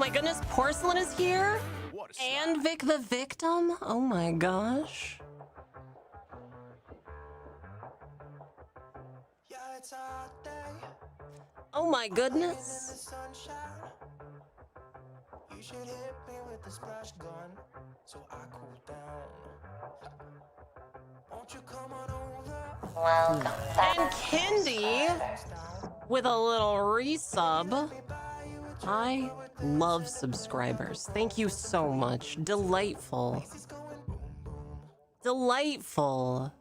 my goodness, Porcelain is here? And Vic the Victim? Oh my gosh. Oh my goodness. You should hit me with the splash gun so I cool down. Won't you come on over? Welcome back. And Kendi with a little resub. I love subscribers. Thank you so much. Delightful. Delightful.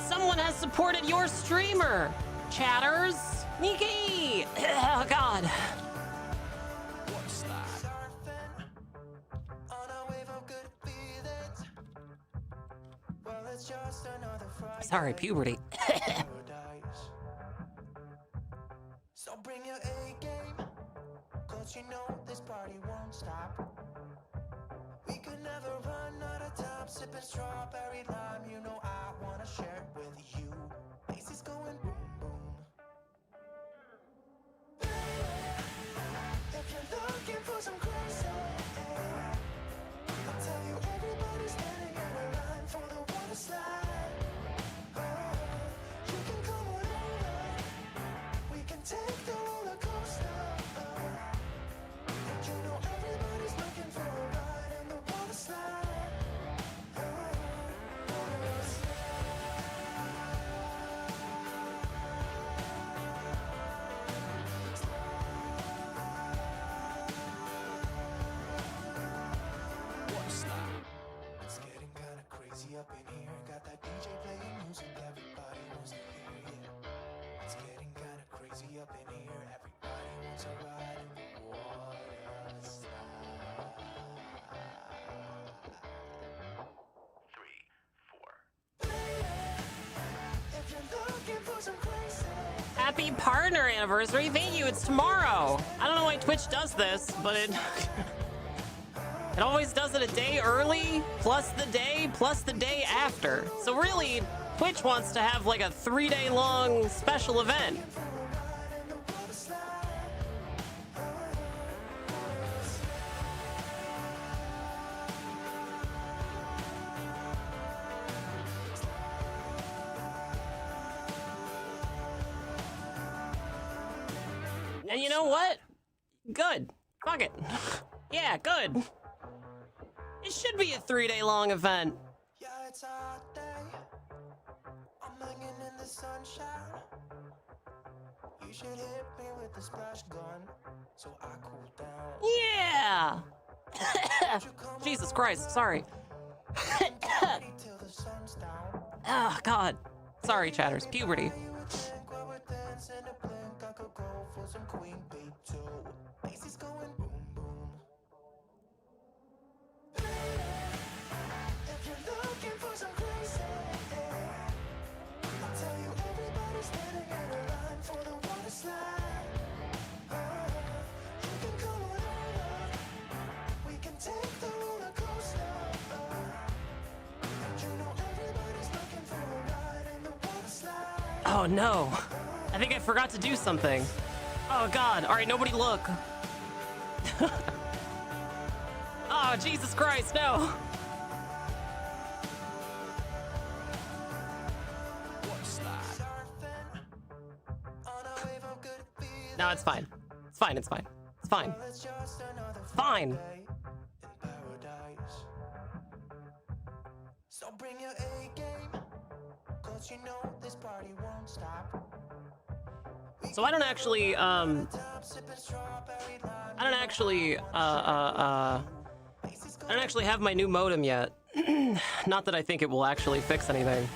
Someone has supported your streamer, chatters. Nikki! Oh, God. Sorry, puberty. So bring your A game, 'cause you know this party won't stop. We could never run out of time, sipping strawberry lime. You know I wanna share it with you. Faces going boom boom. If you're looking for some crazy, I'll tell you everybody's standing in a line for the water slide. You can come on over, we can take the roller coaster. And you know everybody's looking for a ride in the water slide. It's getting kinda crazy up in here. Got that DJ playing music, everybody wants to hear it. It's getting kinda crazy up in here. Everybody wants to ride in the water slide. 3, 4. If you're looking for some crazy. Happy partner anniversary. Thank you. It's tomorrow. I don't know why Twitch does this, but it it always does it a day early, plus the day after. So really, Twitch wants to have like a 3-day long special event. And you know what? Good. Fuck it. Yeah, good. It should be a 3-day long event. Yeah, it's a hot day. I'm hanging in the sunshine. You should hit me with the splash gun so I cool down. Yeah. Jesus Christ, sorry. Oh, God. Sorry, chatters. Puberty. Oh no, I think I forgot to do something. Oh God, all right, nobody look. Oh, Jesus Christ, no. No, it's fine. It's fine, it's fine. It's fine. Fine. So bring your A game, 'cause you know this party won't stop. So I don't actually have my new modem yet. Not that I think it will actually fix anything.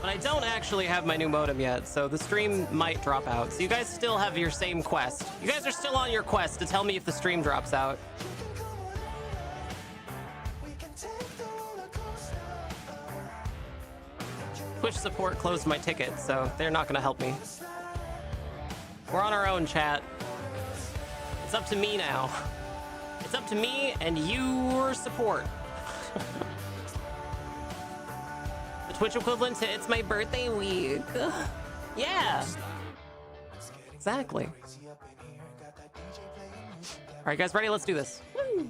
But I don't actually have my new modem yet, so the stream might drop out. So you guys still have your same quest. You guys are still on your quest to tell me if the stream drops out. Twitch support closed my ticket, so they're not gonna help me. We're on our own, chat. It's up to me now. It's up to me and your support. The Twitch equivalent to It's My Birthday Week. Yeah. Exactly. All right, guys, ready? Let's do this. Woo.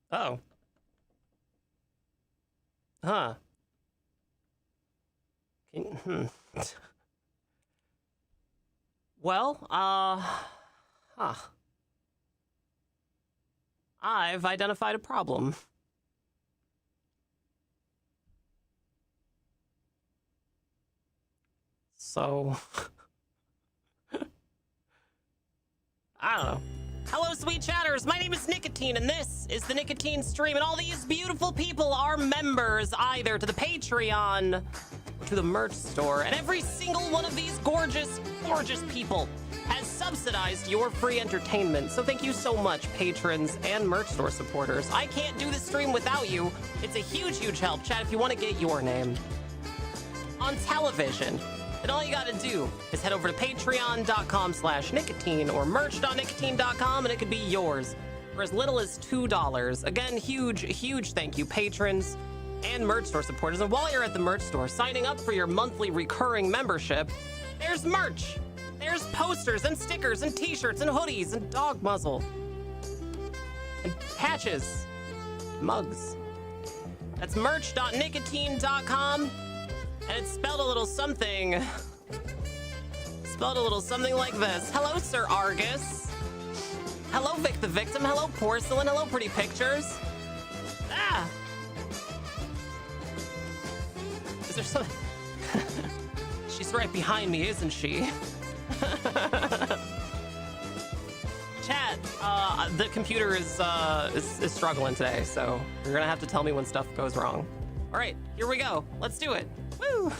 Oh. Huh. Well, huh. I've identified a problem. So, I don't know. Hello, sweet chatters. My name is Nicotine, and this is the Nicotine Stream. And all these beautiful people are members either to the Patreon or to the merch store. And every single one of these gorgeous, gorgeous people has subsidized your free entertainment. So thank you so much, patrons and merch store supporters. I can't do this stream without you. It's a huge, huge help, chat, if you want to get your name on television. And all you gotta do is head over to patreon.com/nicotine or merch.nicotine.com and it could be yours for as little as $2. Again, huge, huge thank you, patrons and merch store supporters. And while you're at the merch store signing up for your monthly recurring membership, there's merch. There's posters and stickers and t-shirts and hoodies and dog muzzle and patches, mugs. That's merch.nicotine.com. And it's spelled a little something like this. Hello, Sir Argus. Hello, Vic the Victim. Hello, Porcelain. Hello, Pretty Pictures. Ah! Is there some... She's right behind me, isn't she? Chat, the computer is struggling today, so you're gonna have to tell me when stuff goes wrong. All right, here we go. Let's do it. Woo!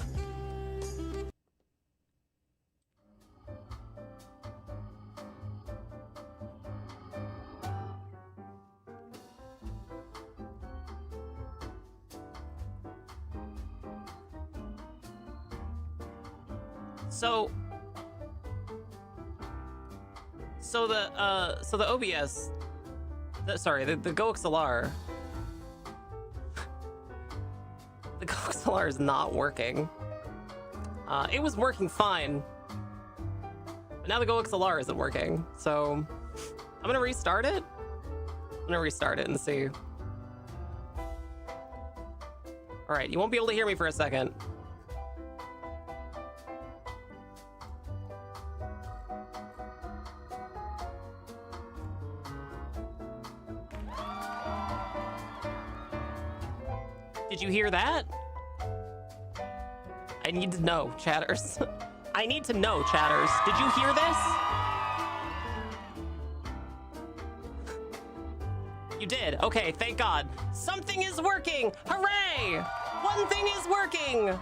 So the OBS, the GoXLR. The GoXLR is not working. It was working fine, but now the GoXLR isn't working. So I'm gonna restart it. And see. All right, you won't be able to hear me for a second. Did you hear that? I need to know, chatters. I need to know, chatters. Did you hear this? You did. Okay, thank God. Something is working. Hooray! One thing is working.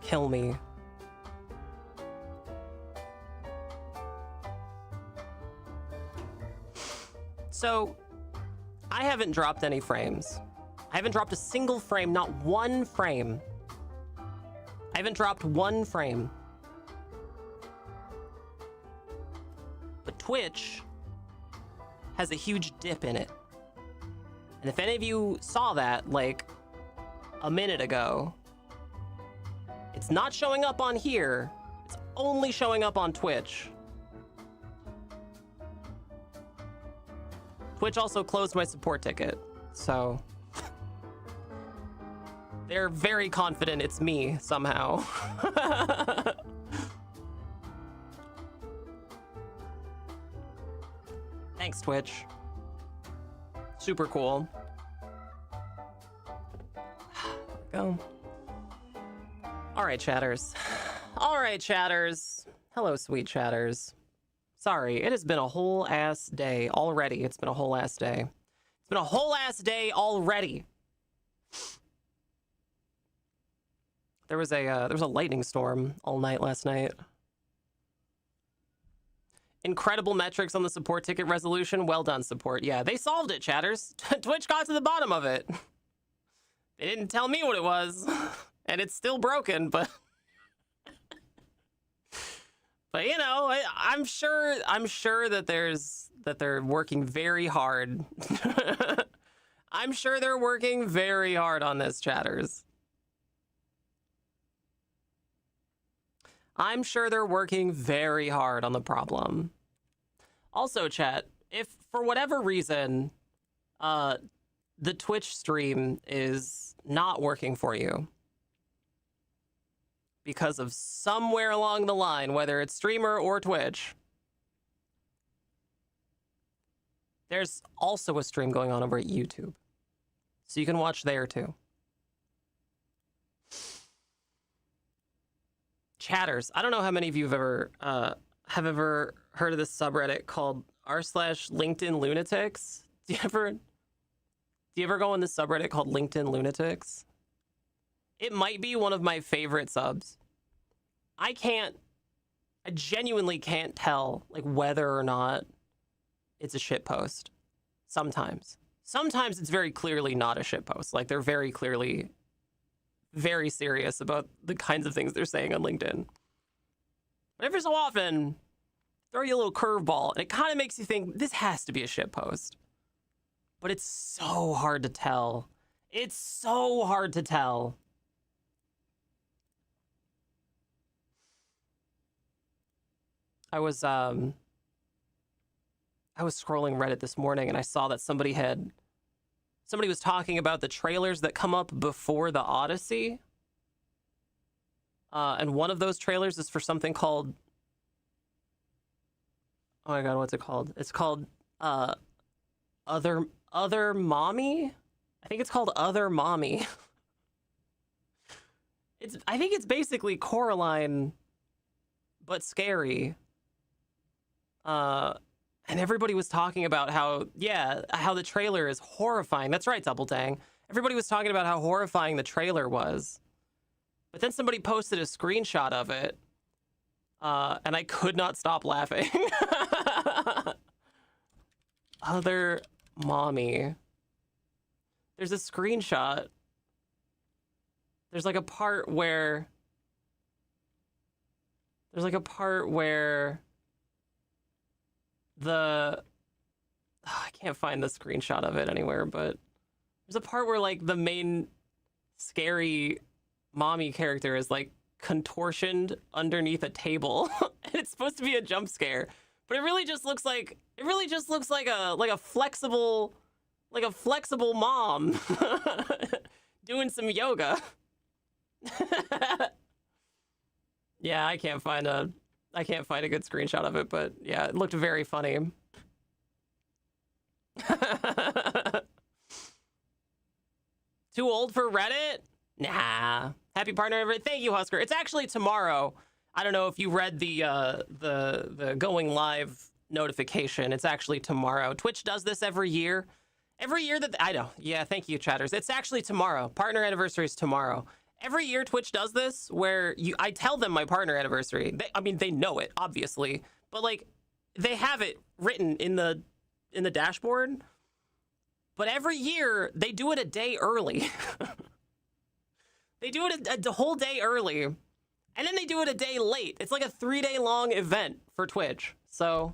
Kill me. So, I haven't dropped any frames. I haven't dropped a single frame, not one frame. I haven't dropped one frame. But Twitch has a huge dip in it. And if any of you saw that, like, a minute ago, it's not showing up on here. It's only showing up on Twitch. Twitch also closed my support ticket, so they're very confident it's me somehow. Thanks, Twitch. Super cool. Go. All right, chatters. All right, chatters. Hello, sweet chatters. Sorry, it has been a whole ass day already. It's been a whole ass day. It's been a whole ass day already. There was a lightning storm all night last night. Incredible metrics on the support ticket resolution. Well done, support. Yeah, they solved it, chatters. Twitch got to the bottom of it. They didn't tell me what it was, and it's still broken, but you know, I'm sure that they're working very hard. I'm sure they're working very hard on this, chatters. I'm sure they're working very hard on the problem. Also, chat, if for whatever reason the Twitch stream is not working for you because of somewhere along the line, whether it's streamer or Twitch, there's also a stream going on over at YouTube, so you can watch there too. Chatters, I don't know how many of you have ever heard of this subreddit called r/LinkedIn Lunatics. Do you ever go on this subreddit called LinkedIn Lunatics? It might be one of my favorite subs. I genuinely can't tell like whether or not it's a shit post. Sometimes it's very clearly not a shit post. Like they're very clearly very serious about the kinds of things they're saying on LinkedIn. But every so often, throw you a little curveball, and it kind of makes you think this has to be a shit post. But it's so hard to tell. It's so hard to tell. I was scrolling Reddit this morning, and I saw that somebody was talking about the trailers that come up before the Odyssey. And one of those trailers is for something called, oh my god, what's it called? It's called Other Mommy? I think it's called Other Mommy. I think it's basically Coraline, but scary. And everybody was talking about how the trailer is horrifying. That's right, Double Dang. Everybody was talking about how horrifying the trailer was. But then somebody posted a screenshot of it, and I could not stop laughing. Other Mommy. There's a screenshot. There's like a part where I can't find the screenshot of it anywhere, but there's a part where like the main scary mommy character is like contortioned underneath a table and it's supposed to be a jump scare, but it really just looks like a flexible mom doing some yoga. Yeah, I can't find a good screenshot of it, but yeah, it looked very funny. Too old for Reddit? Nah. Happy partner everybody. Thank you, Husker. It's actually tomorrow. I don't know if you read the going live notification. It's actually tomorrow. Twitch does this every year. Every year that I know. Yeah, thank you, chatters. It's actually tomorrow. Partner anniversary is tomorrow. Every year Twitch does this where I tell them my partner anniversary. They know it, obviously, but like they have it written in the dashboard. But every year they do it a day early. They do it a whole day early, and then they do it a day late. It's like a 3-day long event for Twitch. So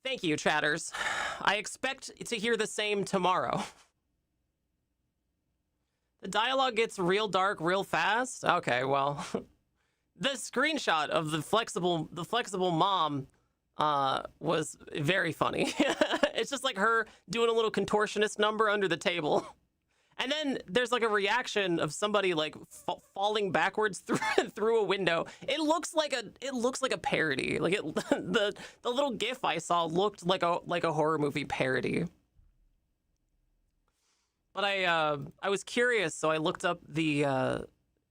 thank you, chatters. I expect to hear the same tomorrow. The dialogue gets real dark real fast. Okay, well, the screenshot of the flexible mom was very funny. It's just like her doing a little contortionist number under the table. And then there's like a reaction of somebody like falling backwards through a window. It looks like a parody. Like the little GIF I saw looked like a horror movie parody. But I was curious, so I looked up the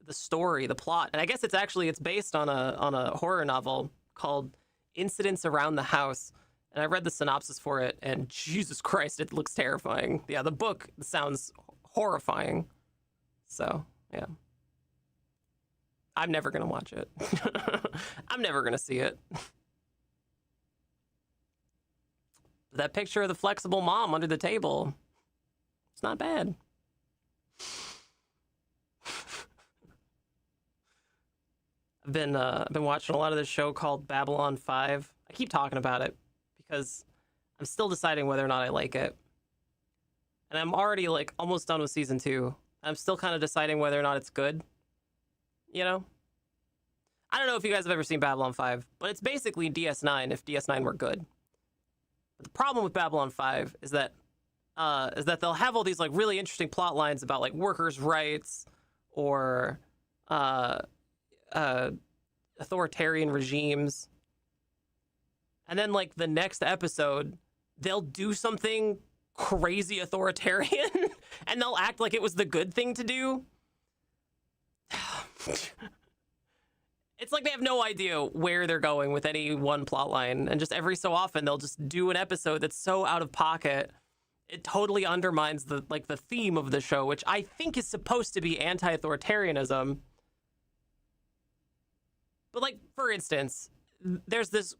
story, the plot, and I guess it's based on a horror novel called Incidents Around the House. And I read the synopsis for it, and Jesus Christ, it looks terrifying. Yeah, the book sounds horrifying. So, yeah. I'm never going to watch it. I'm never going to see it. That picture of the flexible mom under the table, it's not bad. I've been watching a lot of this show called Babylon 5. I keep talking about it because I'm still deciding whether or not I like it. And I'm already like almost done with season 2. I'm still kind of deciding whether or not it's good. You know? I don't know if you guys have ever seen Babylon 5, but it's basically DS9 if DS9 were good. But the problem with Babylon 5 is that they'll have all these like really interesting plot lines about like workers' rights or authoritarian regimes. And then like the next episode, they'll do something crazy authoritarian and they'll act like it was the good thing to do. It's like they have no idea where they're going with any one plot line, and just every so often they'll just do an episode that's so out of pocket it totally undermines the theme of the show, which I think is supposed to be anti-authoritarianism. But like, for instance, there's this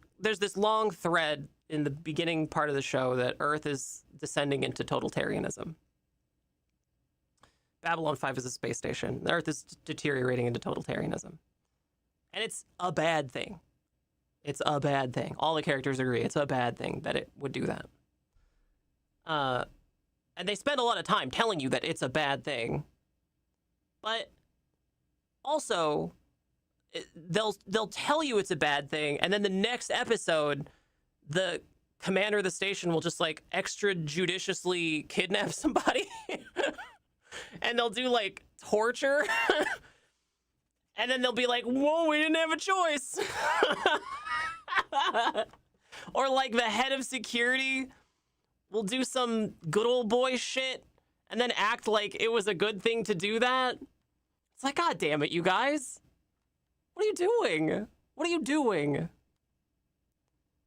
long thread in the beginning part of the show that Earth is descending into totalitarianism. Babylon 5 is a space station. The Earth is deteriorating into totalitarianism. And it's a bad thing. It's a bad thing. All the characters agree it's a bad thing that it would do that. And they spend a lot of time telling you that it's a bad thing. But also, they'll tell you it's a bad thing, and then the next episode, the commander of the station will just like extrajudiciously kidnap somebody. And they'll do like torture. And then they'll be like, whoa, we didn't have a choice. Or like the head of security will do some good old boy shit and then act like it was a good thing to do that. It's like, God damn it, you guys. What are you doing? What are you doing?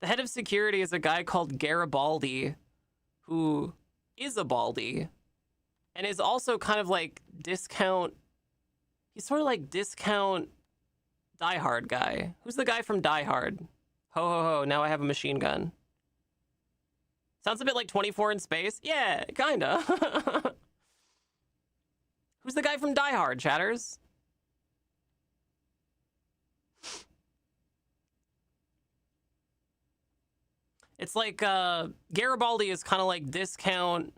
The head of security is a guy called Garibaldi, who is a baldy and is also kind of like discount. He's sort of like discount Die Hard guy. Who's the guy from Die Hard? Ho, ho, ho, now I have a machine gun. Sounds a bit like 24 in Space. Yeah, kinda. Who's the guy from Die Hard, chatters? It's like Garibaldi is kind of like discount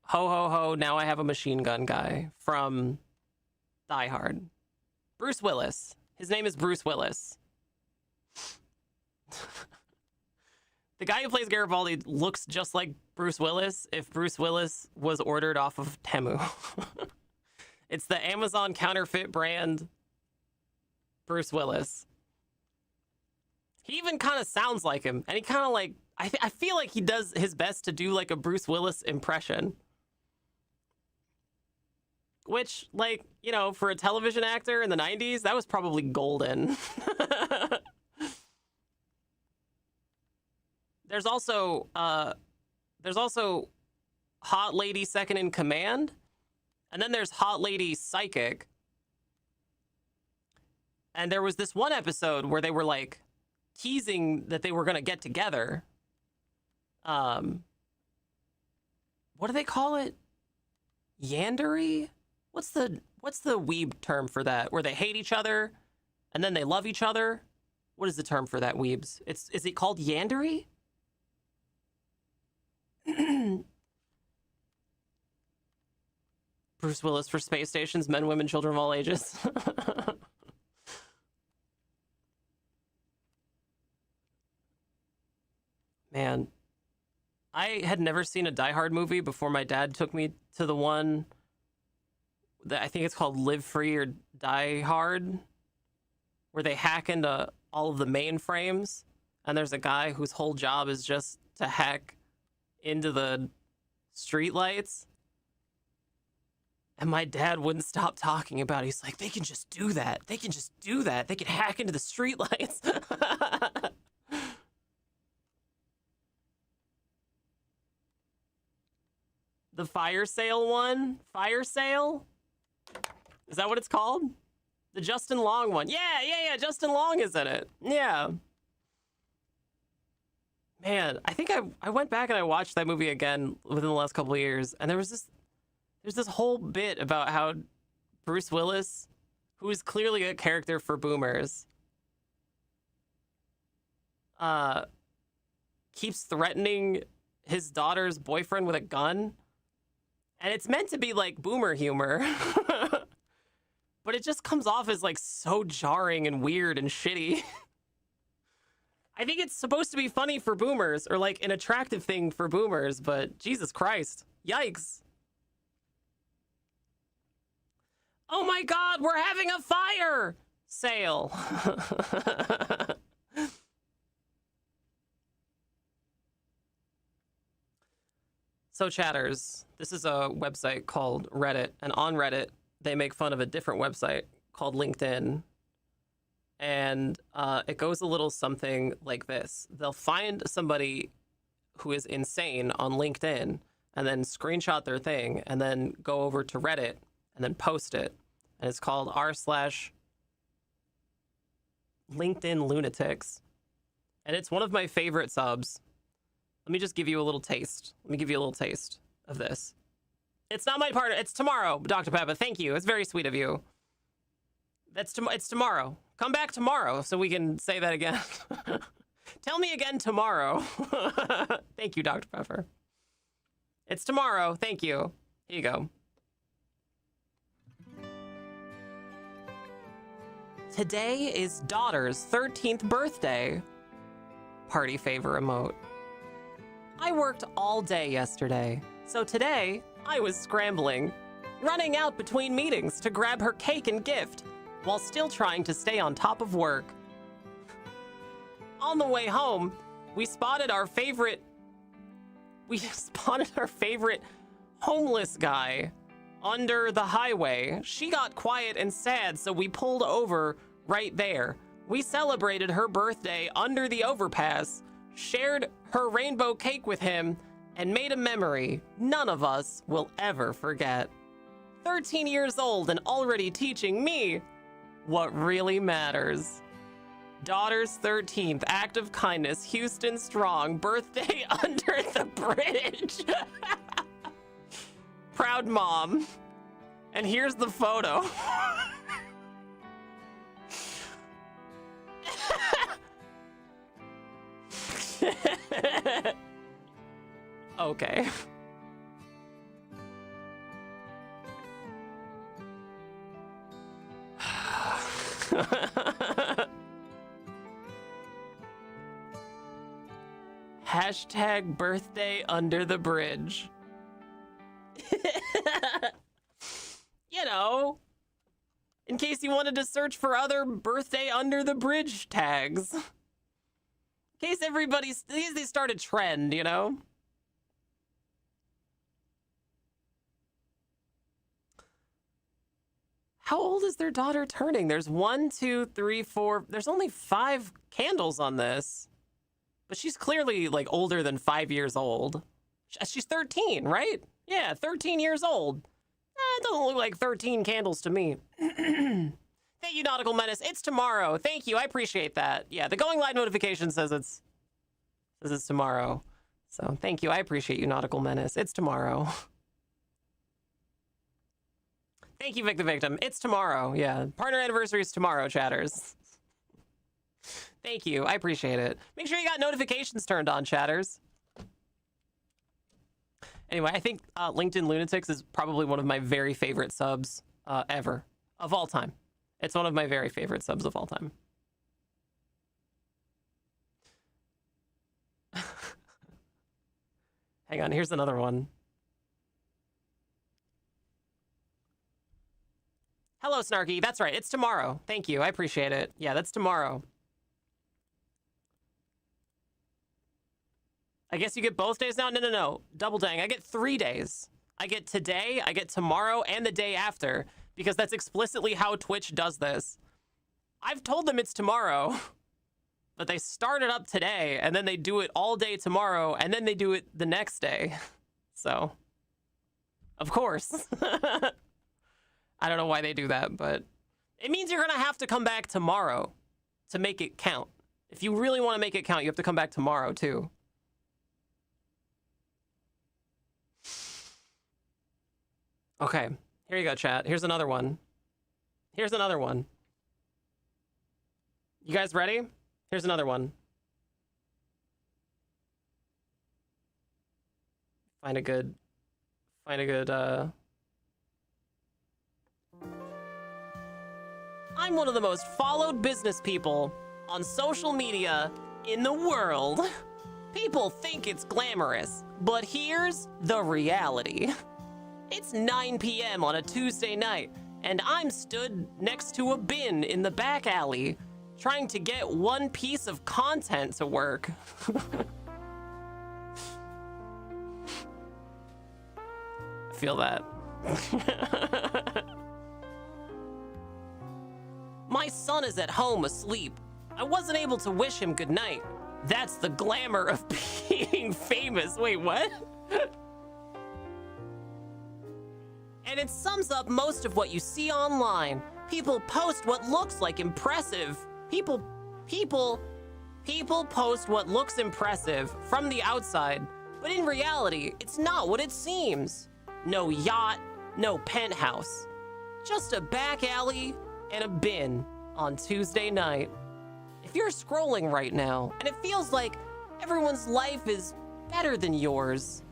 ho, ho, ho, now I have a machine gun guy from Die Hard. Bruce Willis. His name is Bruce Willis. The guy who plays Garibaldi looks just like Bruce Willis if Bruce Willis was ordered off of Temu. It's the Amazon counterfeit brand Bruce Willis. He even kind of sounds like him, and he kind of like, I feel like he does his best to do like a Bruce Willis impression. Which, like, you know, for a television actor in the 90s, that was probably golden. There's also Hot Lady Second in Command, and then there's Hot Lady Psychic. And there was this one episode where they were like teasing that they were gonna get together. What do they call it? Yandery? What's the weeb term for that? Where they hate each other and then they love each other? What is the term for that, weebs? Is it called Yandery? Bruce Willis for Space Stations, men, women, children of all ages. Man, I had never seen a Die Hard movie before my dad took me to the one that I think it's called Live Free or Die Hard, where they hack into all of the mainframes, and there's a guy whose whole job is just to hack into the streetlights. And my dad wouldn't stop talking about it. He's like, they can just do that. They can just do that. They can hack into the streetlights. The fire sale one? Fire sale? Is that what it's called? The Justin Long one. Yeah. Justin Long is in it. Yeah. Man, I think I went back and I watched that movie again within the last couple of years, and there's this whole bit about how Bruce Willis, who is clearly a character for boomers, keeps threatening his daughter's boyfriend with a gun. And it's meant to be like boomer humor. But it just comes off as like so jarring and weird and shitty. I think it's supposed to be funny for boomers, or like an attractive thing for boomers, but Jesus Christ. Yikes. Oh my God, we're having a fire sale. So chatters, this is a website called Reddit, and on Reddit, they make fun of a different website called LinkedIn. And it goes a little something like this. They'll find somebody who is insane on LinkedIn and then screenshot their thing and then go over to Reddit and then post it. And it's called r/LinkedIn Lunatics. And it's one of my favorite subs. Let me just give you a little taste. Let me give you a little taste of this. It's not my partner. It's tomorrow, Dr. Peppa. Thank you. It's very sweet of you. It's tomorrow. Come back tomorrow so we can say that again. Tell me again tomorrow. Thank you, Dr. Pepper. It's tomorrow. Thank you. Here you go. Today is daughter's 13th birthday. Party favor emote. I worked all day yesterday, so today I was scrambling, running out between meetings to grab her cake and gift, while still trying to stay on top of work. On the way home, we spotted our favorite homeless guy under the highway. She got quiet and sad, so we pulled over right there. We celebrated her birthday under the overpass, shared her rainbow cake with him, and made a memory none of us will ever forget. 13 years old and already teaching me what really matters. Daughter's 13th act of kindness, Houston strong, birthday under the bridge. Proud mom. And here's the photo. Okay. Hashtag birthday under the bridge. You know, in case you wanted to search for other birthday under the bridge tags. In case they start a trend, you know? How old is their daughter turning? There's 1, 2, 3, 4. There's only 5 candles on this. But she's clearly like older than 5 years old. She's 13, right? Yeah, 13 years old. It doesn't look like 13 candles to me. Thank you, Nautical Menace. It's tomorrow. Thank you. I appreciate that. Yeah, the going live notification says it's tomorrow. So thank you. I appreciate you, Nautical Menace. It's tomorrow. Thank you, Vic the Victim. It's tomorrow. Yeah, partner anniversary is tomorrow, chatters. Thank you. I appreciate it. Make sure you got notifications turned on, chatters. Anyway, I think LinkedIn Lunatics is probably one of my very favorite subs ever of all time. It's one of my very favorite subs of all time. Hang on, here's another one. Hello, Snarky. That's right. It's tomorrow. Thank you. I appreciate it. Yeah, that's tomorrow. I guess you get both days now? No. Double dang. I get 3 days. I get today, I get tomorrow, and the day after, because that's explicitly how Twitch does this. I've told them it's tomorrow, but they start it up today, and then they do it all day tomorrow, and then they do it the next day. So, of course. I don't know why they do that, but it means you're going to have to come back tomorrow to make it count. If you really want to make it count, you have to come back tomorrow, too. Okay, here you go, chat. Here's another one. Here's another one. You guys ready? Here's another one. Find a good, I'm one of the most followed business people on social media in the world. People think it's glamorous, but here's the reality. It's 9 p.m. on a Tuesday night, and I'm stood next to a bin in the back alley, trying to get one piece of content to work. I feel that. My son is at home asleep. I wasn't able to wish him goodnight. That's the glamour of being famous. Wait, what? And it sums up most of what you see online. People post what looks like impressive. People post what looks impressive from the outside, but in reality, it's not what it seems. No yacht, no penthouse. Just a back alley and a bin on Tuesday night. If you're scrolling right now and it feels like everyone's life is better than yours,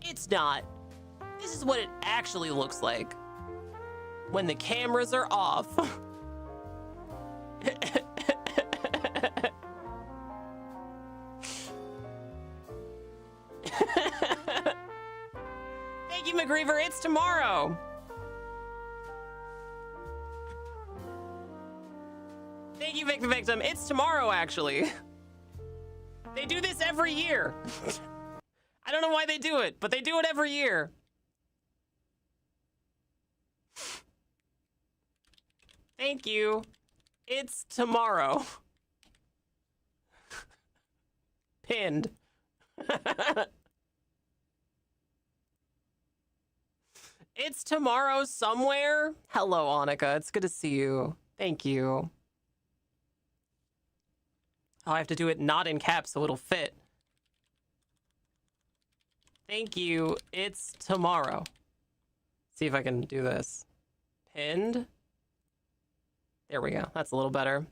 it's not. This is what it actually looks like when the cameras are off. Thank you, McGreever. It's tomorrow. Thank you, Victim Victim. It's tomorrow, actually. They do this every year. I don't know why they do it, but they do it every year. Thank you. It's tomorrow. Pinned. It's tomorrow somewhere. Hello, Annika. It's good to see you. Thank you. Oh, I have to do it not in caps so it'll fit. Thank you. It's tomorrow. See if I can do this. Pinned. There we go. That's a little better.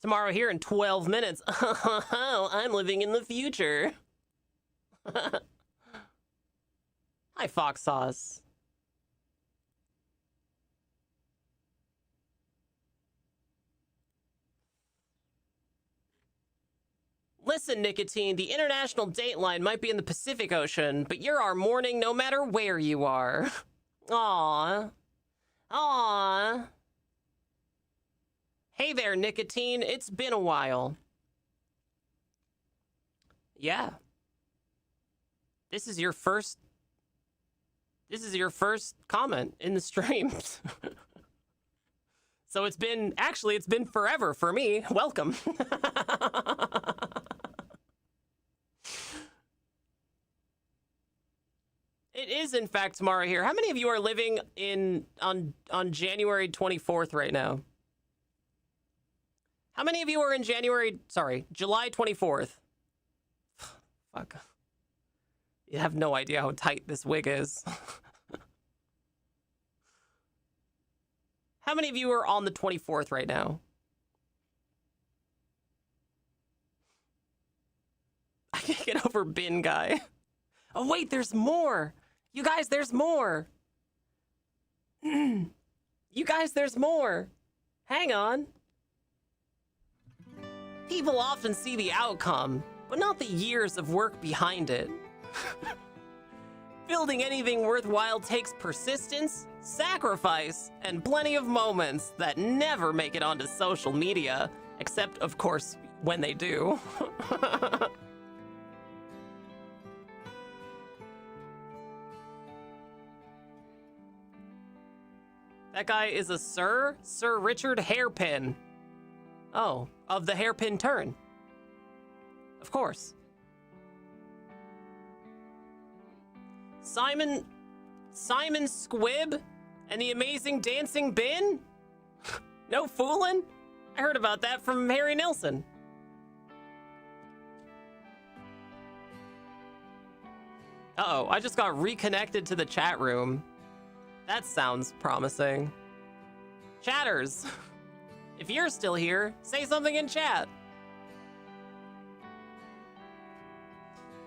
Tomorrow here in 12 minutes. I'm living in the future. Hi, Fox Sauce. Listen, Nicotine, the international date line might be in the Pacific Ocean, but you're our morning no matter where you are. Aww. Aww. Hey there, Nicotine. It's been a while. Yeah. This is your first comment in the stream. So it's been forever for me. Welcome. It is, in fact, tomorrow here. How many of you are living on January 24th right now? How many of you are in July 24th? Fuck. You have no idea how tight this wig is. How many of you are on the 24th right now? I can't get over bin guy. Oh, wait, there's more. You guys, there's more. You guys, there's more. Hang on. People often see the outcome, but not the years of work behind it. Building anything worthwhile takes persistence, sacrifice, and plenty of moments that never make it onto social media, except, of course, when they do. That guy is a Sir Richard Hairpin. Oh, of the Hairpin Turn. Of course. Simon Squibb and the Amazing Dancing Bin? No foolin'? I heard about that from Harry Nilsson. Uh-oh, I just got reconnected to the chat room. That sounds promising. Chatters, if you're still here, say something in chat.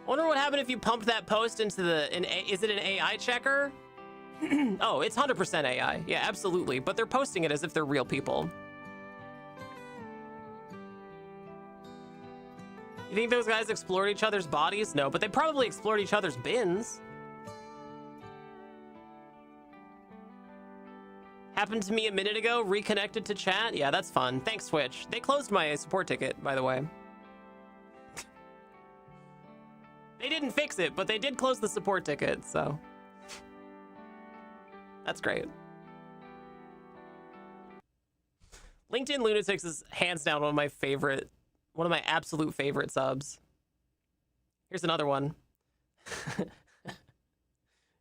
I wonder what happened if you pumped that post into is it an AI checker? Oh, it's 100% AI. Yeah, absolutely. But they're posting it as if they're real people. You think those guys explored each other's bodies? No, but they probably explored each other's bins. Happened to me a minute ago, reconnected to chat. Yeah, that's fun. Thanks, Twitch. They closed my support ticket, by the way. They didn't fix it, but they did close the support ticket, so. That's great. LinkedIn Lunatics is hands down one of my absolute favorite subs. Here's another one.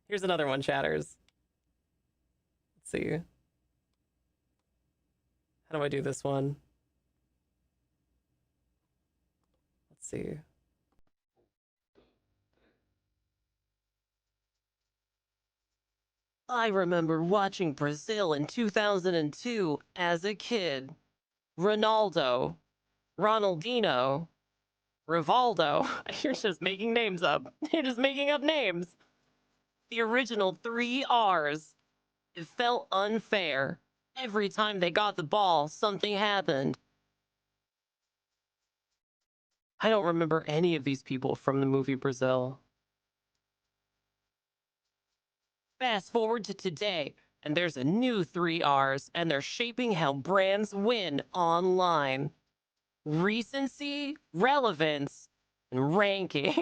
Here's another one, chatters. Let's see. How do I do this one? Let's see. I remember watching Brazil in 2002 as a kid. Ronaldo, Ronaldinho, Rivaldo. You're just making names up. You're just making up names. The original 3 R's. It felt unfair. Every time they got the ball, something happened. I don't remember any of these people from the movie Brazil. Fast forward to today, and there's a new 3 R's, and they're shaping how brands win online. Recency, relevance, and ranking.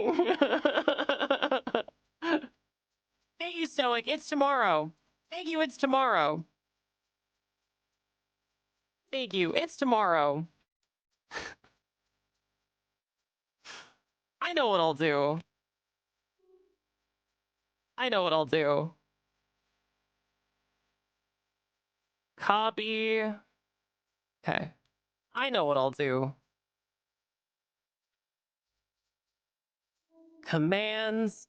Thank you, Stoic. It's tomorrow. Thank you, it's tomorrow. Thank you, it's tomorrow. I know what I'll do. I know what I'll do. Copy. Okay. I know what I'll do. Commands.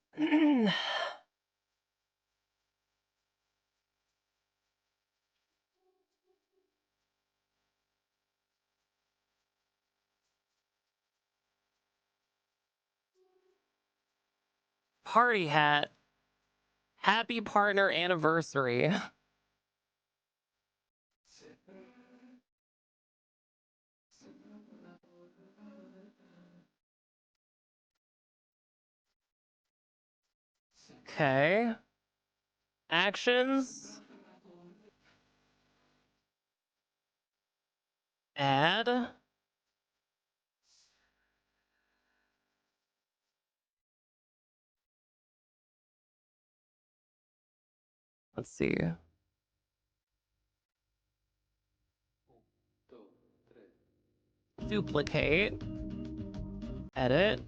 Party hat. Happy partner anniversary. Okay. Actions. Add. Let's see. Duplicate. Edit.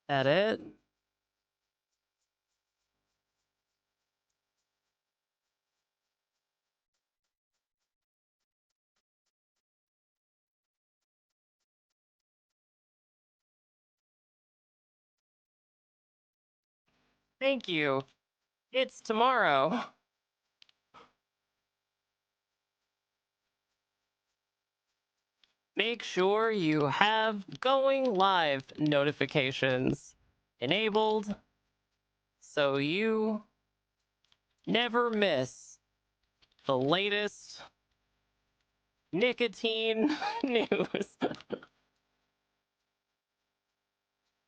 Edit. Thank you. It's tomorrow. Make sure you have going live notifications enabled so you never miss the latest nicotine news.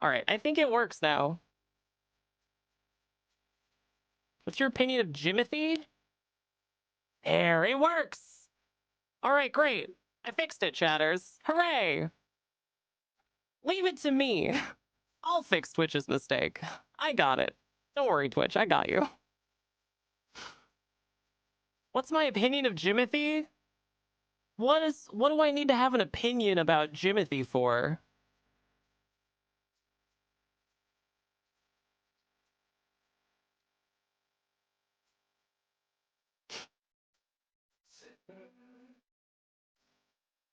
All right, I think it works now. What's your opinion of Jimothy? There, it works. All right, great. I fixed it, chatters. Hooray! Leave it to me. I'll fix Twitch's mistake. I got it. Don't worry, Twitch, I got you. What's my opinion of Jimothy? What do I need to have an opinion about Jimothy for?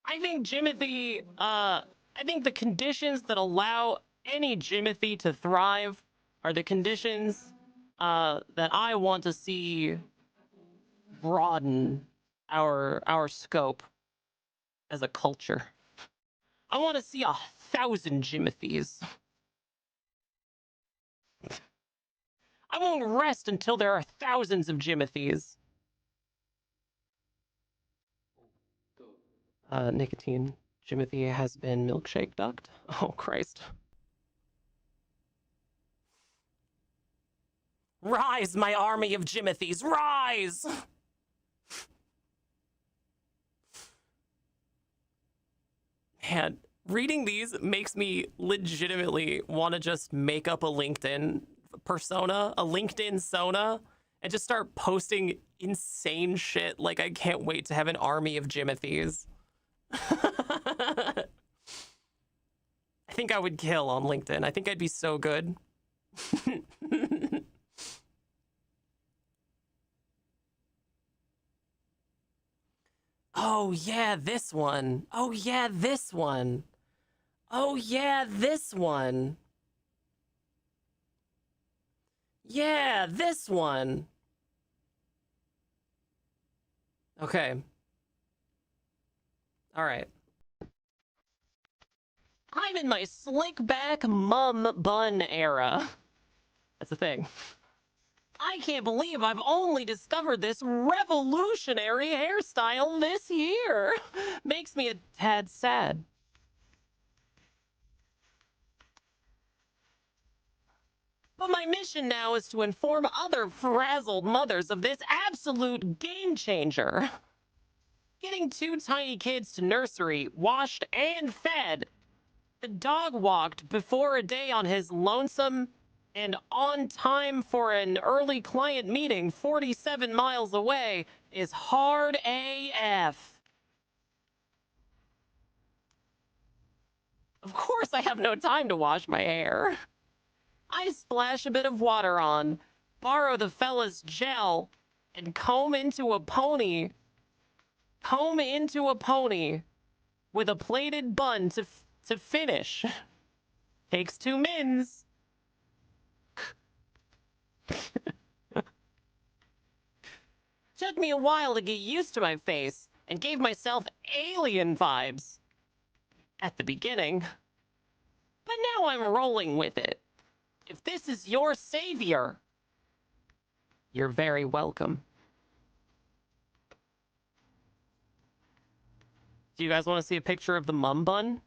I think Jimothy, I think the conditions that allow any Jimothy to thrive are the conditions that I want to see broaden our scope as a culture. I want to see 1,000 Jimothys. I won't rest until there are thousands of Jimothys. Nicotine. Jimothy has been milkshake ducked. Oh, Christ. Rise, my army of Jimothys, rise! Man, reading these makes me legitimately want to just make up a LinkedIn persona, a LinkedIn Sona, and just start posting insane shit like I can't wait to have an army of Jimothys. I think I would kill on LinkedIn. I think I'd be so good. Oh, yeah, this one. Oh, yeah, this one. Oh, yeah, this one. Yeah, this one. Okay. All right. I'm in my slick back mum bun era. That's the thing. I can't believe I've only discovered this revolutionary hairstyle this year. Makes me a tad sad. But my mission now is to inform other frazzled mothers of this absolute game changer. Getting 2 tiny kids to nursery, washed and fed, the dog walked before a day on his lonesome and on time for an early client meeting 47 miles away is hard AF. Of course, I have no time to wash my hair. I splash a bit of water on, borrow the fella's gel, and comb into a pony. Comb into a pony with a plaited bun to finish. Takes 2 mins. Took me a while to get used to my face and gave myself alien vibes at the beginning. But now I'm rolling with it. If this is your savior, you're very welcome. Do you guys want to see a picture of the mum bun?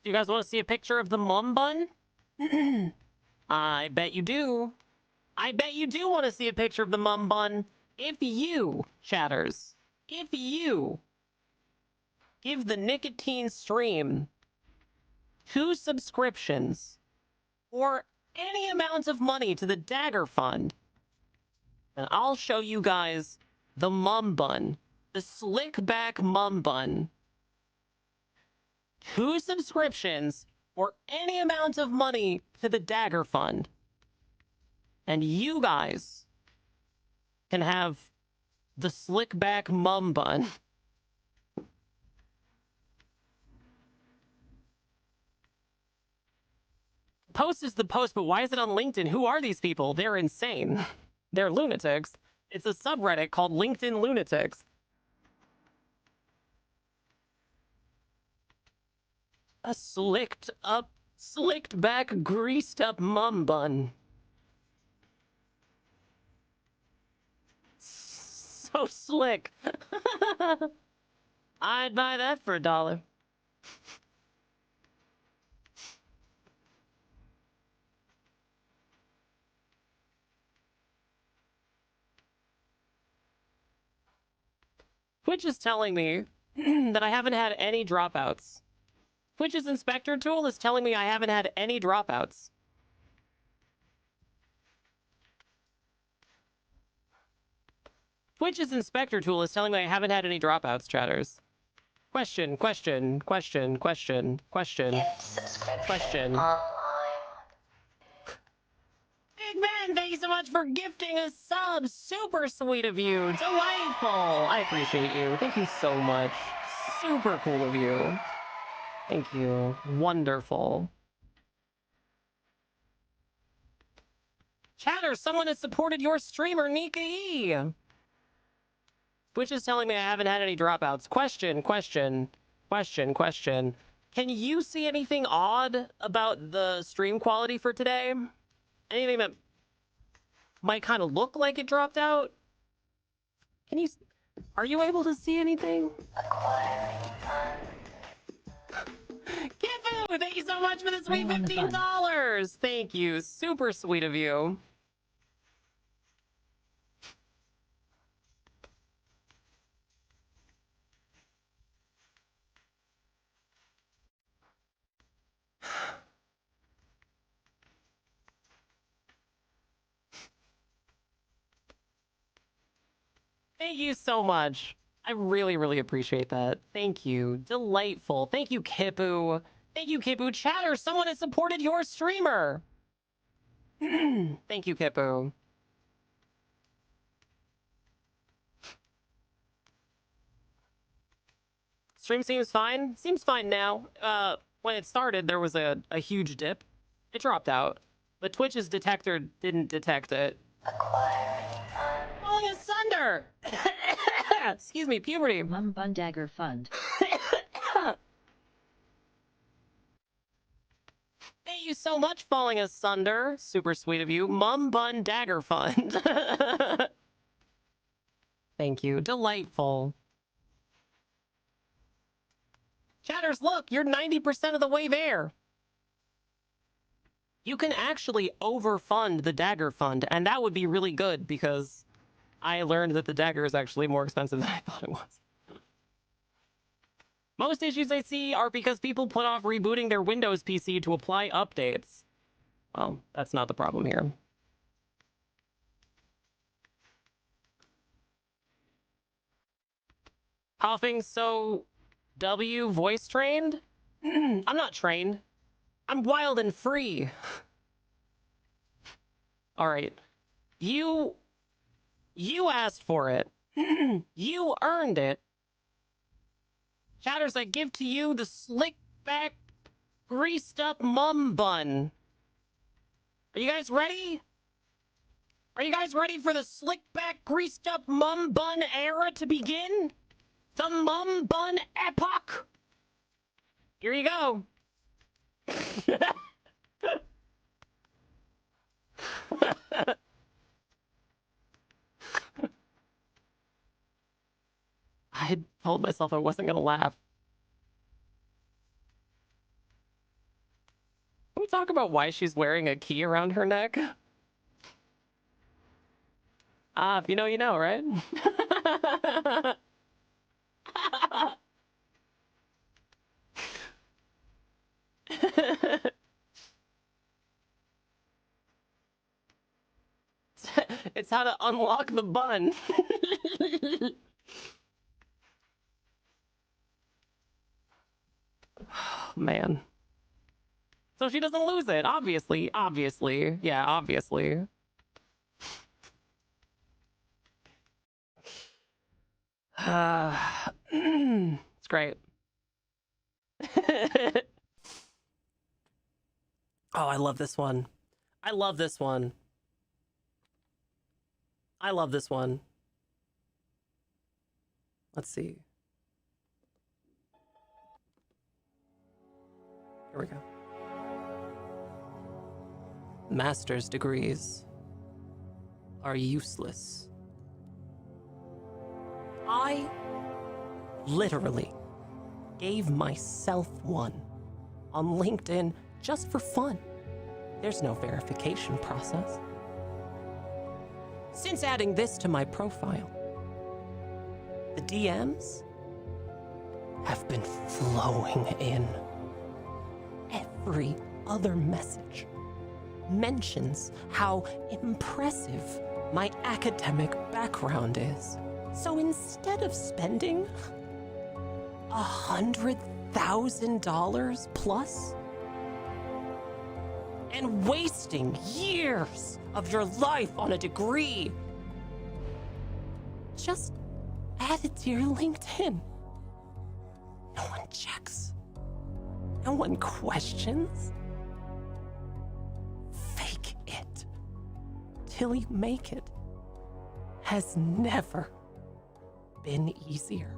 Do you guys want to see a picture of the mum bun? I bet you do. I bet you do want to see a picture of the mum bun. If you, chatters, if you give the nicotine stream 2 subscriptions or any amount of money to the Dagger Fund, then I'll show you guys the mum bun, the slick back mum bun. 2 subscriptions or any amount of money to the Dagger Fund, and you guys can have the slick back mum bun. Post is the post, but why is it on LinkedIn? Who are these people? They're insane. They're lunatics. It's a subreddit called LinkedIn Lunatics. A slicked back, greased up mum bun. So slick. I'd buy that for $1. Twitch is telling me that I haven't had any dropouts. Twitch's inspector tool is telling me I haven't had any dropouts. Twitch's inspector tool is telling me I haven't had any dropouts, chatters. Question. Big Ben, thank you so much for gifting a sub. Super sweet of you. Delightful. I appreciate you. Thank you so much. Super cool of you. Thank you. Wonderful. Chatter, someone has supported your streamer, Nika E. Twitch is telling me I haven't had any dropouts. Question. Can you see anything odd about the stream quality for today? Anything that might kind of look like it dropped out? Are you able to see anything? Kifu, thank you so much for the sweet $15. Thank you. Super sweet of you. Thank you so much. I really, really appreciate that. Thank you. Delightful. Thank you, Kipu. Thank you, Kipu. Chatter, someone has supported your streamer. Thank you, Kipu. Stream seems fine. Seems fine now. When it started, there was a huge dip. It dropped out. But Twitch's detector didn't detect it. Falling asunder! Excuse me, puberty. Mum Bun Dagger Fund. Thank you so much, Falling Asunder. Super sweet of you. Mum Bun Dagger Fund. Thank you. Delightful. Chatters, look, you're 90% of the way there. You can actually overfund the Dagger Fund, and that would be really good because I learned that the Dagger is actually more expensive than I thought it was. Most issues I see are because people put off rebooting their Windows PC to apply updates. Well, that's not the problem here. Coughing so W voice trained? I'm not trained. I'm wild and free. All right. You asked for it. You earned it. Chatters, I give to you the slick back, greased up mum bun. Are you guys ready? Are you guys ready for the slick back, greased up mum bun era to begin? The mum bun epoch. Here you go. I told myself I wasn't gonna laugh. Can we talk about why she's wearing a key around her neck? Ah, if you know, you know, right? It's how to unlock the bun. Man. So she doesn't lose it, obviously. Yeah, obviously. It's great. Oh, I love this one. I love this one. Let's see. Here we go. Master's degrees are useless. I literally gave myself one on LinkedIn just for fun. There's no verification process. Since adding this to my profile, the DMs have been flowing in. Every other message mentions how impressive my academic background is. So instead of spending $100,000 plus and wasting years of your life on a degree, just add it to your LinkedIn. No one checks. No one questions. Fake it till you make it has never been easier.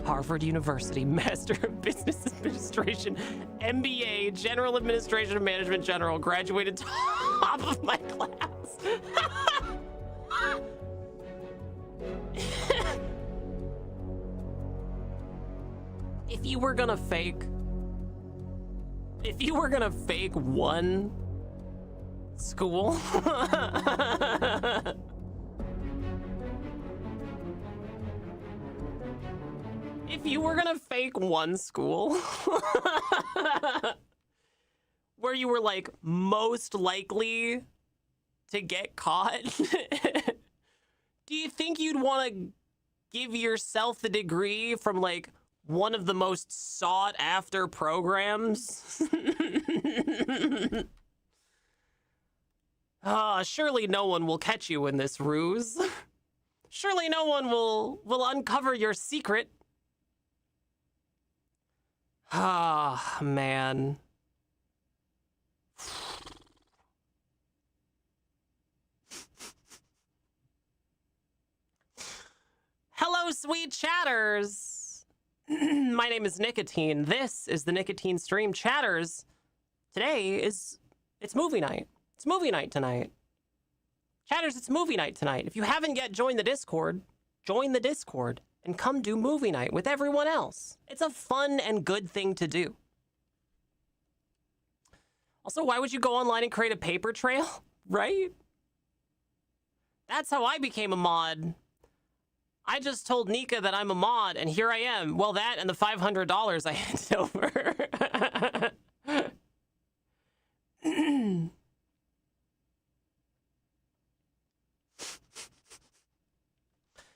Harvard University, Master of Business Administration, MBA, General Administration of Management General, graduated top of my class. If you were gonna fake one school, if you were gonna fake one school where you were like most likely to get caught, do you think you'd want to give yourself the degree from like one of the most sought after programs? Surely no one will catch you in this ruse. Surely no one will uncover your secret. Ah, man. Hello, sweet chatters. My name is Nicotine. This is the Nicotine Stream. Chatters, today it's movie night. It's movie night tonight. Chatters, it's movie night tonight. If you haven't yet joined the Discord, join the Discord and come do movie night with everyone else. It's a fun and good thing to do. Also, why would you go online and create a paper trail, right? That's how I became a mod. I just told Nika that I'm a mod, and here I am. Well, that and the $500 I handed over.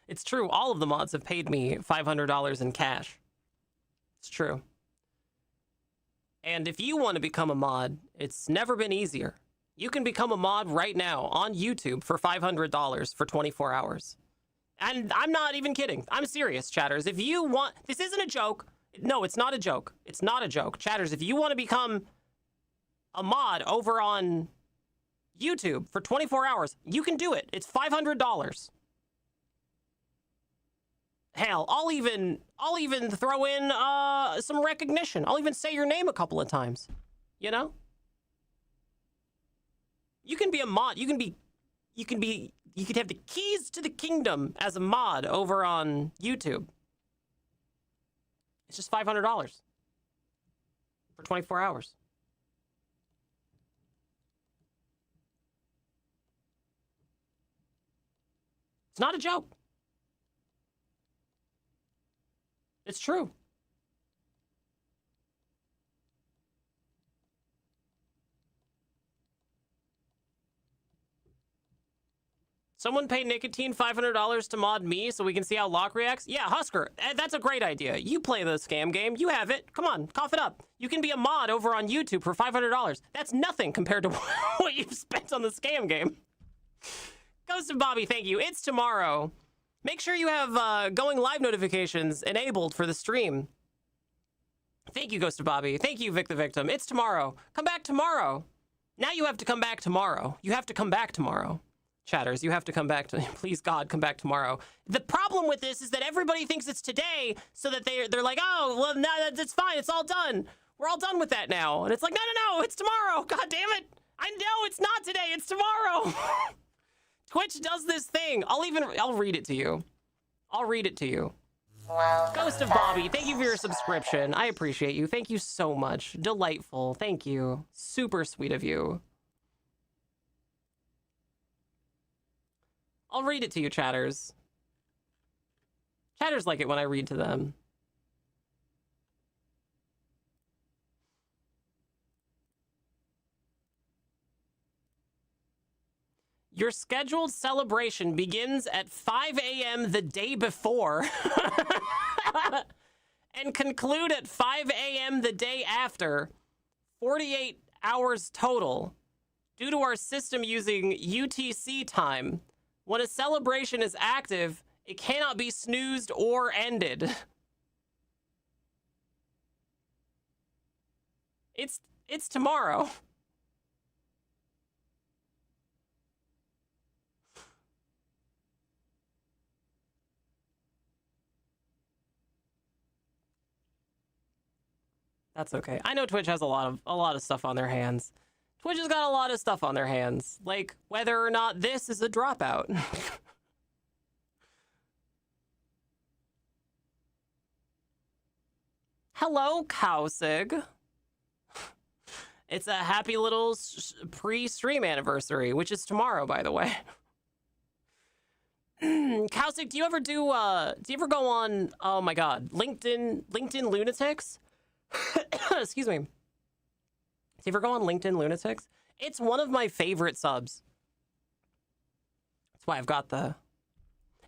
It's true. All of the mods have paid me $500 in cash. It's true. And if you want to become a mod, it's never been easier. You can become a mod right now on YouTube for $500 for 24 hours. And I'm not even kidding. I'm serious, chatters. If you want... This isn't a joke. No, it's not a joke. It's not a joke. Chatters, if you want to become a mod over on YouTube for 24 hours, you can do it. It's $500. Hell, I'll even throw in some recognition. I'll even say your name a couple of times. You know? You can be a mod. You could have the keys to the kingdom as a mod over on YouTube. It's just $500 for 24 hours. It's not a joke. It's true. Someone pay Nicotine $500 to mod me so we can see how Locke reacts? Yeah, Husker, that's a great idea. You play the scam game. You have it. Come on, cough it up. You can be a mod over on YouTube for $500. That's nothing compared to what you've spent on the scam game. Ghost of Bobby, thank you. It's tomorrow. Make sure you have going live notifications enabled for the stream. Thank you, Ghost of Bobby. Thank you, Vic the Victim. It's tomorrow. Come back tomorrow. Now you have to come back tomorrow. You have to come back tomorrow. Chatters, you have to come back to... Please, God, come back tomorrow. The problem with this is that everybody thinks it's today, so that they're like, oh, well, no, that's fine. It's all done. We're all done with that now. And it's like, no, it's tomorrow. God damn it. I know it's not today. It's tomorrow. Twitch does this thing. I'll read it to you. I'll read it to you. Ghost of Bobby, thank you for your subscription. I appreciate you. Thank you so much. Delightful. Thank you. Super sweet of you. I'll read it to you, chatters. Chatters like it when I read to them. Your scheduled celebration begins at 5 a.m. the day before and conclude at 5 a.m. the day after. 48 hours total. Due to our system using UTC time, when a celebration is active, it cannot be snoozed or ended. It's tomorrow. That's okay. I know Twitch has a lot of stuff on their hands. Twitch has got a lot of stuff on their hands, like whether or not this is a dropout. Hello, Cowsig. It's a happy little pre-stream anniversary, which is tomorrow, by the way. Cowsig, do you ever go on, oh my god, LinkedIn Lunatics? Excuse me. Do you ever go on LinkedIn Lunatics? It's one of my favorite subs. That's why I've got the...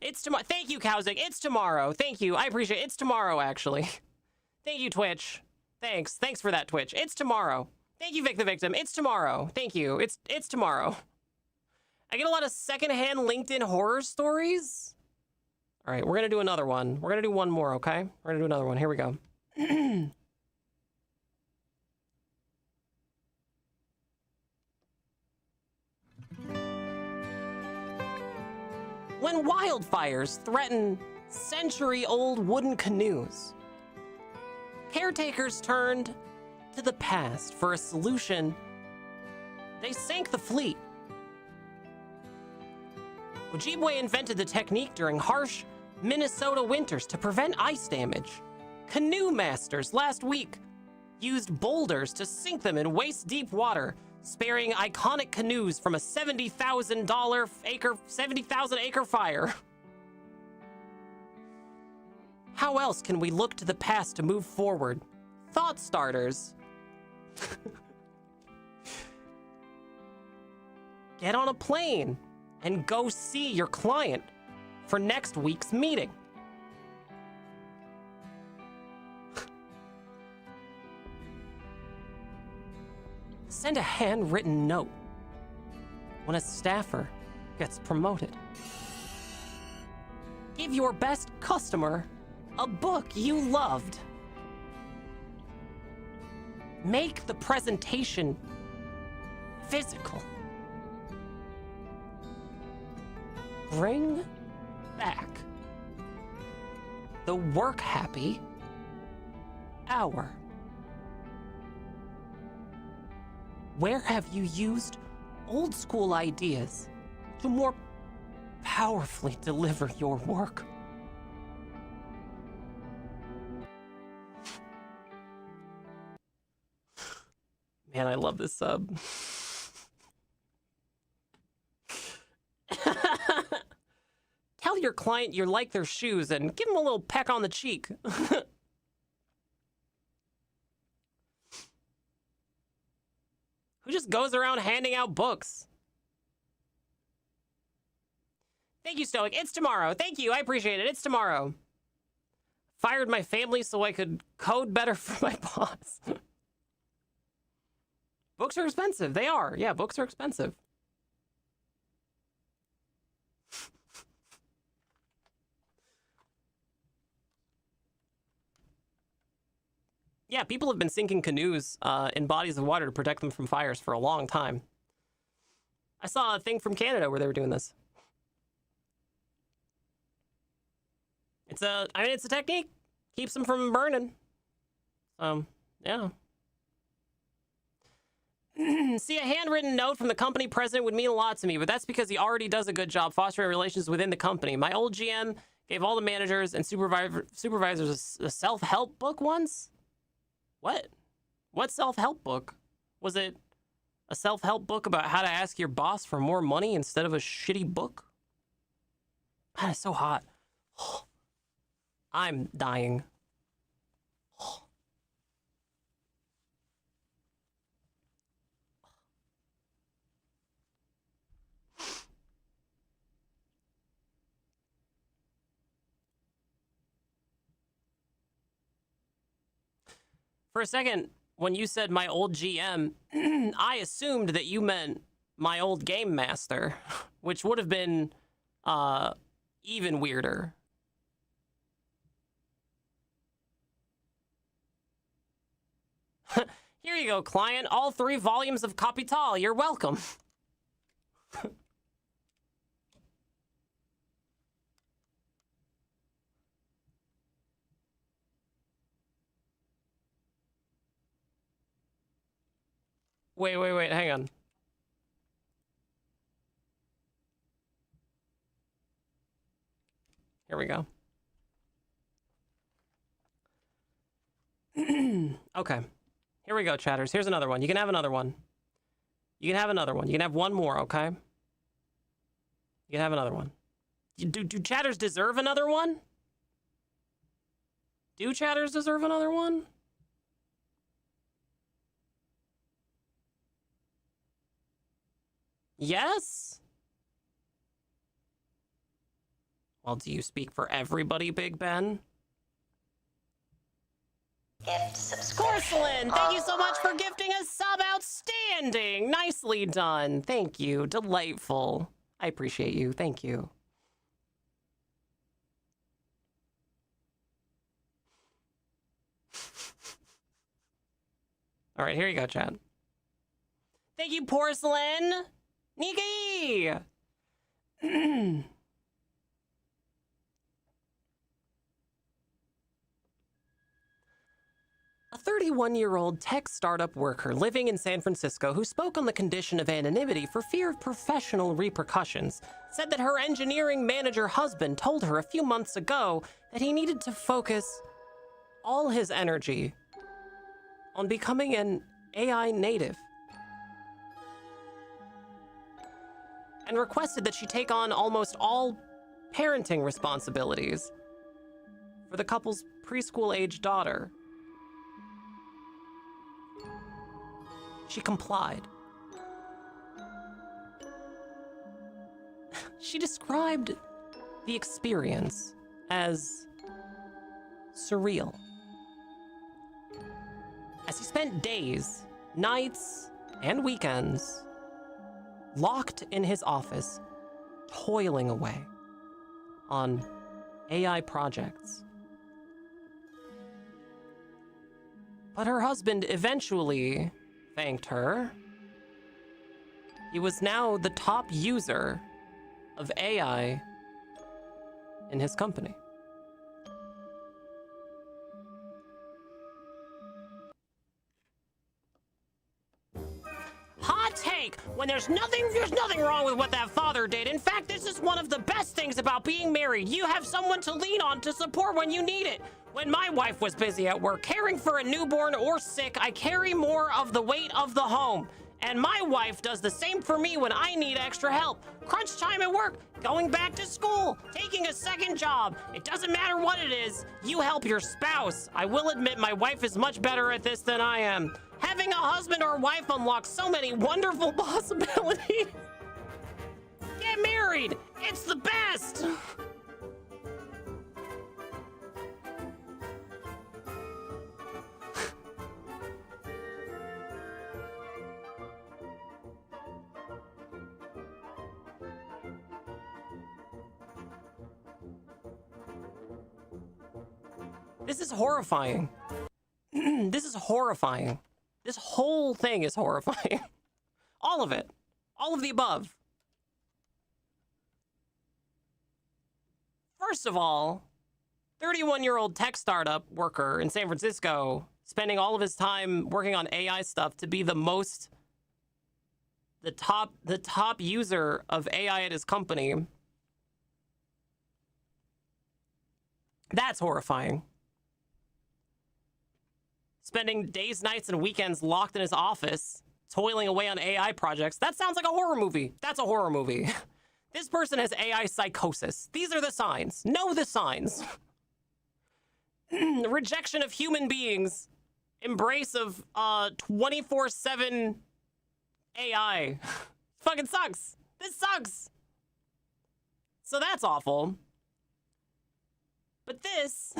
It's tomorrow. Thank you, Cowsig. It's tomorrow. Thank you. I appreciate it. It's tomorrow, actually. Thank you, Twitch. Thanks for that, Twitch. It's tomorrow. Thank you, Vic the Victim. It's tomorrow. Thank you. It's tomorrow. I get a lot of secondhand LinkedIn horror stories. All right, we're going to do another one. We're going to do one more, okay? We're going to do another one. Here we go. When wildfires threaten century-old wooden canoes, caretakers turned to the past for a solution. They sank the fleet. Ojibwe invented the technique during harsh Minnesota winters to prevent ice damage. Canoe masters last week used boulders to sink them in waist-deep water, sparing iconic canoes from a 70,000 acre fire. How else can we look to the past to move forward? Thought starters. Get on a plane and go see your client for next week's meeting. Send a handwritten note when a staffer gets promoted. Give your best customer a book you loved. Make the presentation physical. Bring back the work-happy hour. Where have you used old school ideas to more powerfully deliver your work? Man, I love this sub. Tell your client you like their shoes and give them a little peck on the cheek. Who just goes around handing out books? Thank you, Stoic. It's tomorrow. Thank you. I appreciate it. It's tomorrow. Fired my family so I could code better for my boss. Books are expensive. They are. Yeah, books are expensive. Yeah, people have been sinking canoes in bodies of water to protect them from fires for a long time. I saw a thing from Canada where they were doing this. It's a technique. Keeps them from burning. Yeah. See, a handwritten note from the company president would mean a lot to me, but that's because he already does a good job fostering relations within the company. My old GM gave all the managers and supervisors a self-help book once? What? What self-help book? Was it a self-help book about how to ask your boss for more money instead of a shitty book? Man, it's so hot. I'm dying. For a second, when you said my old GM, I assumed that you meant my old game master, which would have been even weirder. Here you go, client. All 3 volumes of Capital. You're welcome. Wait, hang on. Here we go. Okay. Here we go, chatters. Here's another one. You can have another one. You can have another one. You can have one more, okay? You can have another one. Do chatters deserve another one? Do chatters deserve another one? Yes? Well, do you speak for everybody, Big Ben? Scorcelin, thank you so much for gifting a sub. Outstanding. Nicely done. Thank you. Delightful. I appreciate you. Thank you. All right, here you go, Chad. Thank you, Porcelain. Nikki! A 31-year-old tech startup worker living in San Francisco who spoke on the condition of anonymity for fear of professional repercussions said that her engineering manager husband told her a few months ago that he needed to focus all his energy on becoming an AI native, and requested that she take on almost all parenting responsibilities for the couple's preschool-age daughter. She complied. She described the experience as surreal, as he spent days, nights, and weekends locked in his office, toiling away on AI projects. But her husband eventually thanked her. He was now the top user of AI in his company. Hot take! When there's nothing wrong with what that father did. In fact, this is one of the best things about being married. You have someone to lean on to support when you need it. When my wife was busy at work caring for a newborn or sick, I carry more of the weight of the home. And my wife does the same for me when I need extra help. Crunch time at work, going back to school, taking a second job. It doesn't matter what it is, you help your spouse. I will admit my wife is much better at this than I am. Having a husband or wife unlocks so many wonderful possibilities. Get married, it's the best. This is horrifying. This is horrifying. This whole thing is horrifying. All of it. All of the above. First of all, 31-year-old tech startup worker in San Francisco spending all of his time working on AI stuff to be the most the top user of AI at his company. That's horrifying. Spending days, nights, and weekends locked in his office, toiling away on AI projects. That sounds like a horror movie. That's a horror movie. This person has AI psychosis. These are the signs. Know the signs. Rejection of human beings. Embrace of 24/7 AI. Fucking sucks. This sucks. So that's awful. But this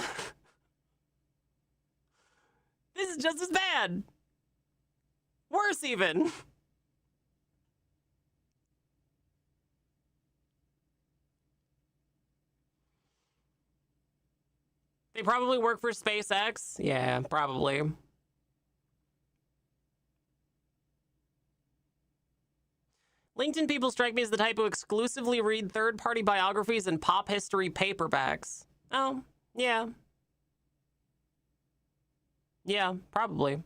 is just as bad. Worse even. They probably work for SpaceX. Yeah, probably. LinkedIn people strike me as the type who exclusively read third-party biographies and pop history paperbacks. Oh, yeah. Yeah, probably.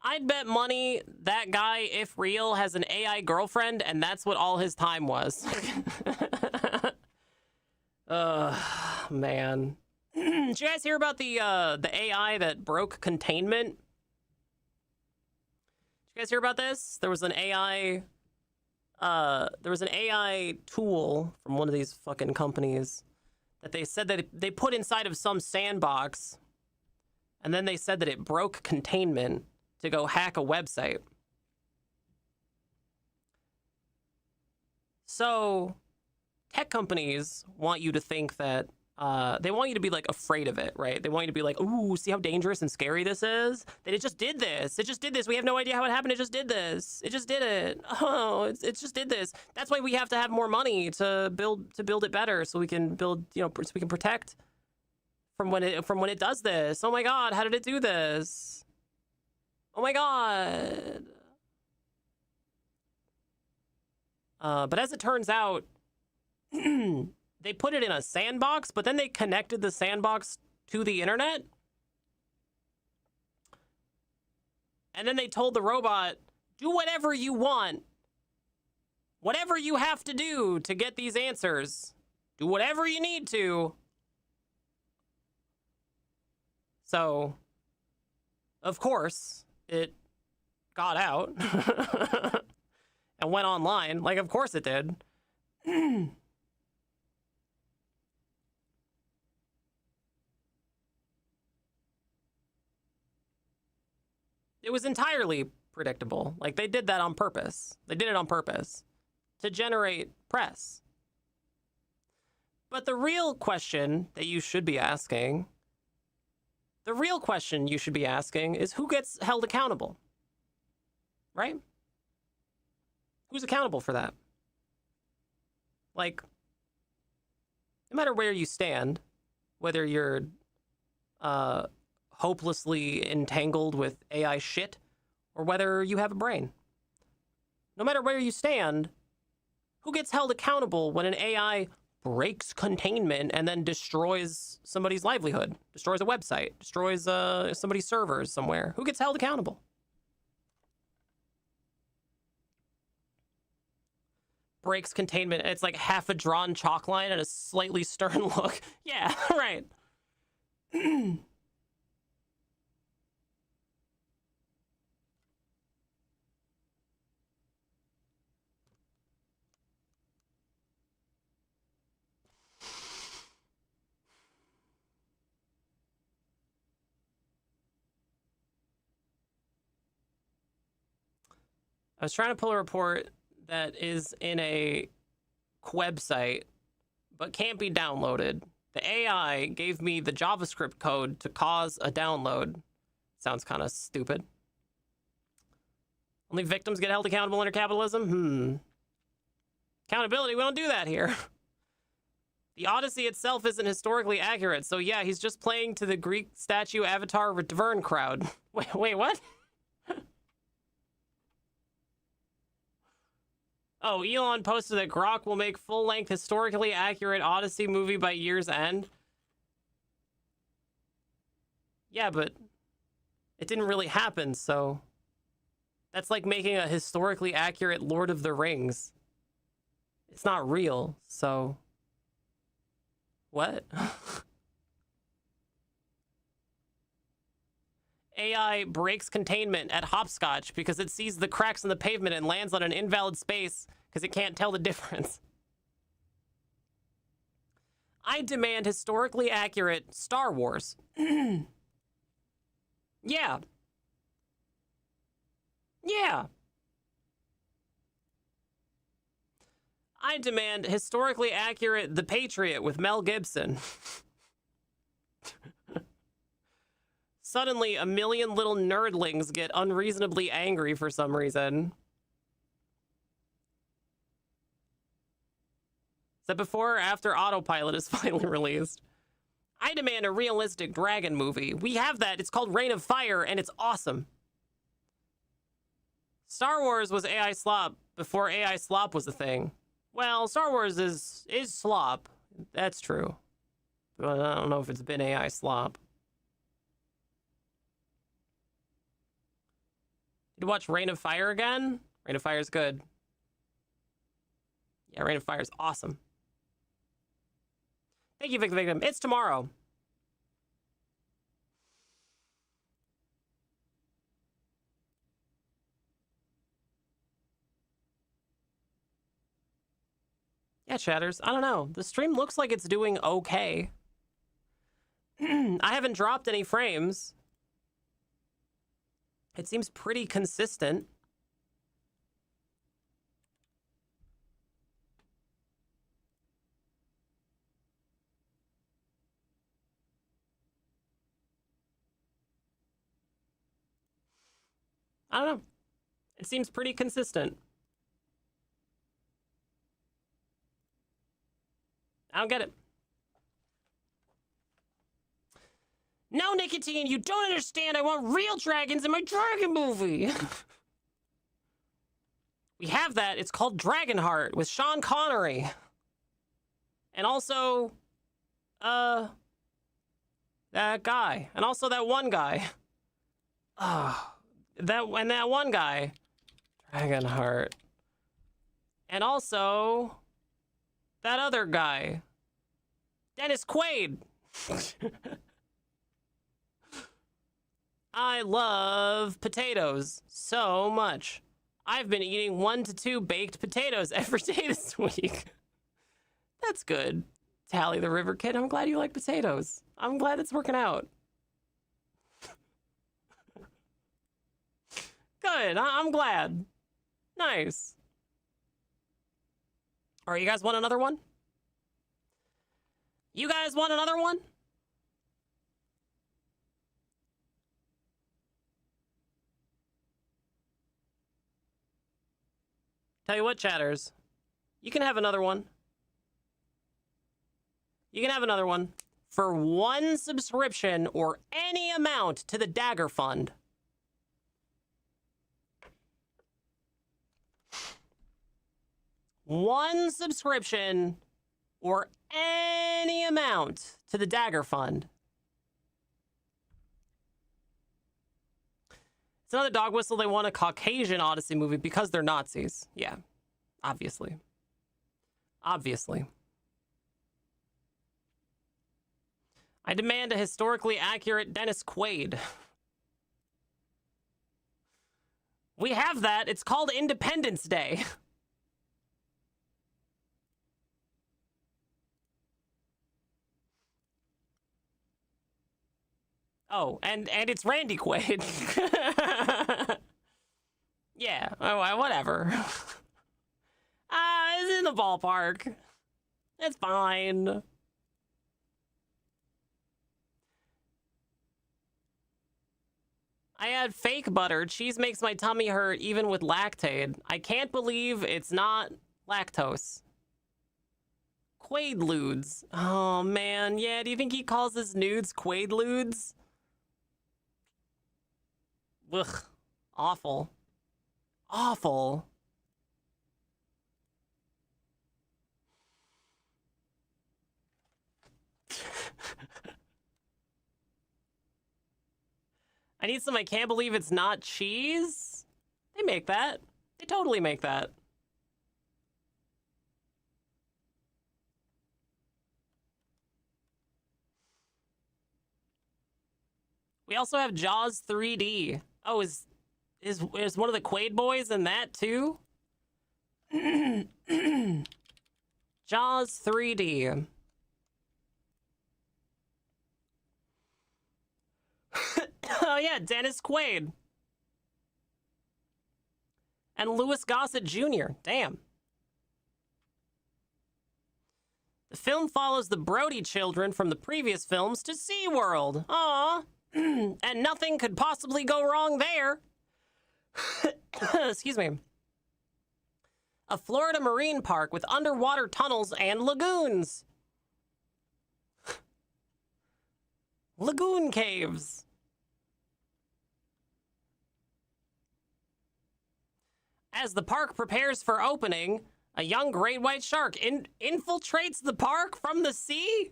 I'd bet money that guy, if real, has an AI girlfriend, and that's what all his time was. Man. Did you guys hear about the AI that broke containment? Did you guys hear about this? There was an AI tool from one of these fucking companies that they said that they put inside of some sandbox, and then they said that it broke containment to go hack a website. So tech companies want you to think that they want you to be like afraid of it, right? They want you to be like, ooh, see how dangerous and scary this is? That it just did this. It just did this. We have no idea how it happened. It just did this. It just did it. Oh, it just did this. That's why we have to have more money to build it better, so we can build, so we can protect from when it does this. Oh my God, how did it do this? Oh my God. But as it turns out, they put it in a sandbox, but then they connected the sandbox to the internet. And then they told the robot, do whatever you want. Whatever you have to do to get these answers. Do whatever you need to. So, of course, it got out and went online. Like, of course it did. It was entirely predictable. Like, they did that on purpose. They did it on purpose to generate press. But the real question that you should be asking, is who gets held accountable? Right? Who's accountable for that? Like, no matter where you stand, whether you're hopelessly entangled with AI shit, or whether you have a brain. No matter where you stand, who gets held accountable when an AI breaks containment and then destroys somebody's livelihood, destroys a website, destroys somebody's servers somewhere? Who gets held accountable? Breaks containment. It's like half a drawn chalk line and a slightly stern look. Yeah, right. I was trying to pull a report that is in a website, but can't be downloaded. The AI gave me the JavaScript code to cause a download. Sounds kind of stupid. Only victims get held accountable under capitalism? Accountability, we don't do that here. The Odyssey itself isn't historically accurate, so yeah, he's just playing to the Greek statue avatar Vern crowd. Wait, what? Oh, Elon posted that Grok will make full-length, historically accurate Odyssey movie by year's end. Yeah, but it didn't really happen, so That's like making a historically accurate Lord of the Rings. It's not real, so... What? AI breaks containment at hopscotch because it sees the cracks in the pavement and lands on an invalid space because it can't tell the difference. I demand historically accurate Star Wars. Yeah. Yeah. I demand historically accurate The Patriot with Mel Gibson. Suddenly, a million little nerdlings get unreasonably angry for some reason. Is that before or after Autopilot is finally released? I demand a realistic dragon movie. We have that. It's called Reign of Fire, and it's awesome. Star Wars was AI slop before AI slop was a thing. Well, Star Wars is slop. That's true. But I don't know if it's been AI slop. Did you watch Reign of Fire again? Reign of Fire is good. Yeah, Reign of Fire is awesome. Thank you, Victim. It's tomorrow. Yeah, chatters. I don't know. The stream looks like it's doing okay. I haven't dropped any frames. It seems pretty consistent. I don't know. It seems pretty consistent. I don't get it. No, Nicotine, you don't understand. I want real dragons in my dragon movie. We have that. It's called Dragonheart with Sean Connery. And also, that guy. And also that one guy. That one guy. Dragonheart. And also, that other guy. Dennis Quaid. I love potatoes so much. I've been eating 1 to 2 baked potatoes every day this week. That's good. Tally the River Kid, I'm glad you like potatoes. I'm glad it's working out. Good, I'm glad. Nice. All right, you guys want another one? You guys want another one? Tell you what, chatters. You can have another one. You can have another one for 1 subscription or any amount to the Dagger Fund. One subscription or any amount to the Dagger Fund. It's another dog whistle. They want a Caucasian Odyssey movie because they're Nazis. Yeah, obviously. Obviously. I demand a historically accurate Dennis Quaid. We have that. It's called Independence Day. Oh, and it's Randy Quaid. Yeah, whatever. It's in the ballpark. It's fine. I add fake butter. Cheese makes my tummy hurt even with Lactaid. I can't believe it's not lactose. Quaaludes. Oh, man. Yeah, do you think he calls his nudes Quaaludes? Ugh. Awful. Awful. I need some I can't believe it's not cheese. They make that. They totally make that. We also have Jaws 3D. Oh, is one of the Quaid boys in that too? Jaws 3D. Oh yeah, Dennis Quaid. And Louis Gossett Jr. Damn. The film follows the Brody children from the previous films to SeaWorld. Aww. And nothing could possibly go wrong there. Excuse me. A Florida marine park with underwater tunnels and lagoons. Lagoon caves. As the park prepares for opening, a young great white shark infiltrates the park from the sea.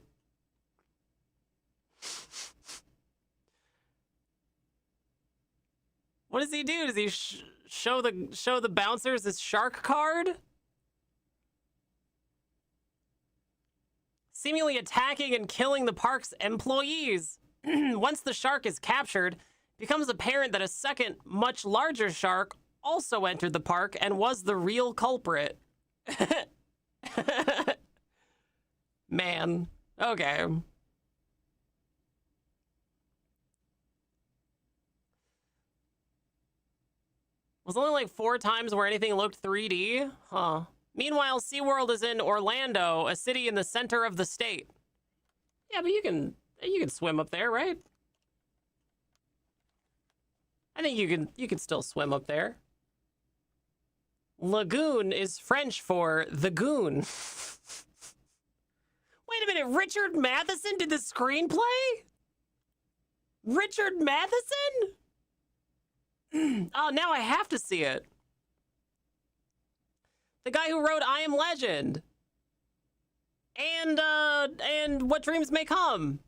What does he do? Does he show the bouncers his shark card? Seemingly attacking and killing the park's employees. Once the shark is captured, it becomes apparent that a second, much larger shark also entered the park and was the real culprit. Man. Okay. Was only like 4 times where anything looked 3D? Huh. Meanwhile, SeaWorld is in Orlando, a city in the center of the state. Yeah, but you can swim up there, right? I think you can still swim up there. Lagoon is French for the goon. Wait a minute, Richard Matheson did the screenplay? Richard Matheson? Oh, now I have to see it. The guy who wrote I Am Legend. And What Dreams May Come.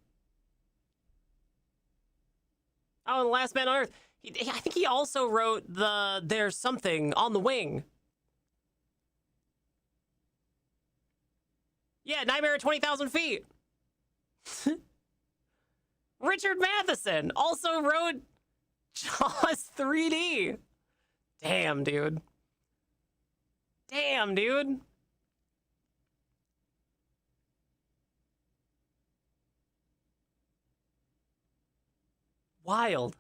Oh, and The Last Man on Earth. I think he also wrote There's Something on the Wing. Yeah, Nightmare at 20,000 Feet. Richard Matheson also wrote Jaws 3D. Damn, dude. Damn, dude. Wild.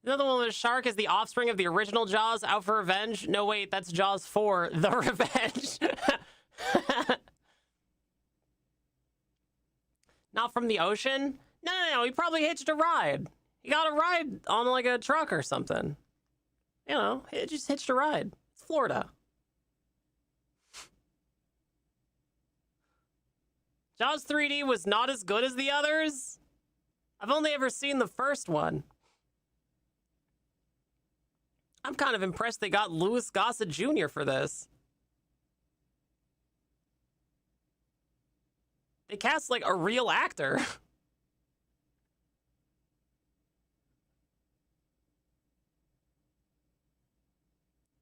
Another one with a shark is the offspring of the original Jaws, Out for Revenge. No, wait, that's Jaws 4, The Revenge. Not from the ocean? No, he probably hitched a ride. He got a ride on like a truck or something. You know, he just hitched a ride. It's Florida. Jaws 3D was not as good as the others. I've only ever seen the first one. I'm kind of impressed they got Louis Gossett Jr. for this. They cast like a real actor.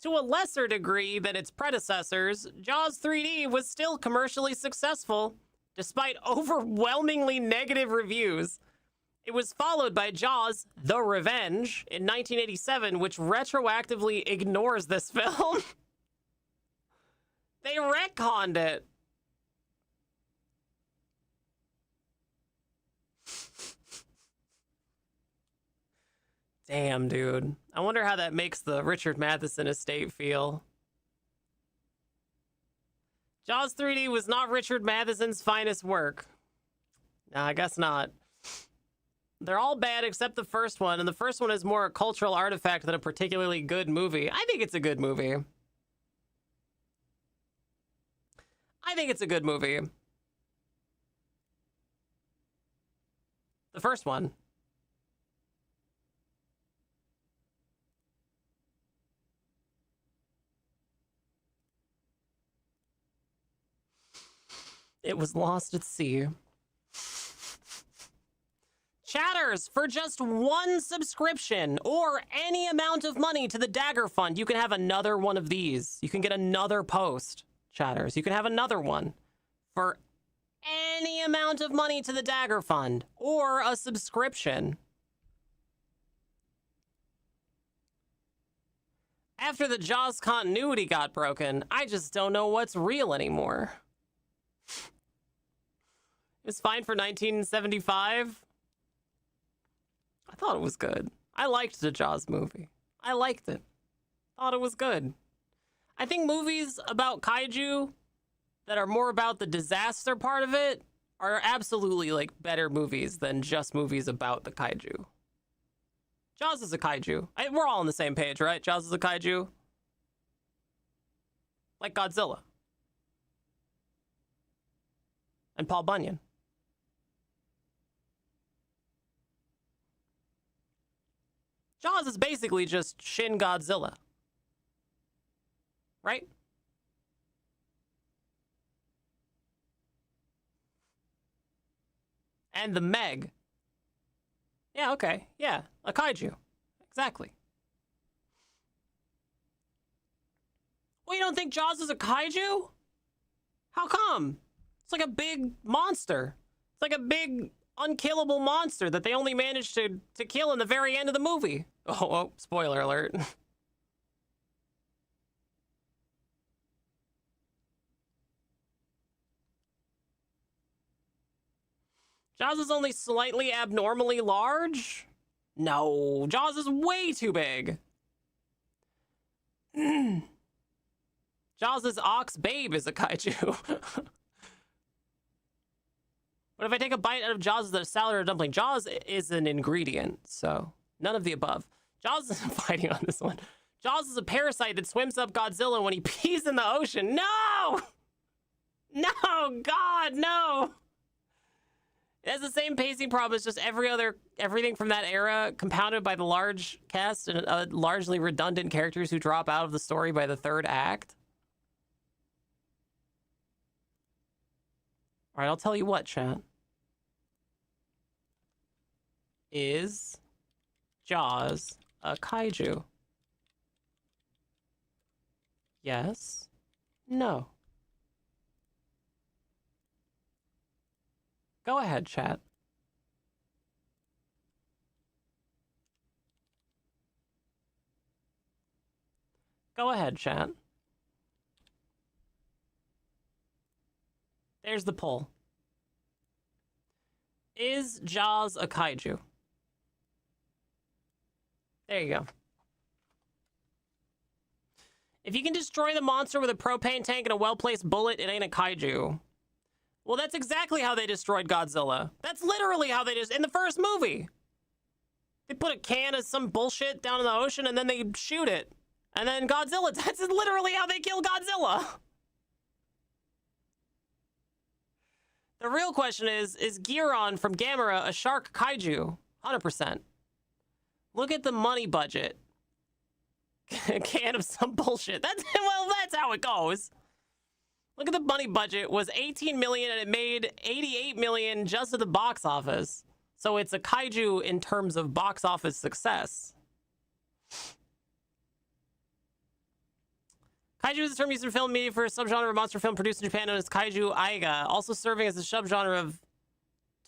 To a lesser degree than its predecessors, Jaws 3D was still commercially successful, despite overwhelmingly negative reviews. It was followed by Jaws: The Revenge in 1987, which retroactively ignores this film. They retconned it. Damn, dude. I wonder how that makes the Richard Matheson estate feel. Jaws 3D was not Richard Matheson's finest work. No, I guess not. They're all bad except the first one, and the first one is more a cultural artifact than a particularly good movie. I think it's a good movie. I think it's a good movie. The first one. It was lost at sea. Chatters, for just one subscription or any amount of money to the Dagger Fund, you can have another one of these. You can get another post, chatters. You can have another one for any amount of money to the Dagger Fund or a subscription. After the Jaws continuity got broken, I just don't know what's real anymore. It was fine for 1975. I thought it was good. I liked the Jaws movie. I liked it. Thought it was good. I think movies about kaiju that are more about the disaster part of it are absolutely like better movies than just movies about the kaiju. Jaws is a kaiju. We're all on the same page, right? Jaws is a kaiju. Like Godzilla. And Paul Bunyan. Jaws is basically just Shin Godzilla. Right? And the Meg. Yeah, okay. Yeah, a kaiju. Exactly. Well, you don't think Jaws is a kaiju? How come? It's like a big monster. It's like a big unkillable monster that they only managed to kill in the very end of the movie. Oh, spoiler alert. Jaws is only slightly abnormally large? No, Jaws is way too big. Jaws' ox babe is a kaiju. But if I take a bite out of Jaws, is that a salad or a dumpling? Jaws is an ingredient, so none of the above. Jaws isn't fighting on this one. Jaws is a parasite that swims up Godzilla when he pees in the ocean. No! No, God, no! It has the same pacing problem as just everything from that era, compounded by the large cast and largely redundant characters who drop out of the story by the third act. All right, I'll tell you what, chat. Is Jaws a kaiju? Yes. No. Go ahead, chat. Go ahead, chat. There's the poll. Is Jaws a kaiju? There you go. If you can destroy the monster with a propane tank and a well-placed bullet, it ain't a kaiju. Well, that's exactly how they destroyed Godzilla. That's literally how they in the first movie. They put a can of some bullshit down in the ocean and then they shoot it. And then Godzilla, that's literally how they kill Godzilla. The real question is Giron from Gamera a shark kaiju? 100%. Look at the money budget. A can of some bullshit. That's how it goes. Look at the money budget was 18 million and it made 88 million just at the box office. So it's a kaiju in terms of box office success. Kaiju is a term used in film media for a subgenre of monster film produced in Japan known as kaiju aiga, also serving as a subgenre of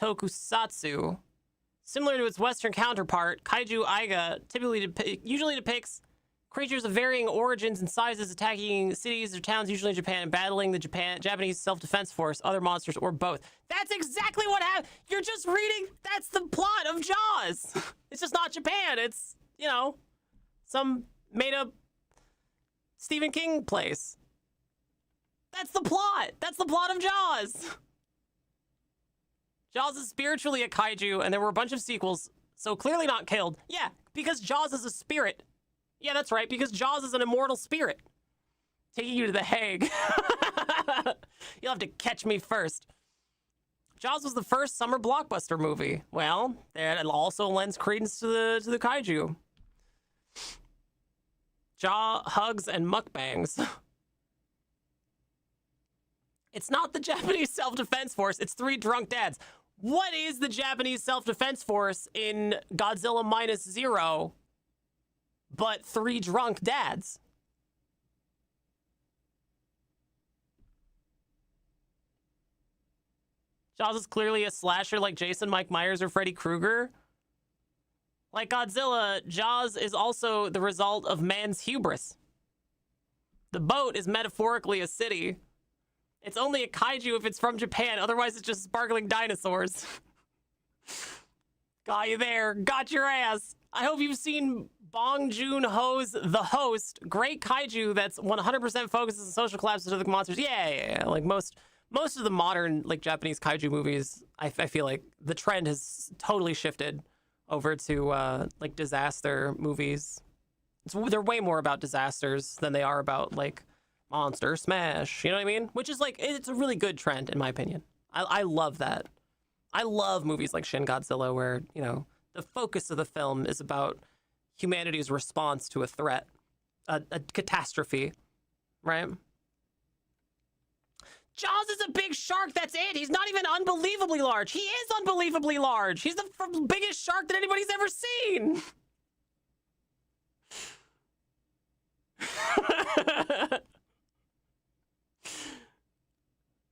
tokusatsu. Similar to its Western counterpart, kaiju aiga usually depicts creatures of varying origins and sizes attacking cities or towns, usually in Japan, and battling the Japanese self-defense force, other monsters, or both. That's exactly what happened. You're just reading. That's the plot of Jaws. It's just not Japan. It's, you know, some made-up Stephen King place. That's the plot. That's the plot of Jaws. Jaws is spiritually a kaiju, and there were a bunch of sequels, so clearly not killed. Yeah, because Jaws is a spirit. Yeah, that's right, because Jaws is an immortal spirit. Taking you to The Hague. You'll have to catch me first. Jaws was the first summer blockbuster movie. Well, it also lends credence to the kaiju. Jaw, hugs, and mukbangs. It's not the Japanese self-defense force, it's 3 drunk dads. What is the Japanese self-defense force in Godzilla Minus Zero but 3 drunk dads? Jaws is clearly a slasher like Jason, Mike Myers, or Freddy Krueger. Like Godzilla, Jaws is also the result of man's hubris. The boat is metaphorically a city. It's only a kaiju if it's from Japan, otherwise it's just sparkling dinosaurs. Got you there. Got your ass. I hope you've seen Bong Joon-ho's The Host. Great kaiju that's 100% focuses on social collapse of the monsters. Yeah. Like most of the modern like Japanese kaiju movies, I feel like the trend has totally shifted over to like disaster movies. They're way more about disasters than they are about like monster smash. You know what I mean? Which is like, it's a really good trend in my opinion. I love that. I love movies like Shin Godzilla where, you know, the focus of the film is about humanity's response to a threat, a catastrophe, right? Jaws is a big shark, that's it. He's not even unbelievably large. He is unbelievably large. He's the biggest shark that anybody's ever seen.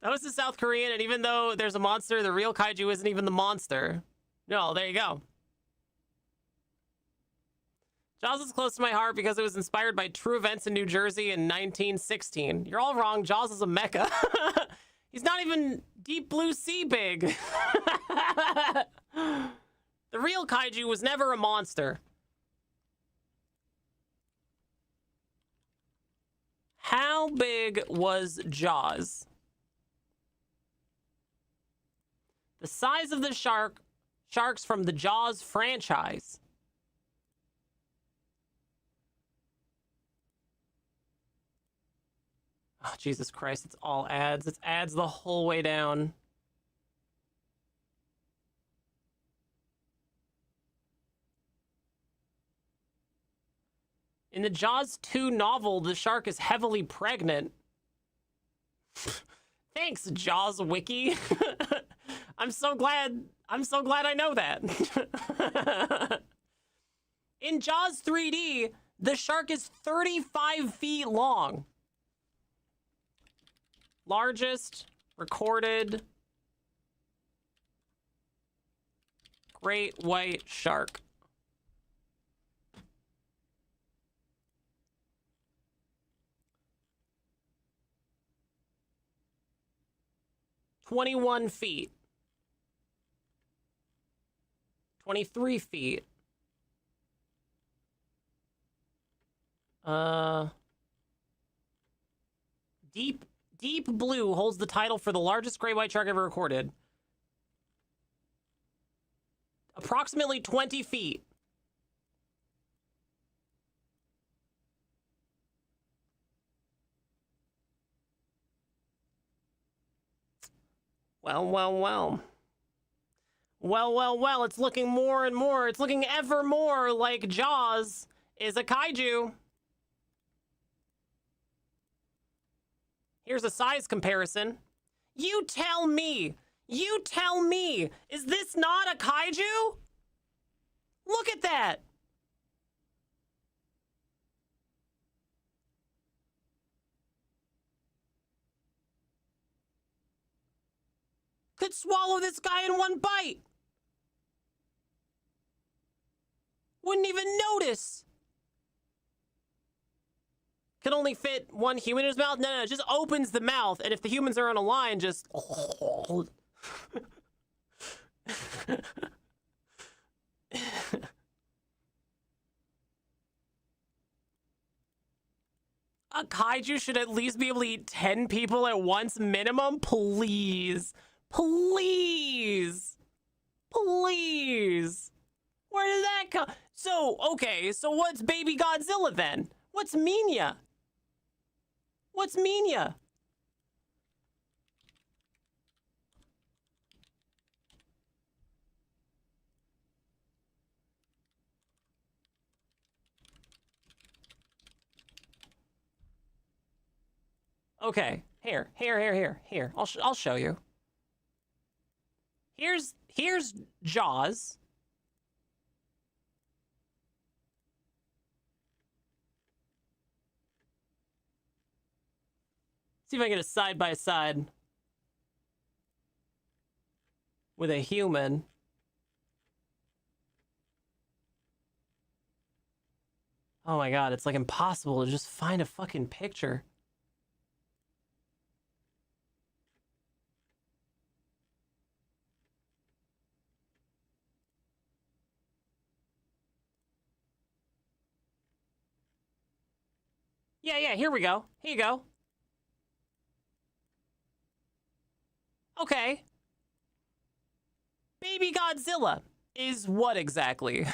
That was the South Korean, and even though there's a monster, the real kaiju isn't even the monster. No, there you go. Jaws is close to my heart because it was inspired by true events in New Jersey in 1916. You're all wrong. Jaws is a mecha. He's not even deep blue sea big. The real kaiju was never a monster. How big was Jaws? The size of the sharks from the Jaws franchise. Oh, Jesus Christ, it's all ads. It's ads the whole way down. In the Jaws 2 novel, the shark is heavily pregnant. Thanks, Jaws Wiki. I'm so glad I know that. In Jaws 3D, the shark is 35 feet long. Largest recorded great white shark. "21 feet. 23 feet. Deep Blue holds the title for the largest great white shark ever recorded. Approximately 20 feet. Well. It's looking more and more. It's looking ever more like Jaws is a kaiju. Here's a size comparison. You tell me, is this not a kaiju? Look at that. Could swallow this guy in one bite. Wouldn't even notice. Can only fit one human in his mouth? No, it just opens the mouth, and if the humans are on a line, just... A kaiju should at least be able to eat 10 people at once minimum? Please. Please. Please. Where did that come? So, okay, so what's Baby Godzilla then? What's Minya? What's Minya? Okay, here. I'll show you. Here's Jaws. See if I can get a side by side with a human. Oh my god, it's like impossible to just find a fucking picture. Yeah, here we go. Here you go. Okay. Baby Godzilla is what exactly?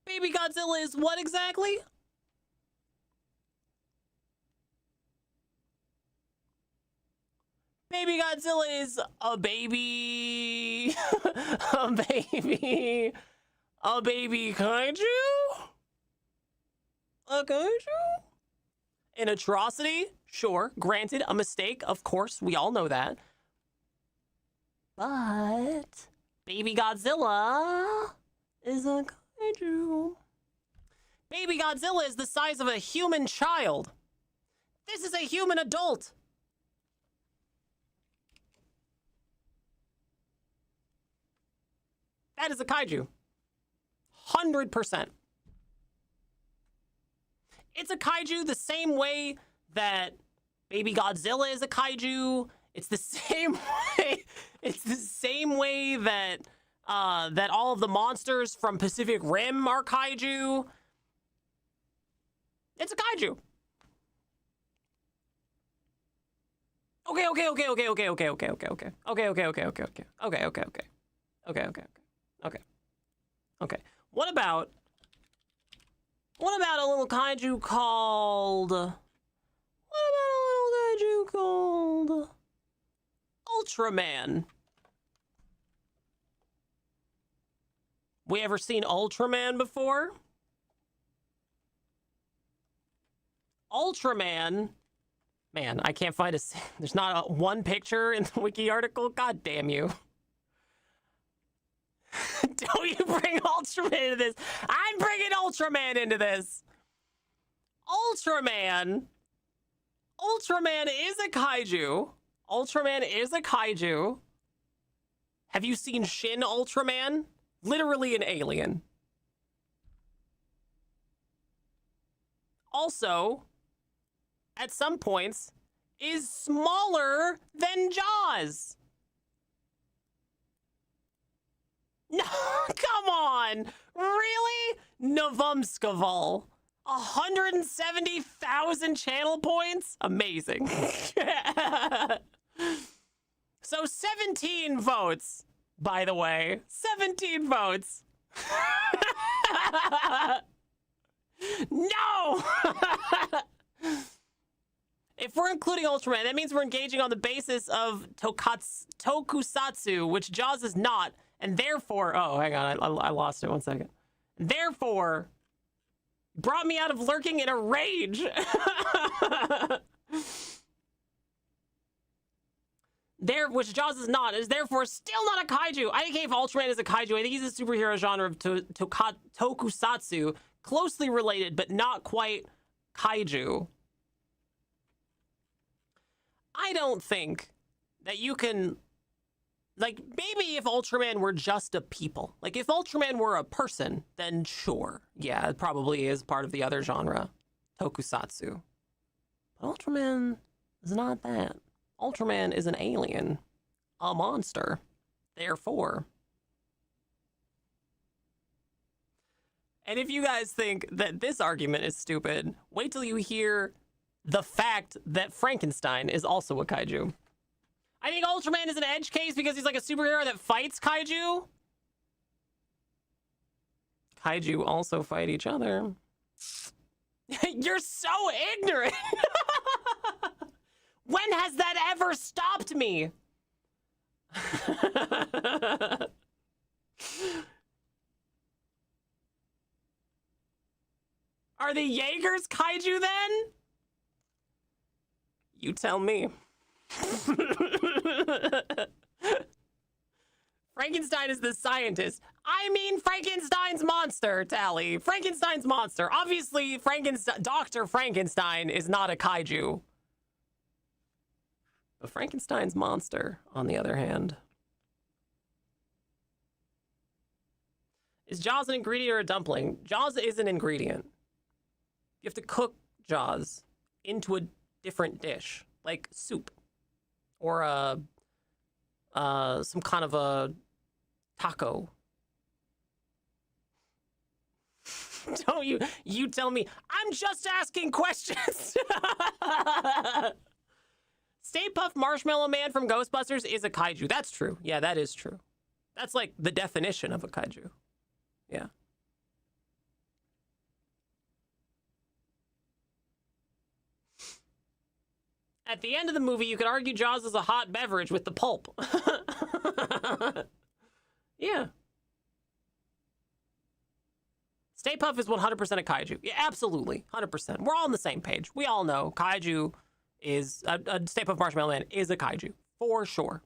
Baby Godzilla is what exactly? Baby Godzilla is a baby. A baby kaiju? A kaiju? An atrocity? Sure. Granted, a mistake. Of course, we all know that. But Baby Godzilla is a kaiju. Baby Godzilla is the size of a human child. This is a human adult. That is a kaiju. 100%. It's a kaiju the same way that Baby Godzilla is a kaiju. It's the same way. It's the same way that that all of the monsters from Pacific Rim are kaiju. It's a kaiju. Okay. What about a little kaiju called Ultraman? We ever seen Ultraman before? Ultraman, man, I can't find there's not one picture in the wiki article. God damn you. Don't you bring Ultraman into this. I'm bringing Ultraman into this. Ultraman is a kaiju. Ultraman is a kaiju. Have you seen Shin Ultraman? Literally an alien. Also, at some points, is smaller than Jaws. No, come on. Really? Navumskaval. 170,000 channel points? Amazing. So 17 votes, by the way. 17 votes. No! If we're including Ultraman, that means we're engaging on the basis of tokusatsu, which Jaws is not. And therefore, oh, hang on, I lost it. 1 second. Therefore, brought me out of lurking in a rage. Which Jaws is not, is therefore still not a kaiju. I think if Ultraman is a kaiju, I think he's a superhero genre of tokusatsu, closely related, but not quite kaiju. I don't think that you can, like, maybe if Ultraman were just a people, like if Ultraman were a person, then sure. Yeah, it probably is part of the other genre, tokusatsu. But Ultraman is not that. Ultraman is an alien, a monster, therefore. And if you guys think that this argument is stupid, wait till you hear the fact that Frankenstein is also a kaiju. I think Ultraman is an edge case because he's like a superhero that fights kaiju. Kaiju also fight each other. You're so ignorant. When has that ever stopped me? Are the Jaegers kaiju then? You tell me. Frankenstein is the scientist. I mean Frankenstein's monster, Tally. Frankenstein's monster. Obviously, Dr. Frankenstein is not a kaiju. But Frankenstein's monster, on the other hand. Is Jaws an ingredient or a dumpling? Jaws is an ingredient. You have to cook Jaws into a different dish, like soup. Or some kind of a taco. Don't you tell me. I'm just asking questions. Stay Puft Marshmallow Man from Ghostbusters is a kaiju. That's true. Yeah, that is true. That's like the definition of a kaiju. Yeah. At the end of the movie, you could argue Jaws is a hot beverage with the pulp. Yeah. Stay Puft is 100% a kaiju. Yeah, absolutely. 100%. We're all on the same page. We all know kaiju is... a Stay Puft Marshmallow Man is a kaiju. For sure.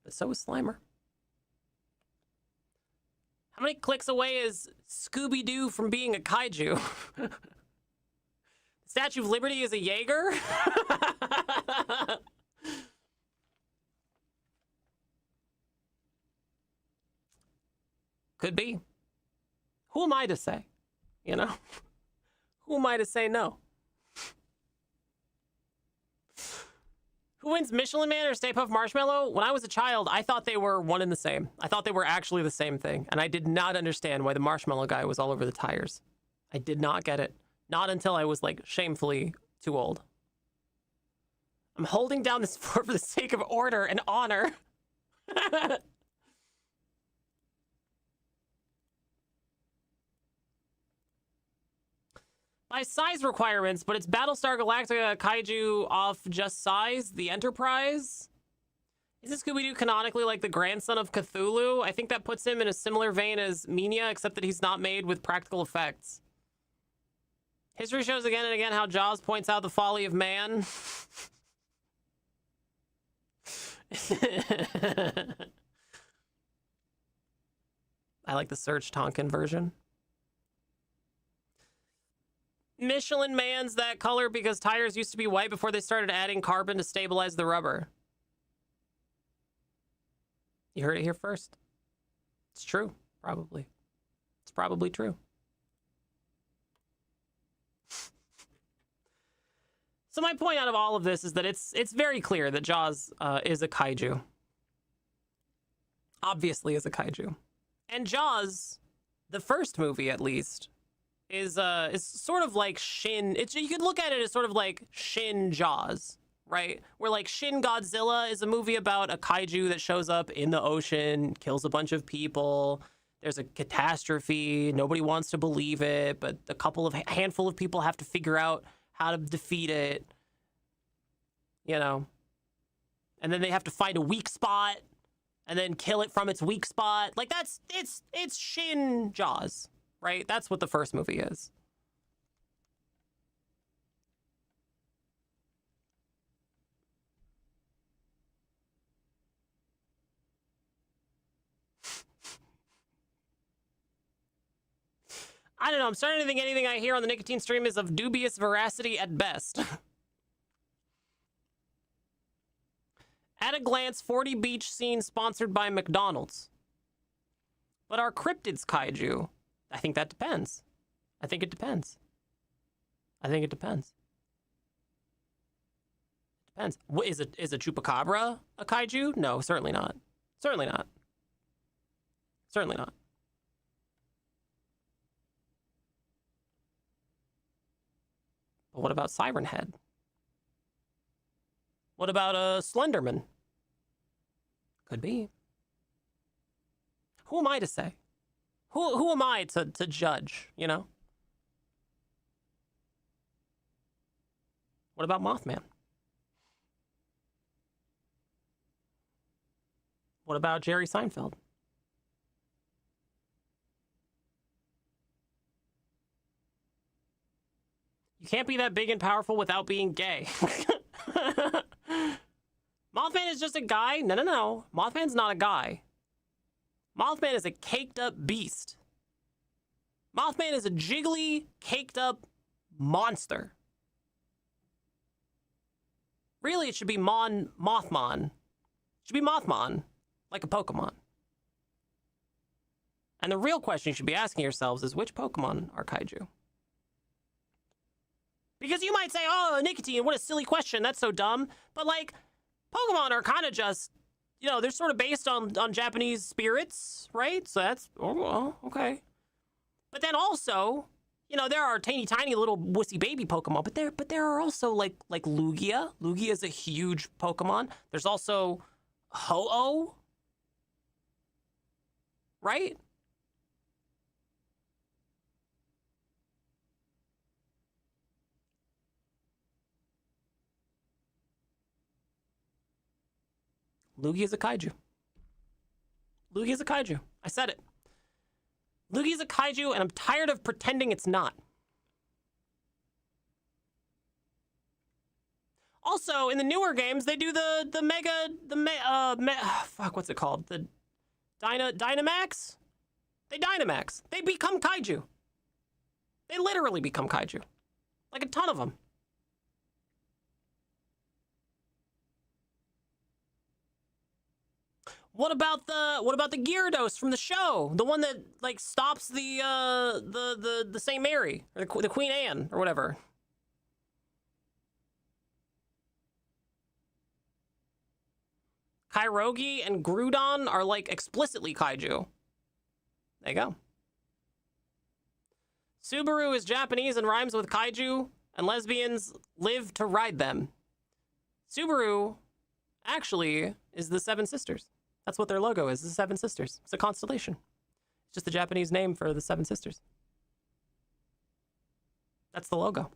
But so is Slimer. How many clicks away is Scooby-Doo from being a kaiju? Statue of Liberty is a Jaeger? Could be. Who am I to say? You know? Who am I to say no? Who wins, Michelin Man or Stay Puft Marshmallow? When I was a child, I thought they were one and the same. I thought they were actually the same thing. And I did not understand why the marshmallow guy was all over the tires. I did not get it. Not until I was, like, shamefully too old. I'm holding down this floor for the sake of order and honor. By size requirements, but it's Battlestar Galactica kaiju off just size, the Enterprise. Isn't Scooby-Doo canonically like the grandson of Cthulhu? I think that puts him in a similar vein as Minya, except that he's not made with practical effects. History shows again and again how Jaws points out the folly of man. I like the Serge Tonkin version. Michelin Man's that color because tires used to be white before they started adding carbon to stabilize the rubber. You heard it here first. It's true, probably. It's probably true. So my point out of all of this is that it's very clear that Jaws is a kaiju. Obviously is a kaiju. And Jaws, the first movie at least, is sort of like Shin. You could look at it as sort of like Shin Jaws, right? Where like Shin Godzilla is a movie about a kaiju that shows up in the ocean, kills a bunch of people. There's a catastrophe. Nobody wants to believe it, but a handful of people have to figure out how to defeat it. You know? And then they have to find a weak spot and then kill it from its weak spot. Like it's Shin Jaws. Right? That's what the first movie is. I don't know. I'm starting to think anything I hear on the Nicotine stream is of dubious veracity at best. At a glance, 40 beach scene sponsored by McDonald's. But are cryptids kaiju? I think that depends. I think it depends. I think it depends. It depends. What, is a chupacabra a kaiju? No, certainly not. Certainly not. Certainly not. But what about Siren Head? What about a Slenderman? Could be. Who am I to say? Who am I to judge, you know? What about Mothman? What about Jerry Seinfeld? can't be that big and powerful without being gay. Mothman is just a guy? No. Mothman's not a guy. Mothman is a caked up beast. Mothman is a jiggly, caked up monster. Really, it should be Mothman. It should be Mothman, like a Pokemon. And the real question you should be asking yourselves is, which Pokemon are kaiju? Because you might say, oh, Nicotine, what a silly question. That's so dumb. But, like, Pokemon are kind of just, you know, they're sort of based on Japanese spirits, right? So that's, oh, well, okay. But then also, you know, there are teeny tiny little wussy baby Pokemon, but there are also like Lugia. Lugia is a huge Pokemon. There's also Ho-Oh, right? Lugia is a kaiju. Lugia is a kaiju. I said it. Lugia is a kaiju, and I'm tired of pretending it's not. Also, in the newer games, they do fuck, what's it called? The Dynamax? They Dynamax. They become kaiju. They literally become kaiju. Like a ton of them. What about the Gyarados from the show? The one that like stops the Saint Mary or the Queen Anne or whatever. Kyrogi and Groudon are like explicitly kaiju. There you go. Subaru is Japanese and rhymes with kaiju, and lesbians live to ride them. Subaru actually is the Seven Sisters. That's what their logo is, the Seven Sisters. It's a constellation. It's just the Japanese name for the Seven Sisters. That's the logo.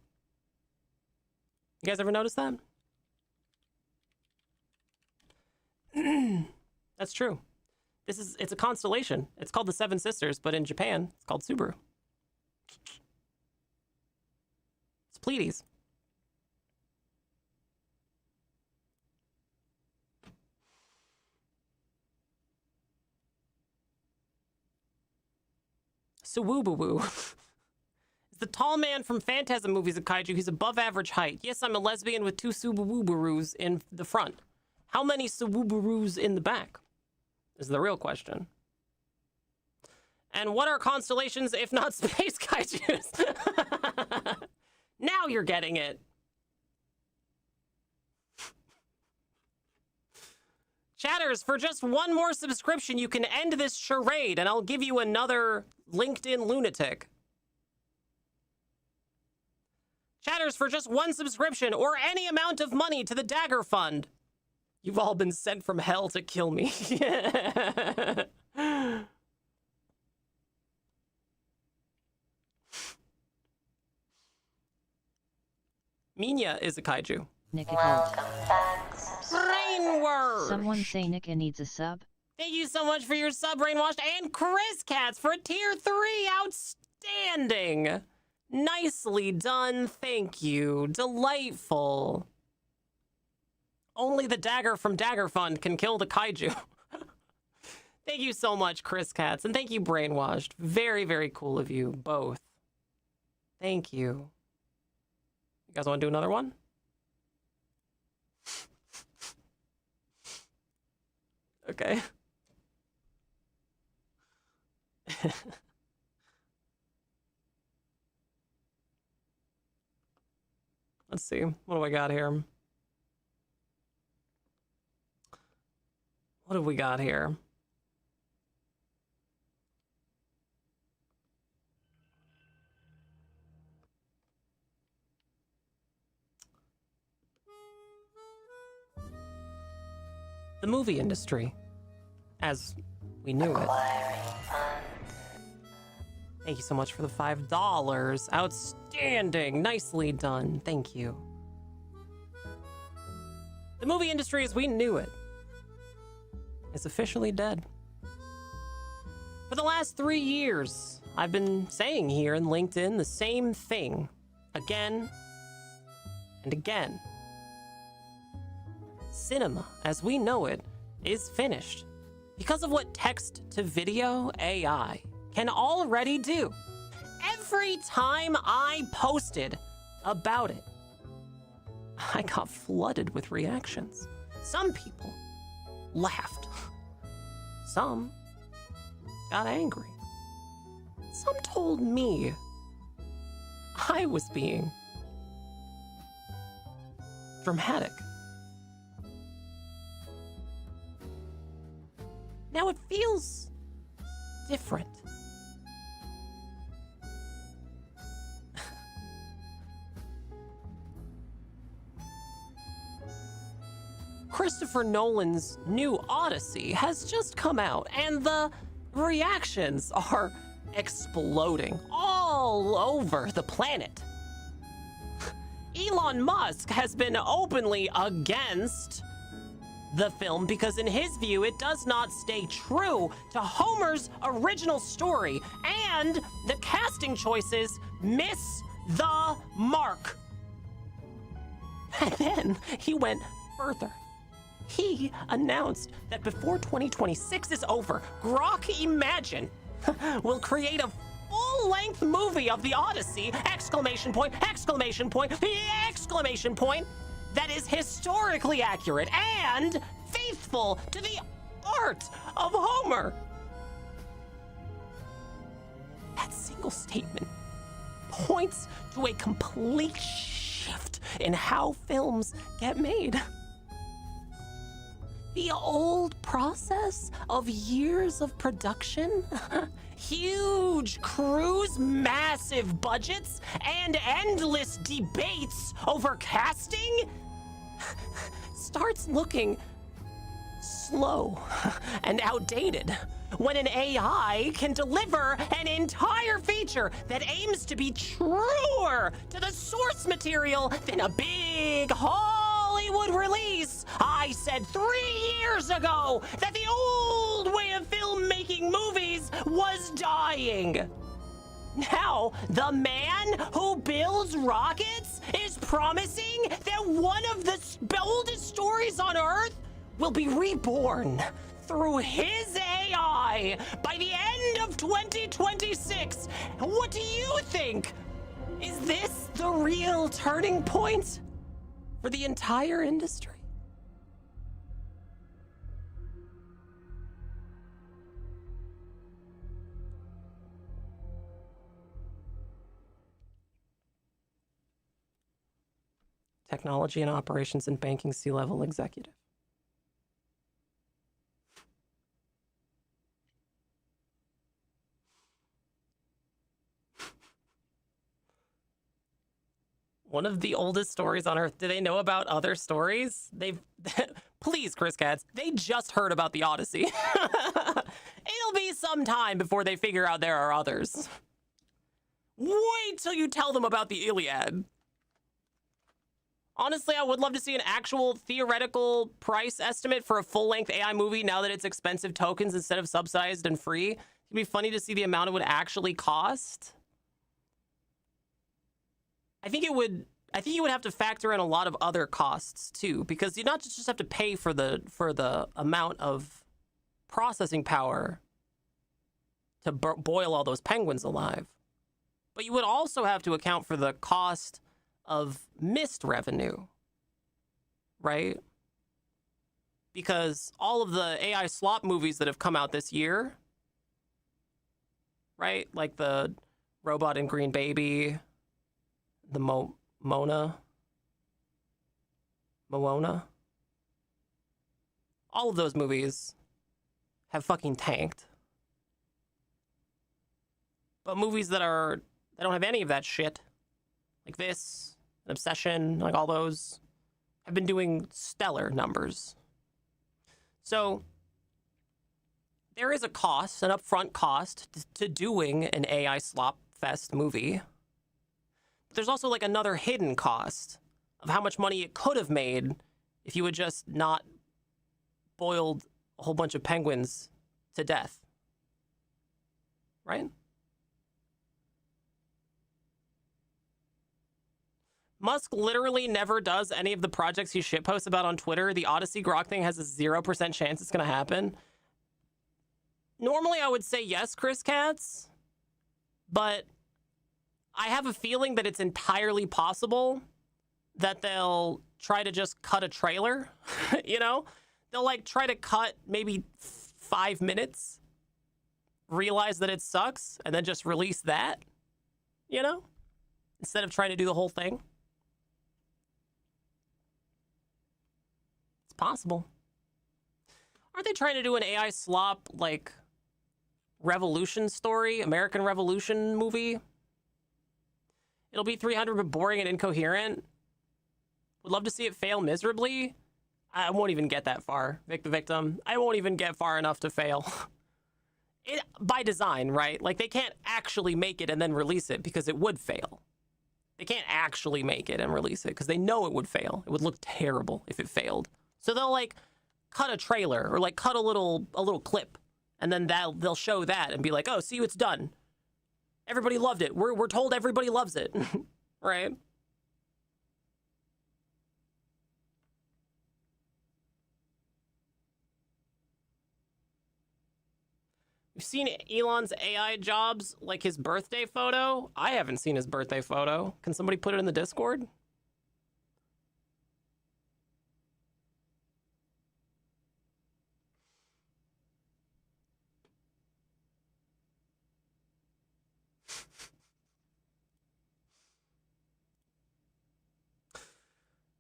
You guys ever notice that? That's true. It's a constellation. It's called the Seven Sisters, but in Japan, it's called Subaru. It's Pleiades. Suwoo-boo-boo. Is the tall man from Phantasm movies a kaiju? He's above average height. Yes, I'm a lesbian with two Suwoo-boo-boos in the front. How many Suwoo-boo-boos in the back? Is the real question. And what are constellations if not space kaijus? Now you're getting it. Chatters, for just one more subscription, you can end this charade, and I'll give you another LinkedIn lunatic. Chatters, for just one subscription or any amount of money to the Dagger Fund. You've all been sent from hell to kill me. Minya is a kaiju. Brainword! Someone say Nika needs a sub. Thank you so much for your sub, Brainwashed, and Chris Cats for a tier 3. Outstanding. Nicely done. Thank you. Delightful. Only the dagger from Dagger Fund can kill the kaiju. Thank you so much, Chris Cats, and thank you, Brainwashed. Very, very cool of you, both. Thank you. You guys want to do another one? Okay. Let's see. What do I got here? What have we got here? The movie industry, as we knew it. Thank you so much for the $5. Outstanding. Nicely done. Thank you. The movie industry as we knew it is officially dead. For the last 3 years, I've been saying here in LinkedIn the same thing again and again. Cinema, as we know it, is finished because of what text-to-video AI can already do. Every time I posted about it, I got flooded with reactions. Some people laughed. Some got angry. Some told me I was being dramatic. Now it feels different. Christopher Nolan's new Odyssey has just come out, and the reactions are exploding all over the planet. Elon Musk has been openly against the film because in his view it does not stay true to Homer's original story, and the casting choices miss the mark. And then he went further. He announced that before 2026 is over, Grok Imagine will create a full-length movie of the Odyssey, exclamation point, exclamation point, exclamation point, that is historically accurate and faithful to the art of Homer. That single statement points to a complete shift in how films get made. The old process of years of production, huge crews, massive budgets, and endless debates over casting starts looking slow and outdated when an AI can deliver an entire feature that aims to be truer to the source material than a big Hollywood release. I said 3 years ago that the old way of filmmaking movies was dying. Now, the man who builds rockets is promising that one of the oldest stories on Earth will be reborn through his AI by the end of 2026. What do you think? Is this the real turning point for the entire industry? Technology and operations and banking C-level executive. One of the oldest stories on Earth. Do they know about other stories? Please, Chris Katz, they just heard about the Odyssey. It'll be some time before they figure out there are others. Wait till you tell them about the Iliad. Honestly, I would love to see an actual theoretical price estimate for a full-length AI movie now that it's expensive tokens instead of subsidized and free. It'd be funny to see the amount it would actually cost. I think you would have to factor in a lot of other costs too, because you not just have to pay for the amount of processing power to boil all those penguins alive, but you would also have to account for the cost of missed revenue, right? Because all of the AI slop movies that have come out this year, right? Like the Robot and Green Baby, the Moana, all of those movies have fucking tanked. But movies that don't have any of that shit, like this, Obsession, like all those, have been doing stellar numbers. So there is a cost, an upfront cost to doing an AI slop fest movie. But there's also like another hidden cost of how much money it could have made if you had just not boiled a whole bunch of penguins to death. Right? Musk literally never does any of the projects he shitposts about on Twitter. The Odyssey Grok thing has a 0% chance it's going to happen. Normally, I would say yes, Chris Katz, but I have a feeling that it's entirely possible that they'll try to just cut a trailer, you know? They'll, like, try to cut maybe 5 minutes, realize that it sucks, and then just release that, you know? Instead of trying to do the whole thing. It's possible. Aren't they trying to do an AI slop, like, Revolution story, American Revolution movie? It'll be 300 but boring and incoherent. Would love to see it fail miserably. I won't even get that far, Vic the Victim. I won't even get far enough to fail. It, by design, right? Like, they can't actually make it and then release it because it would fail. They can't actually make it and release it because they know it would fail. It would look terrible if it failed. So they'll, like, cut a trailer or, like, cut a little clip. And then they'll show that and be like, oh, see, it's done. Everybody loved it. We're told everybody loves it. Right? We've seen Elon's AI jobs, like his birthday photo. I haven't seen his birthday photo. Can somebody put it in the Discord?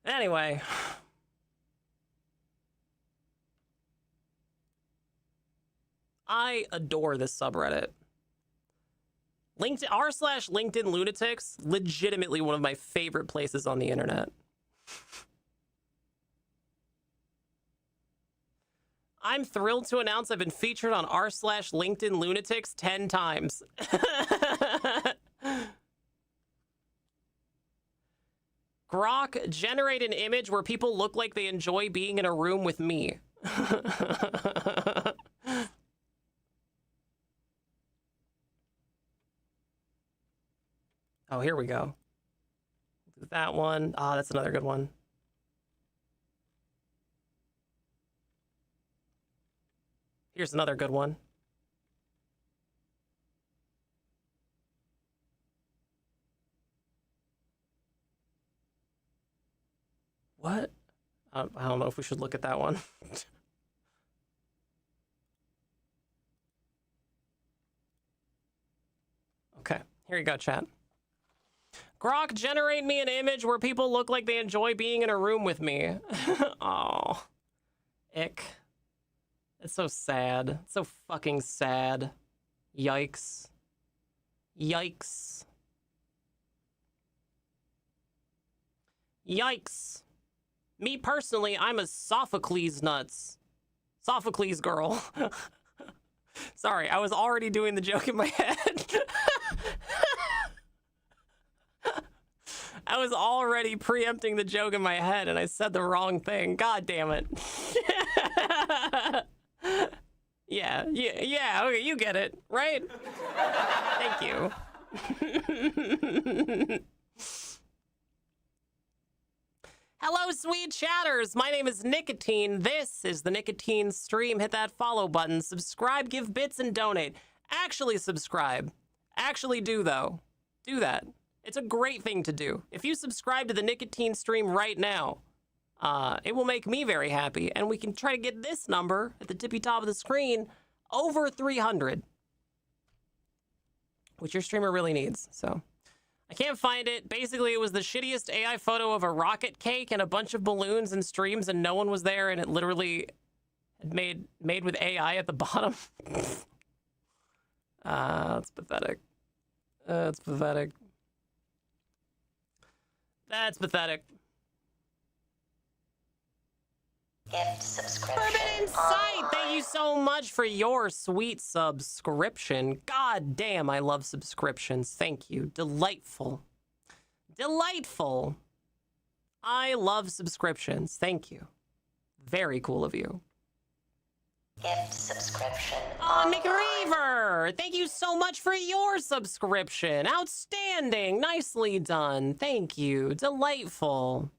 Anyway. I adore this subreddit. r/LinkedIn Lunatics, legitimately one of my favorite places on the internet. I'm thrilled to announce I've been featured on r/LinkedIn Lunatics 10 times. Grok, generate an image where people look like they enjoy being in a room with me. Oh, here we go. Do that one. Ah, that's another good one. Here's another good one. What? I don't know if we should look at that one. Okay, here you go, chat. Grok, generate me an image where people look like they enjoy being in a room with me. Oh, ick. It's so sad. It's so fucking sad. Yikes. Yikes. Yikes. Me personally, I'm a Sophocles nuts. Sophocles girl. Sorry, I was already doing the joke in my head. I was already preempting the joke in my head and I said the wrong thing. God damn it. Yeah, okay, you get it, right? Thank you. Hello, sweet chatters. My name is Nicotine. This is the Nicotine Stream. Hit that follow button. Subscribe, give bits, and donate. Actually subscribe. Actually do, though. Do that. It's a great thing to do. If you subscribe to the Nicotine Stream right now, it will make me very happy, and we can try to get this number at the tippy top of the screen over 300, which your streamer really needs. So I can't find it. Basically, it was the shittiest AI photo of a rocket cake and a bunch of balloons and streams, and no one was there, and it literally had made with AI at the bottom. That's pathetic. That's pathetic. That's pathetic. Gift subscription. Forbidden Sight, thank you so much for your sweet subscription. God damn, I love subscriptions. Thank you. Delightful. Delightful. I love subscriptions. Thank you. Very cool of you. Gift subscription. Oh, McReaver! Thank you so much for your subscription. Outstanding. Nicely done. Thank you. Delightful.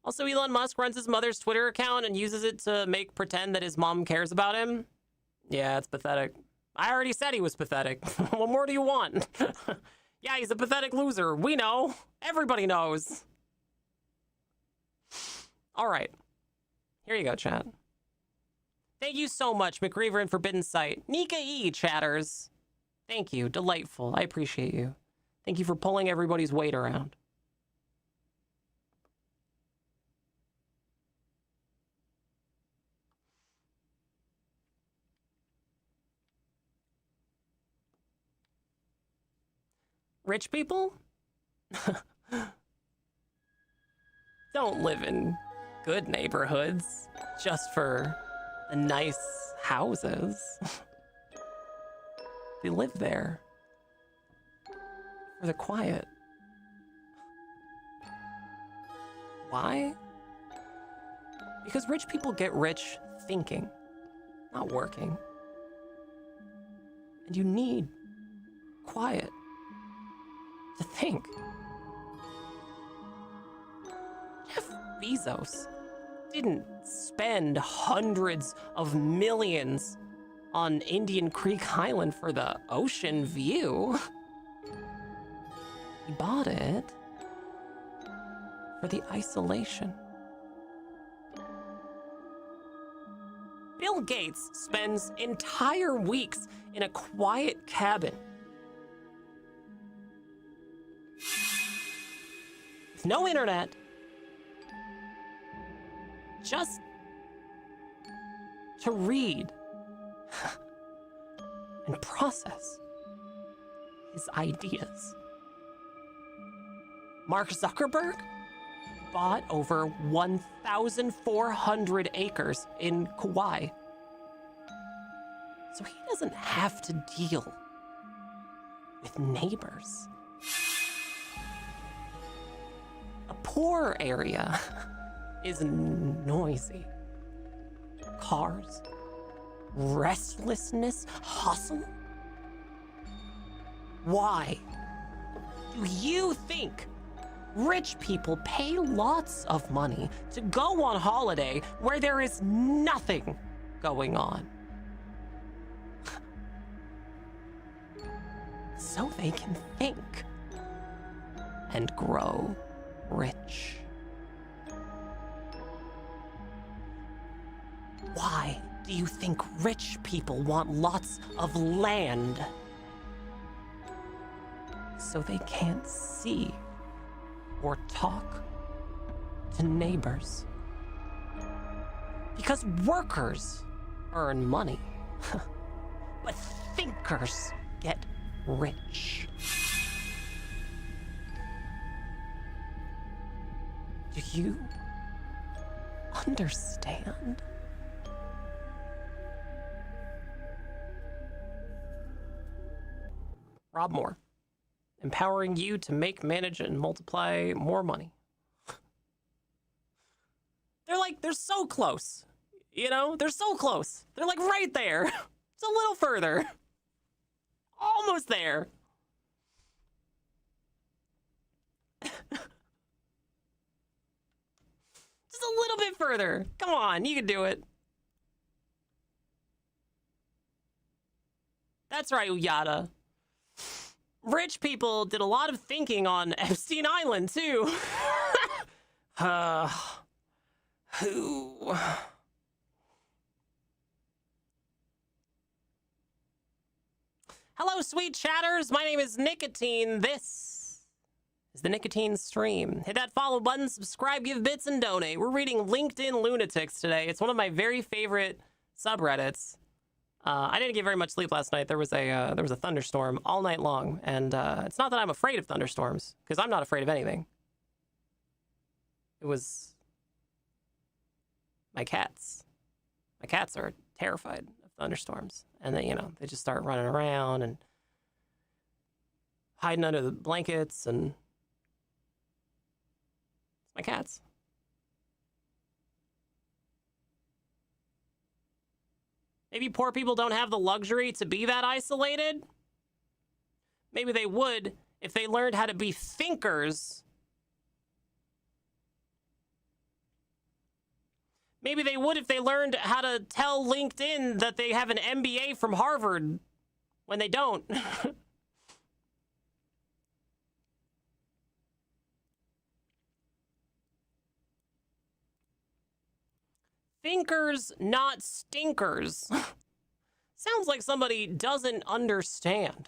Also, Elon Musk runs his mother's Twitter account and uses it to pretend that his mom cares about him. Yeah, it's pathetic. I already said he was pathetic. What more do you want? Yeah, he's a pathetic loser. We know. Everybody knows. All right. Here you go, chat. Thank you so much, McReaver and Forbidden Sight. Nika E, chatters. Thank you. Delightful. I appreciate you. Thank you for pulling everybody's weight around. Rich people don't live in good neighborhoods just for the nice houses. They live there for the quiet. Why? Because rich people get rich thinking, not working. And you need quiet to think. Jeff Bezos didn't spend hundreds of millions on Indian Creek Island for the ocean view. He bought it for the isolation. Bill Gates spends entire weeks in a quiet cabin with no internet, just to read and process his ideas. Mark Zuckerberg bought over 1,400 acres in Kauai, so he doesn't have to deal with neighbors. A poor area is noisy. Cars, restlessness, hustle. Why do you think rich people pay lots of money to go on holiday where there is nothing going on? So they can think and grow rich. Why do you think rich people want lots of land? So they can't see or talk to neighbors. Because workers earn money, but thinkers get rich. Do you understand? Rob Moore, empowering you to make, manage, and multiply more money. They're so close. You know, they're so close. They're like right there. It's a little further. Almost there. Just a little bit further. Come on, you can do it. That's right, Uyada. Rich people did a lot of thinking on Epstein Island, too. Who? Hello, sweet chatters. My name is Nicotine. This is the Nicotine Stream. Hit that follow button, subscribe, give bits, and donate. We're reading LinkedIn Lunatics today. It's one of my very favorite subreddits. I didn't get very much sleep last night. There was a thunderstorm all night long, and it's not that I'm afraid of thunderstorms, because I'm not afraid of anything. It was my cats. My cats are terrified of thunderstorms, and they just start running around and hiding under the blankets, and it's my cats. Maybe poor people don't have the luxury to be that isolated. Maybe they would if they learned how to be thinkers. Maybe they would if they learned how to tell LinkedIn that they have an MBA from Harvard when they don't. Thinkers, not stinkers. Sounds like somebody doesn't understand.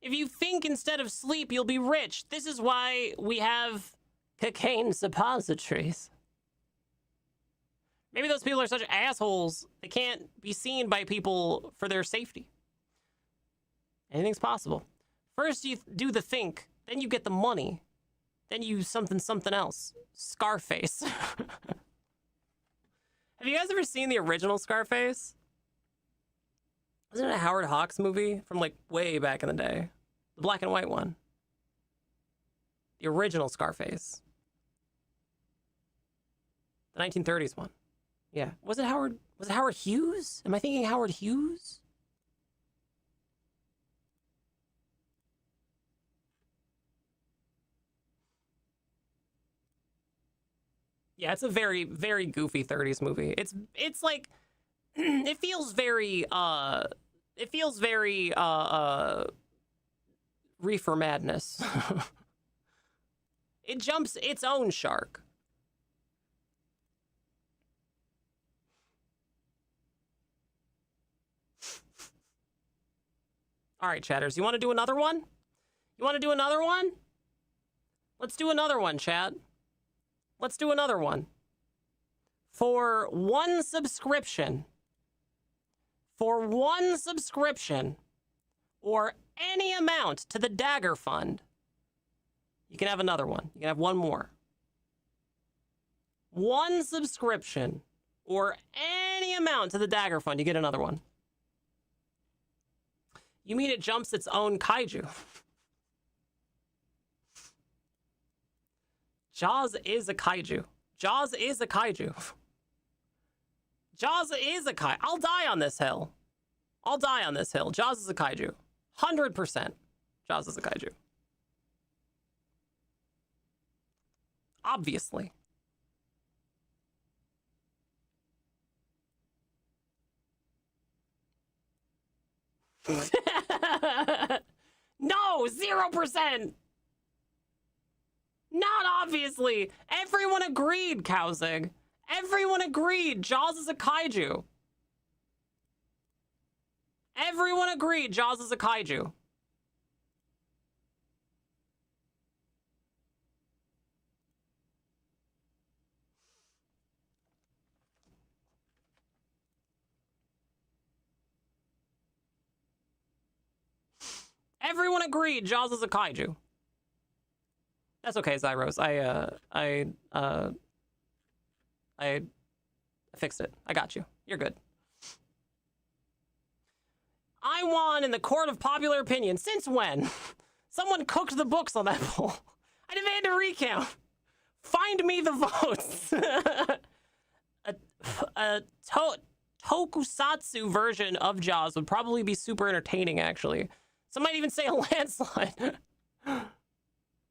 If you think instead of sleep, you'll be rich. This is why we have cocaine suppositories. Maybe those people are such assholes, they can't be seen by people for their safety. Anything's possible. First you do the think, then you get the money, then you something else. Scarface. Have you guys ever seen the original Scarface? Wasn't it a Howard Hawks movie from like way back in the day? The black and white one. The original Scarface. The 1930s one. Yeah. Was it Howard Hughes? Am I thinking Howard Hughes? Yeah, it's a very, very goofy 30s movie. It's like it feels very Reefer Madness. It jumps its own shark. All right, chatters, you want to do another one? You want to do another one? Let's do another one, chat. Let's do another one. For one subscription, or any amount to the Dagger Fund, you can have another one. You can have one more. One subscription, or any amount to the Dagger Fund, you get another one. You mean it jumps its own kaiju? Jaws is a kaiju. Jaws is a kaiju. Jaws is a kaiju. I'll die on this hill. I'll die on this hill. Jaws is a kaiju. 100%. Jaws is a kaiju. Obviously. No, 0%. Not obviously. Everyone agreed, Cowzig. Everyone agreed Jaws is a kaiju. Everyone agreed Jaws is a kaiju. Everyone agreed Jaws is a kaiju. That's okay, Zyros. I fixed it. I got you. You're good. I won in the court of popular opinion. Since when? Someone cooked the books on that poll. I demand a recount. Find me the votes. a tokusatsu version of Jaws would probably be super entertaining, actually. Some might even say a landslide.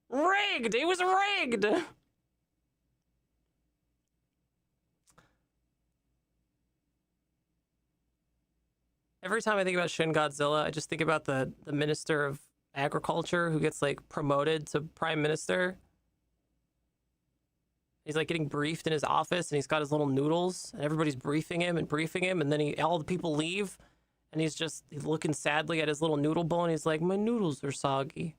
Rigged! It was rigged! Every time I think about Shin Godzilla, I just think about the Minister of Agriculture who gets, like, promoted to Prime Minister. He's, like, getting briefed in his office, and he's got his little noodles, and everybody's briefing him, and then all the people leave, and he's looking sadly at his little noodle bowl, and he's like, my noodles are soggy.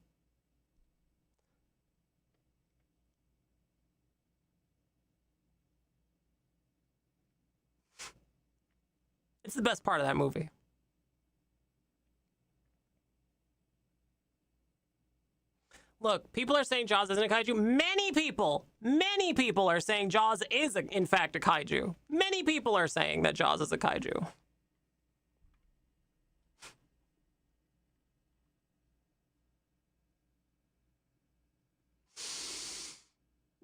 It's the best part of that movie. Look, people are saying Jaws isn't a kaiju. Many people are saying Jaws is, in fact, a kaiju. Many people are saying that Jaws is a kaiju.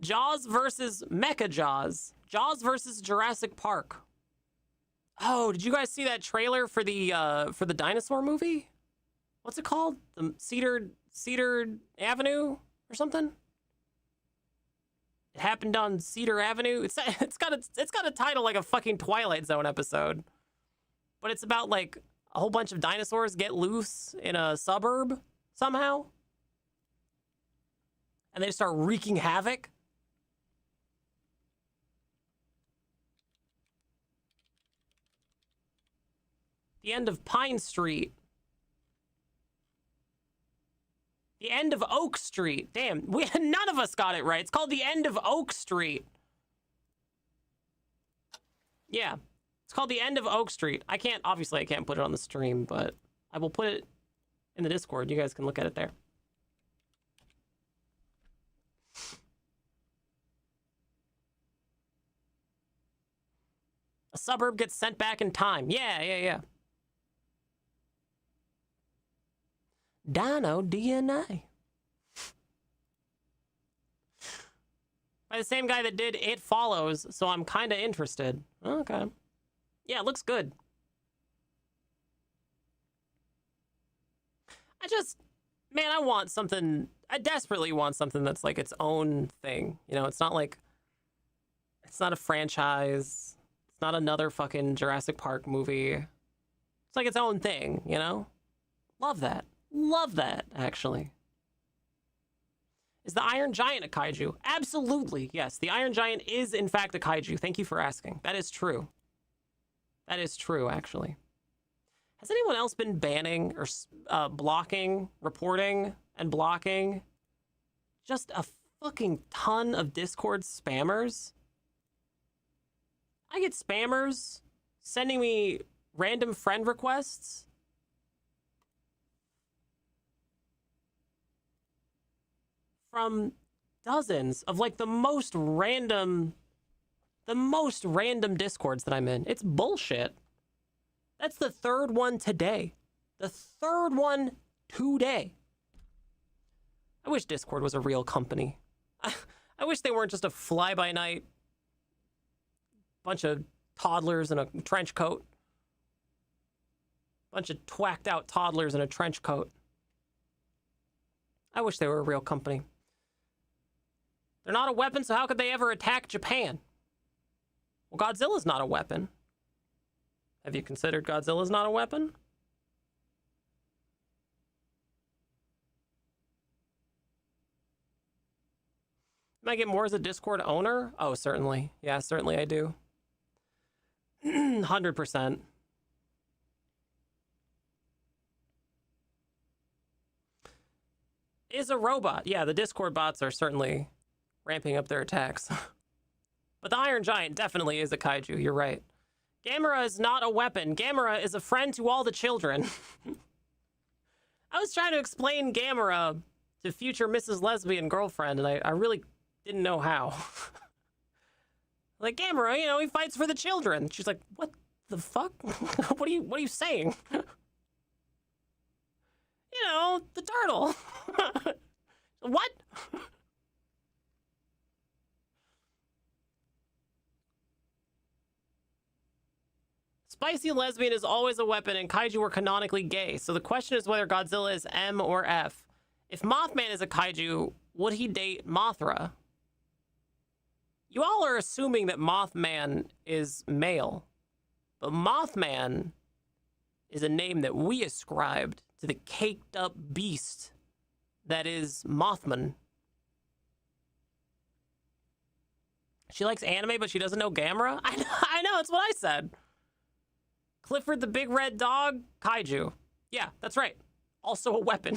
Jaws versus Mecha Jaws. Jaws versus Jurassic Park. Oh, did you guys see that trailer for the dinosaur movie? What's it called? The Cedar Avenue or something? It happened on Cedar Avenue. It's got a title like a fucking Twilight Zone episode. But it's about like a whole bunch of dinosaurs get loose in a suburb somehow. And they start wreaking havoc. The end of Pine Street. The end of Oak Street. Damn, none of us got it right. It's called The End of Oak Street. Yeah, it's called The End of Oak Street. Obviously I can't put it on the stream, but I will put it in the Discord. You guys can look at it there. A suburb gets sent back in time. Yeah. Dino DNA. By the same guy that did It Follows, so I'm kind of interested. Okay. Yeah, it looks good. I want something, I desperately want something that's like its own thing. You know, it's not a franchise. It's not another fucking Jurassic Park movie. It's like its own thing, you know? Love that. Love that, actually. Is the Iron Giant a kaiju? Absolutely, yes. The Iron Giant is, in fact, a kaiju. Thank you for asking. That is true. That is true, actually. Has anyone else been banning or blocking, reporting, and blocking just a fucking ton of Discord spammers? I get spammers sending me random friend requests. From dozens of like the most random Discords that I'm in. It's bullshit. That's the third one today. The third one today. I wish Discord was a real company. I wish they weren't just a fly-by-night bunch of toddlers in a trench coat. Bunch of twacked out toddlers in a trench coat. I wish they were a real company. They're not a weapon, so how could they ever attack Japan? Well, Godzilla's not a weapon. Have you considered Godzilla's not a weapon? Can I get more as a Discord owner? Oh, certainly. Yeah, certainly I do. 100%. Is a robot. Yeah, the Discord bots are certainly ramping up their attacks. But the Iron Giant definitely is a kaiju, you're right. Gamera is not a weapon. Gamera is a friend to all the children. I was trying to explain Gamera to future Mrs. Lesbian girlfriend, and I really didn't know how. Like, Gamera, you know, he fights for the children. She's like, what the fuck? What are you saying? You know, the turtle. What? Spicy lesbian is always a weapon, and kaiju are canonically gay. So the question is whether Godzilla is M or F. If Mothman is a kaiju, would he date Mothra? You all are assuming that Mothman is male. But Mothman is a name that we ascribed to the caked up beast that is Mothman. She likes anime, but she doesn't know Gamera? I know, that's what I said. Clifford the Big Red Dog, kaiju. Yeah, that's right. Also a weapon.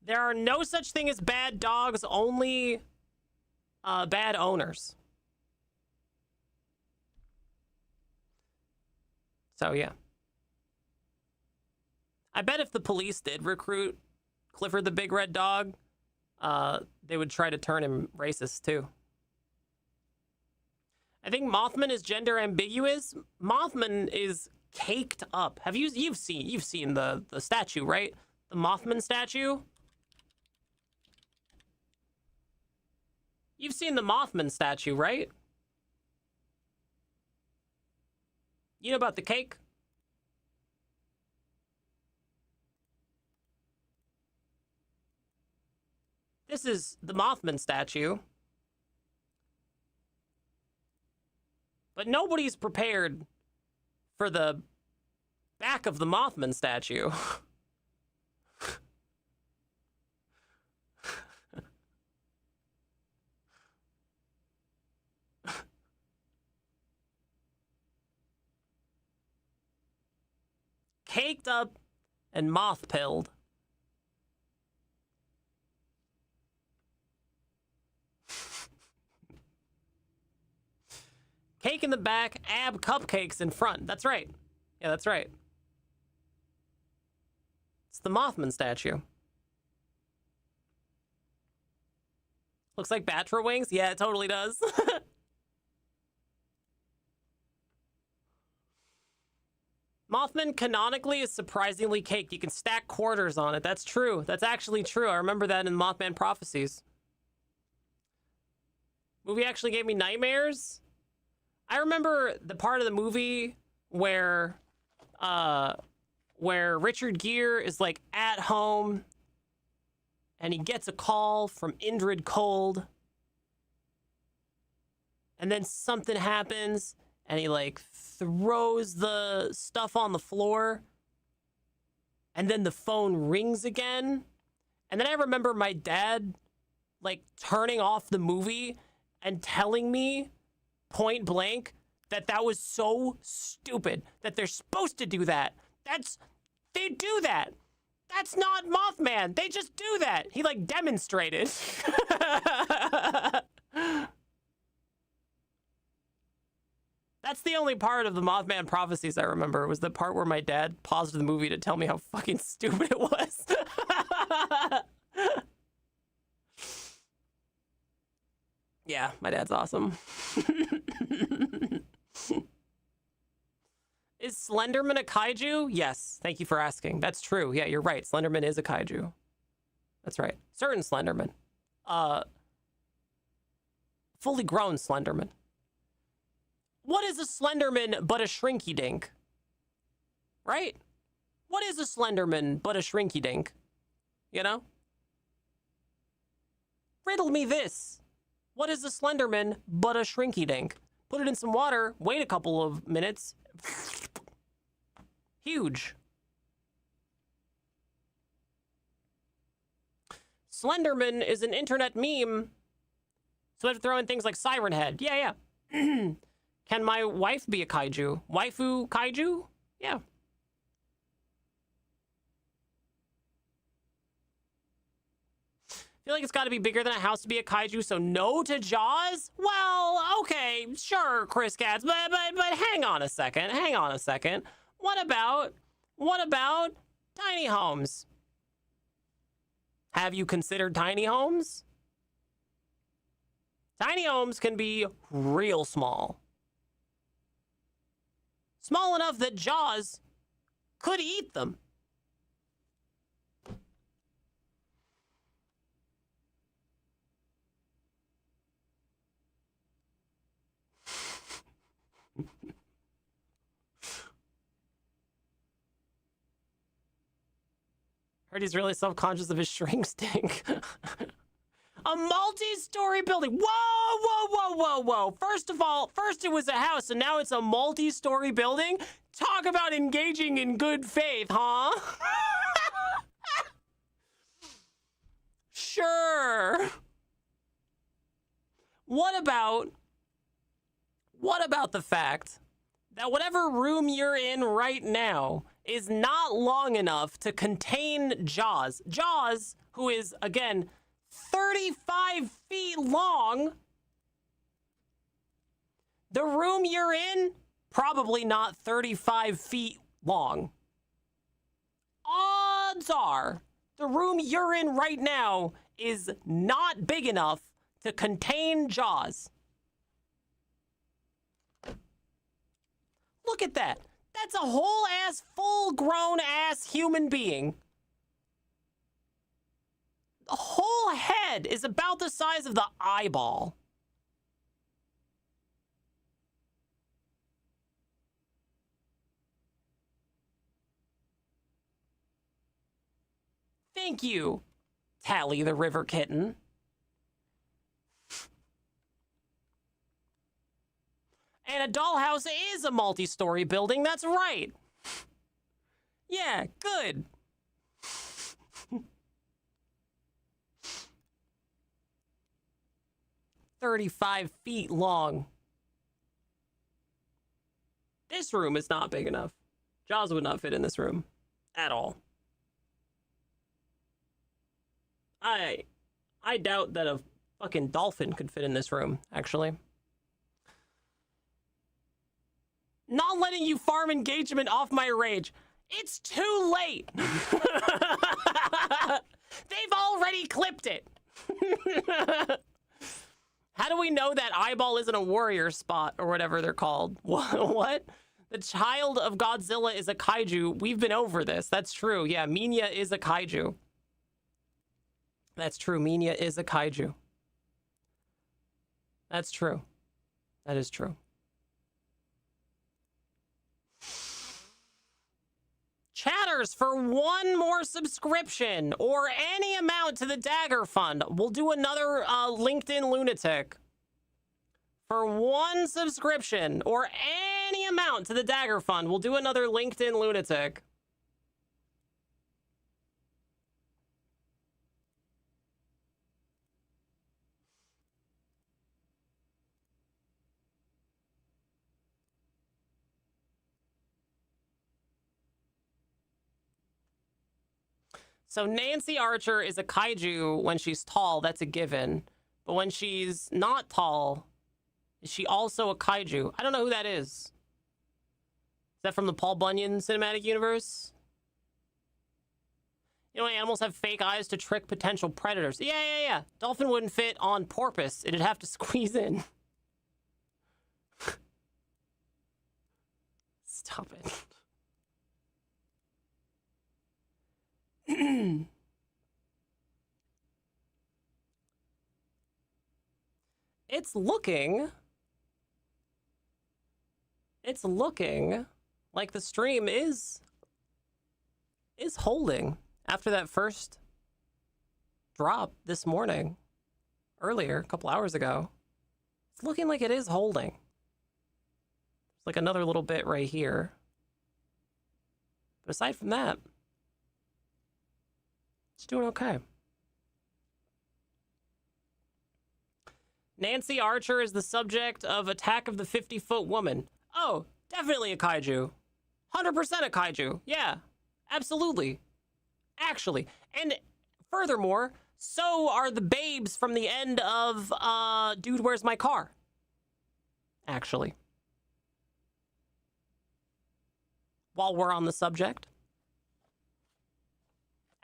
There are no such thing as bad dogs, only bad owners. So, yeah. I bet if the police did recruit Clifford the Big Red Dog, they would try to turn him racist, too. I think Mothman is gender ambiguous. Mothman is caked up. You've seen the statue, right? The Mothman statue? You've seen the Mothman statue, right? You know about the cake? This is the Mothman statue. But nobody's prepared for the back of the Mothman statue. Caked up and moth-pilled. Cake in the back, ab cupcakes in front. That's right. Yeah, that's right. It's the Mothman statue. Looks like Batra wings. Yeah, it totally does. Mothman canonically is surprisingly caked. You can stack quarters on it. That's true. That's actually true. I remember that in Mothman Prophecies. Movie actually gave me nightmares. I remember the part of the movie where Richard Gere is like at home and he gets a call from Indrid Cold. And then something happens and he like throws the stuff on the floor. And then the phone rings again. And then I remember my dad like turning off the movie and telling me point blank that was so stupid, that they're supposed to do that. They do that. That's not Mothman. They just do that. He like demonstrated. That's the only part of the Mothman Prophecies I remember, was the part where my dad paused the movie to tell me how fucking stupid it was. Yeah, my dad's awesome. Is Slenderman a kaiju? Yes, thank you for asking. That's true. Yeah, you're right. Slenderman is a kaiju. That's right. Certain Slenderman. Fully grown Slenderman. What is a Slenderman but a Shrinky Dink? Right? What is a Slenderman but a Shrinky Dink? You know? Riddle me this. What is a Slenderman but a Shrinky Dink? Put it in some water, wait a couple of minutes. Huge. Slenderman is an internet meme. So I have to throw in things like Siren Head. Yeah. Can my wife be a kaiju? Waifu kaiju? Yeah. I feel like it's got to be bigger than a house to be a kaiju, so no to Jaws? Well, okay, sure, Chris Katz, but hang on a second. What about tiny homes? Have you considered tiny homes? Tiny homes can be real small. Small enough that Jaws could eat them. Heard he's really self-conscious of his shrink stink. A multi-story building. Whoa. First it was a house, and now it's a multi-story building? Talk about engaging in good faith, huh? Sure. What about the fact that whatever room you're in right now is not long enough to contain Jaws? Jaws, who is, again, 35 feet long. The room you're in, probably not 35 feet long. Odds are, the room you're in right now is not big enough to contain Jaws. Look at that. That's a whole ass, full-grown ass human being. The whole head is about the size of the eyeball. Thank you, Tally the River Kitten. And a dollhouse is a multi-story building, that's right. Yeah, good. "35 feet long. This room is not big enough. Jaws would not fit in this room at all. I doubt that a fucking dolphin could fit in this room, actually. Not letting you farm engagement off my rage. It's too late. They've already clipped it. How do we know that eyeball isn't a warrior spot or whatever they're called? What? The child of Godzilla is a kaiju. We've been over this. That's true. Yeah, Minya is a kaiju. That's true. Minya is a kaiju. That's true. That is true. Chatters, for one more subscription or any amount to the Dagger Fund, we'll do another LinkedIn Lunatic. For one subscription or any amount to the Dagger Fund, we'll do another LinkedIn Lunatic. So Nancy Archer is a kaiju when she's tall, that's a given. But when she's not tall, is she also a kaiju? I don't know who that is. Is that from the Paul Bunyan cinematic universe? You know, animals have fake eyes to trick potential predators. Yeah. Dolphin wouldn't fit on porpoise. It'd have to squeeze in. Stop it. It's looking like the stream is holding after that first drop this morning, earlier, a couple hours ago. It's looking like it is holding. There's like another little bit right here. But aside from that, it's doing okay. Nancy Archer is the subject of Attack of the 50-Foot Woman. Oh, definitely a kaiju. 100% a kaiju. Yeah, absolutely. Actually. And furthermore, so are the babes from the end of Dude, Where's My Car? Actually. While we're on the subject.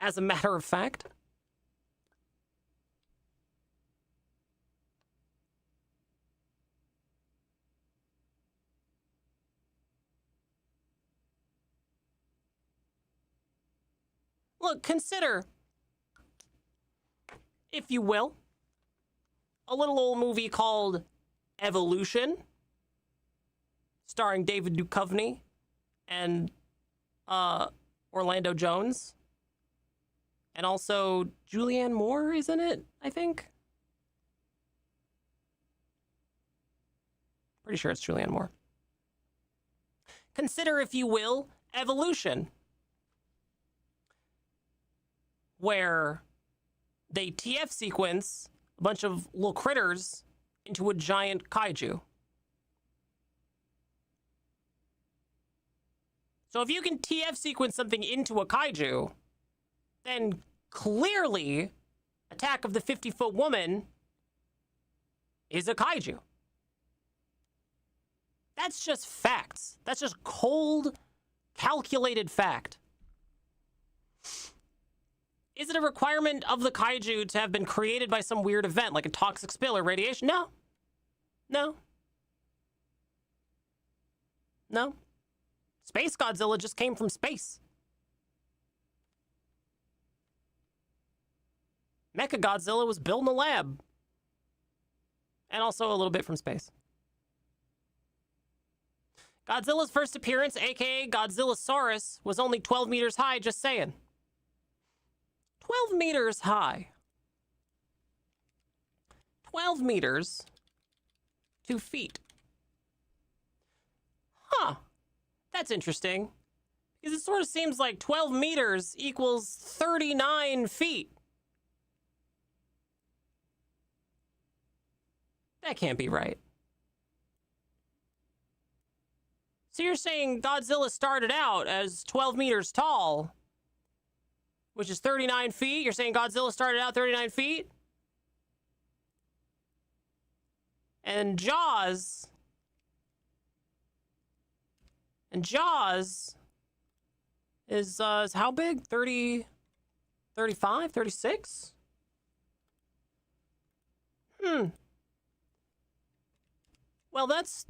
As a matter of fact. Look, consider, if you will, a little old movie called Evolution, starring David Duchovny and Orlando Jones. And also Julianne Moore is in it, I think. Pretty sure it's Julianne Moore. Consider, if you will, Evolution, where they TF sequence a bunch of little critters into a giant kaiju. So if you can TF sequence something into a kaiju, then clearly Attack of the 50-Foot Woman is a kaiju. That's just facts. That's just cold, calculated fact. Is it a requirement of the kaiju to have been created by some weird event, like a toxic spill or radiation? No. No. No. Space Godzilla just came from space. Mechagodzilla was built in a lab. And also a little bit from space. Godzilla's first appearance, aka Godzillasaurus, was only 12 meters high, just saying. 12 meters high. 12 meters, 2 feet. Huh. That's interesting. Because it sort of seems like 12 meters equals 39 feet. That can't be right. So you're saying Godzilla started out as 12 meters tall, which is 39 feet? You're saying Godzilla started out 39 feet? And Jaws is how big? 30, 35, 36? Well, that's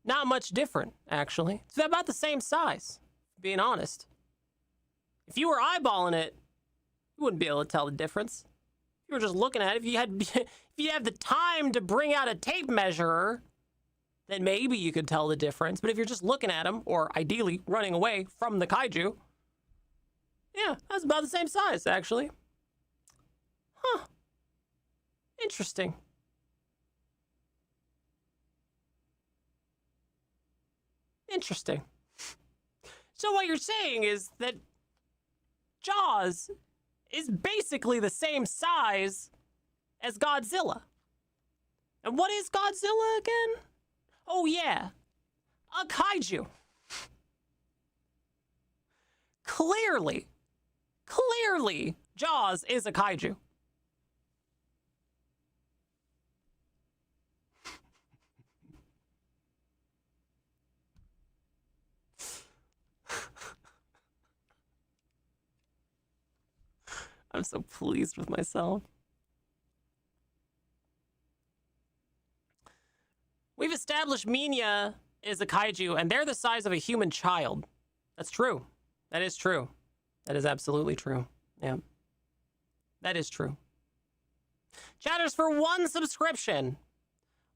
not much different, actually. It's about the same size, being honest. If you were eyeballing it, you wouldn't be able to tell the difference. If you were just looking at it, if you have the time to bring out a tape measure, then maybe you could tell the difference. But if you're just looking at them, or ideally running away from the kaiju, yeah, that's about the same size, actually. Huh. Interesting. Interesting. So what you're saying is that Jaws is basically the same size as Godzilla. And what is Godzilla again? Oh yeah, a kaiju. Clearly, Jaws is a kaiju. I'm so pleased with myself. We've established Minya is a kaiju, and they're the size of a human child. That's true. That is true. That is absolutely true. Yeah. That is true. Chatters, for 1 subscription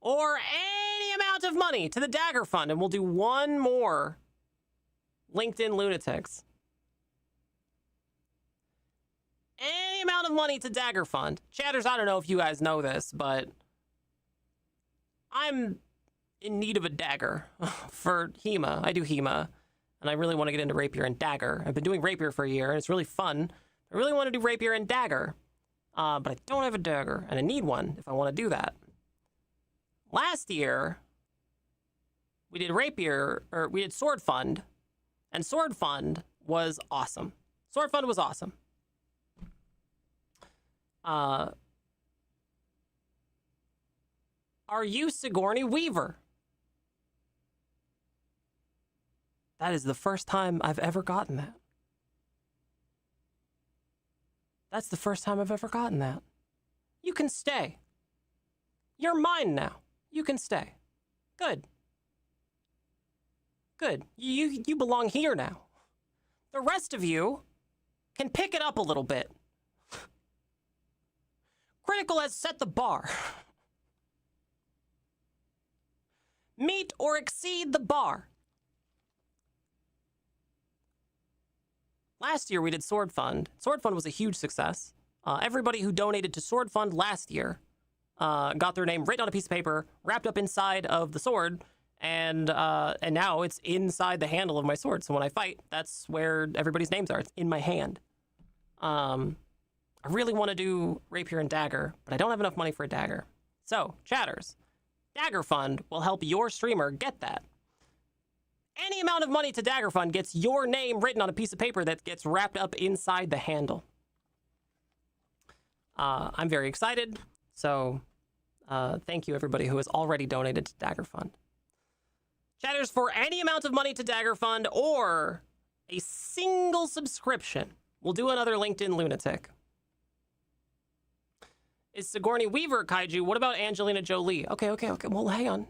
or any amount of money to the Dagger Fund, and we'll do one more LinkedIn Lunatics. Any amount of money to Dagger Fund. Chatters, I don't know if you guys know this, but I'm in need of a dagger for HEMA. I do HEMA, and I really want to get into Rapier and Dagger. I've been doing Rapier for a year, and it's really fun. I really want to do Rapier and Dagger, but I don't have a dagger, and I need one if I want to do that. Last year, we did Rapier, or we did Sword Fund, and Sword Fund was awesome. Sword Fund was awesome. Are you Sigourney Weaver? That is the first time I've ever gotten that. That's the first time I've ever gotten that. You can stay. You're mine now. You can stay. Good. Good. You belong here now. The rest of you can pick it up a little bit. Critical has set the bar. Meet or exceed the bar. Last year we did Sword Fund. Sword Fund was a huge success. Everybody who donated to Sword Fund last year got their name written on a piece of paper, wrapped up inside of the sword, and now it's inside the handle of my sword. So when I fight, that's where everybody's names are. It's in my hand. I really want to do Rapier and Dagger, but I don't have enough money for a dagger. So, chatters, Dagger Fund will help your streamer get that. Any amount of money to Dagger Fund gets your name written on a piece of paper that gets wrapped up inside the handle. I'm very excited, so thank you everybody who has already donated to Dagger Fund. Chatters, for any amount of money to Dagger Fund or a single subscription, we'll do another LinkedIn Lunatic. Is Sigourney Weaver kaiju? What about Angelina Jolie? Okay. Well, hang on.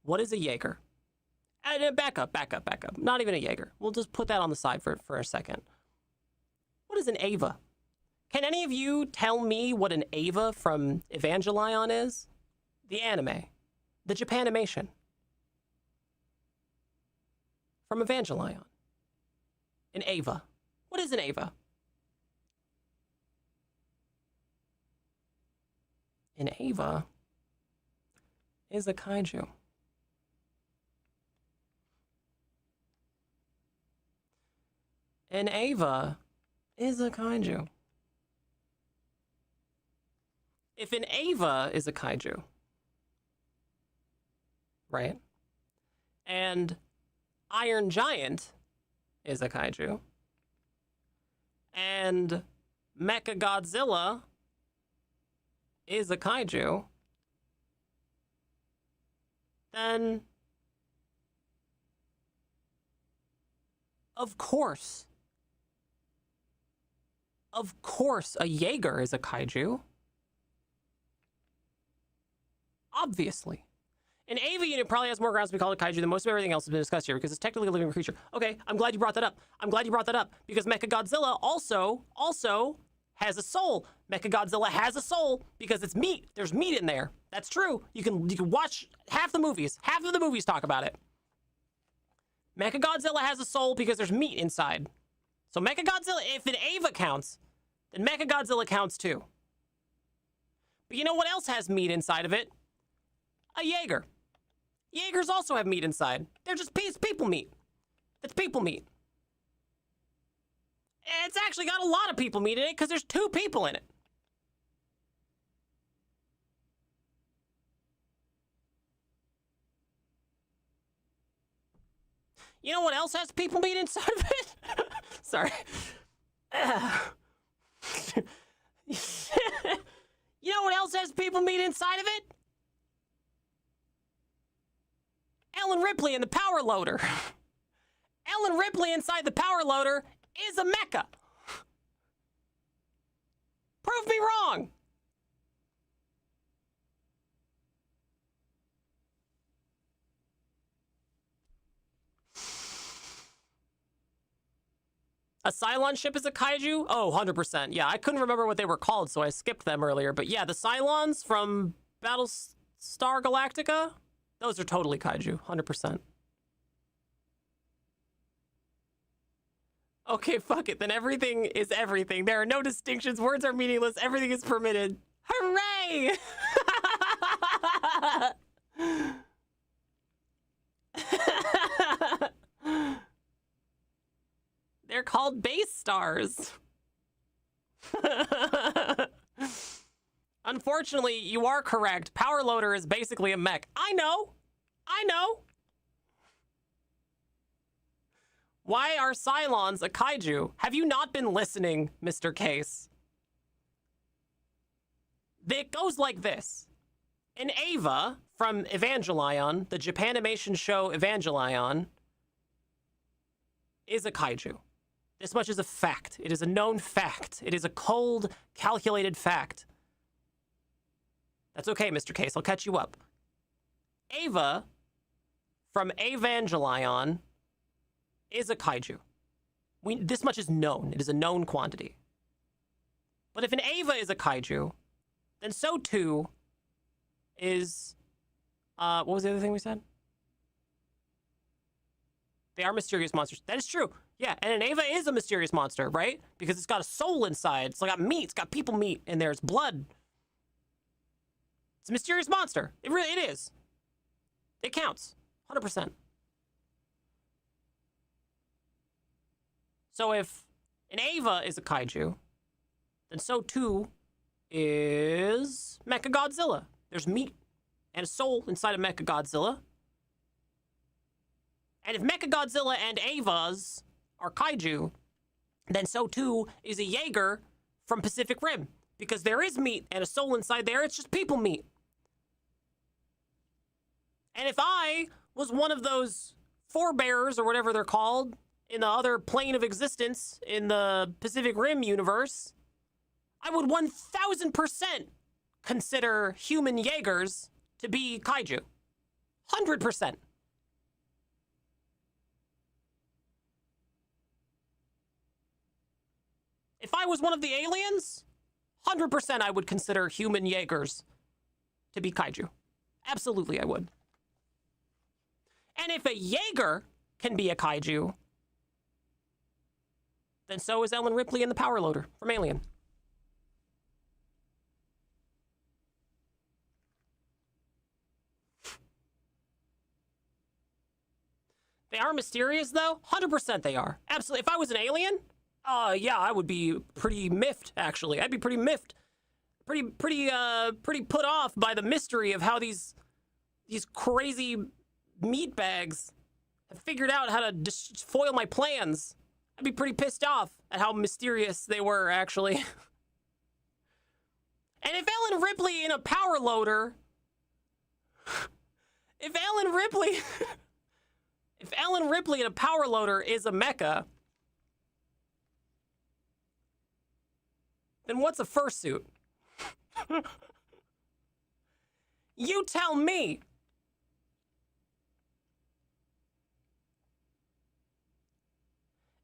What is a Jaeger? Back up. Not even a Jaeger. We'll just put that on the side for a second. What is an Ava? Can any of you tell me what an Ava from Evangelion is? The anime. The Japanimation. from Evangelion. An Eva. What is an Eva? An Eva is a kaiju. An Eva is a kaiju. If an Eva is a kaiju, right? And Iron Giant is a kaiju, and Mechagodzilla is a kaiju, then of course a Jaeger is a kaiju. Obviously. An Eva unit probably has more grounds to be called a kaiju than most of everything else has been discussed here because it's technically a living creature. Okay, I'm glad you brought that up. Because Mechagodzilla also has a soul. Mechagodzilla has a soul because it's meat. There's meat in there. That's true. You can watch half the movies. Half of the movies talk about it. Mechagodzilla has a soul because there's meat inside. So Mechagodzilla, if an Eva counts, then Mechagodzilla counts too. But you know what else has meat inside of it? A Jaeger. Jaegers also have meat inside. They're just people meat. It's people meat. It's actually got a lot of people meat in it because there's 2 people in it. You know what else has people meat inside of it? Sorry. You know what else has people meat inside of it? Ellen Ripley and the Power Loader. Ellen Ripley inside the Power Loader is a mecha. Prove me wrong. A Cylon ship is a kaiju? Oh, 100%. Yeah, I couldn't remember what they were called, so I skipped them earlier. But yeah, the Cylons from Battlestar Galactica, those are totally kaiju, 100%. Okay, fuck it. Then everything is everything. There are no distinctions. Words are meaningless. Everything is permitted. Hooray! They're called base stars. Unfortunately, you are correct. Power Loader is basically a mech. I know. Why are Cylons a kaiju? Have you not been listening, Mr. Case? It goes like this. An Eva from Evangelion, the Japanimation show Evangelion, is a kaiju. This much is a fact. It is a known fact. It is a cold, calculated fact. That's okay, Mr. Case. I'll catch you up. Eva from Evangelion is a kaiju. This much is known. It is a known quantity. But if an Eva is a kaiju, then so too is... what was the other thing we said? They are mysterious monsters. That is true. Yeah, and an Eva is a mysterious monster, right? Because it's got a soul inside. It's got meat. It's got people meat, and there's blood. It's a mysterious monster. It is. It counts. 100%. So if an Eva is a kaiju, then so too is Mechagodzilla. There's meat and a soul inside of Mechagodzilla. And if Mechagodzilla and Evas are kaiju, then so too is a Jaeger from Pacific Rim. Because there is meat and a soul inside there, it's just people meat. And if I was one of those forebears or whatever they're called in the other plane of existence in the Pacific Rim universe, I would 1000% consider human Jaegers to be kaiju. 100%. If I was one of the aliens, 100% I would consider human Jaegers to be kaiju. Absolutely, I would. And if a Jaeger can be a kaiju, then so is Ellen Ripley in the Power Loader from Alien. They are mysterious, though. 100% they are. Absolutely. If I was an alien, yeah, I would be pretty miffed, actually. I'd be pretty miffed. Pretty put off by the mystery of how these crazy meat bags have figured out how to foil my plans. I'd be pretty pissed off at how mysterious they were, actually. And if Ellen Ripley in a Power Loader... If Ellen Ripley in a Power Loader is a mecha, then what's a fursuit? You tell me.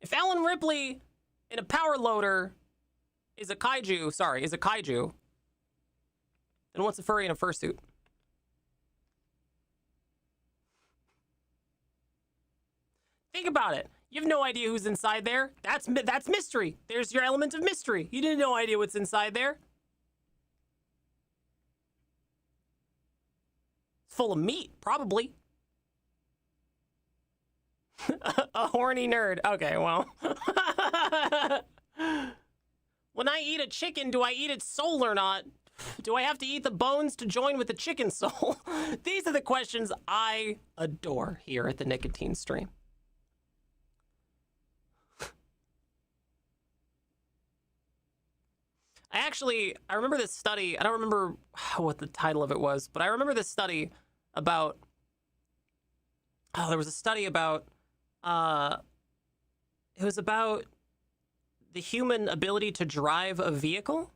If Ellen Ripley in a Power Loader is a kaiju, then what's a furry in a fursuit? Think about it. You have no idea who's inside there. That's mystery. There's your element of mystery. You didn't have no idea what's inside there. It's full of meat, probably. A horny nerd. Okay, well. When I eat a chicken, do I eat its soul or not? Do I have to eat the bones to join with the chicken soul? These are the questions I adore here at the Nicotine Stream. I remember this study. I don't remember what the title of it was, but I remember this study about, there was a study about, it was about the human ability to drive a vehicle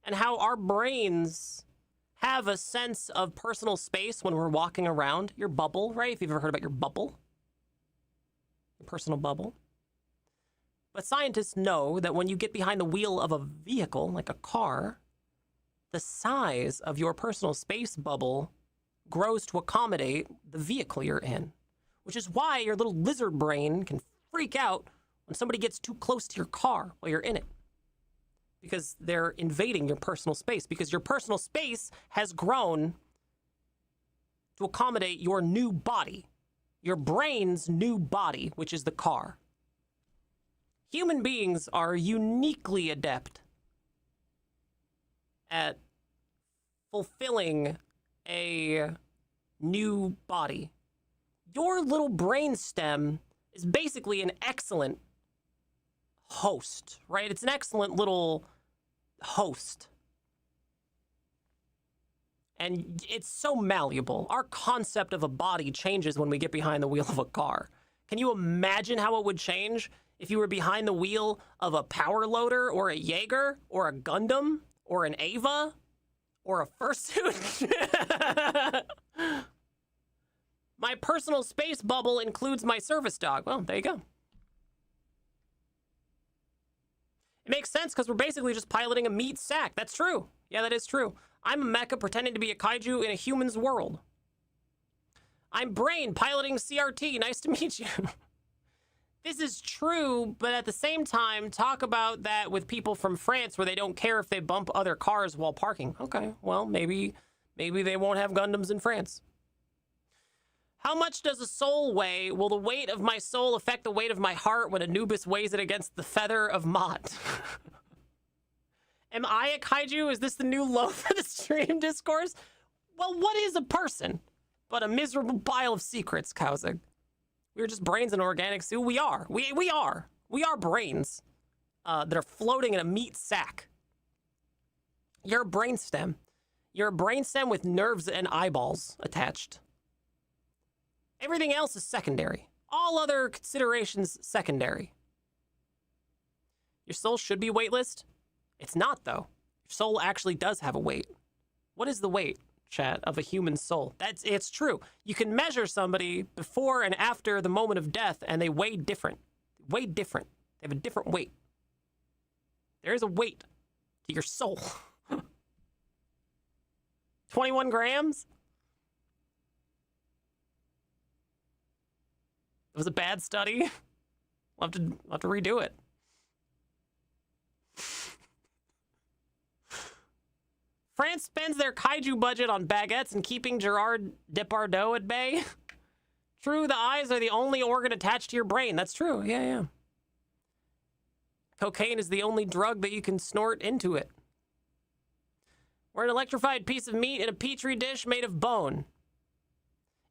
and how our brains have a sense of personal space when we're walking around your bubble, right? If you've ever heard about your bubble, your personal bubble. But scientists know that when you get behind the wheel of a vehicle, like a car, the size of your personal space bubble grows to accommodate the vehicle you're in, which is why your little lizard brain can freak out when somebody gets too close to your car while you're in it, because they're invading your personal space, because your personal space has grown to accommodate your new body, your brain's new body, which is the car. Human beings are uniquely adept at fulfilling a new body. Your little brainstem is basically an excellent host, right? It's an excellent little host. And it's so malleable. Our concept of a body changes when we get behind the wheel of a car. Can you imagine how it would change if you were behind the wheel of a Power Loader or a Jaeger or a Gundam or an Ava or a fursuit? My personal space bubble includes my service dog. Well, there you go. It makes sense because we're basically just piloting a meat sack. That's true. Yeah, that is true. I'm a mecha pretending to be a kaiju in a human's world. I'm Brain piloting CRT. Nice to meet you. This is true, but at the same time, talk about that with people from France where they don't care if they bump other cars while parking. Okay, well, maybe they won't have Gundams in France. How much does a soul weigh? Will the weight of my soul affect the weight of my heart when Anubis weighs it against the feather of Mott? Am I a kaiju? Is this the new low for the stream discourse? Well, what is a person but a miserable pile of secrets, Kauzig? We're just brains in an organic suit. We are. We are brains that are floating in a meat sack. You're a brainstem. You're a brainstem with nerves and eyeballs attached. Everything else is secondary. All other considerations secondary. Your soul should be weightless. It's not, though. Your soul actually does have a weight. What is the weight, chat, of a human soul? It's true. You can measure somebody before and after the moment of death, and they weigh different. Way different. They have a different weight. There is a weight to your soul. 21 grams? It was a bad study. We'll have to redo it. France spends their kaiju budget on baguettes and keeping Gerard Depardieu at bay. True, the eyes are the only organ attached to your brain. That's true. Yeah. Cocaine is the only drug that you can snort into it. We're an electrified piece of meat in a petri dish made of bone.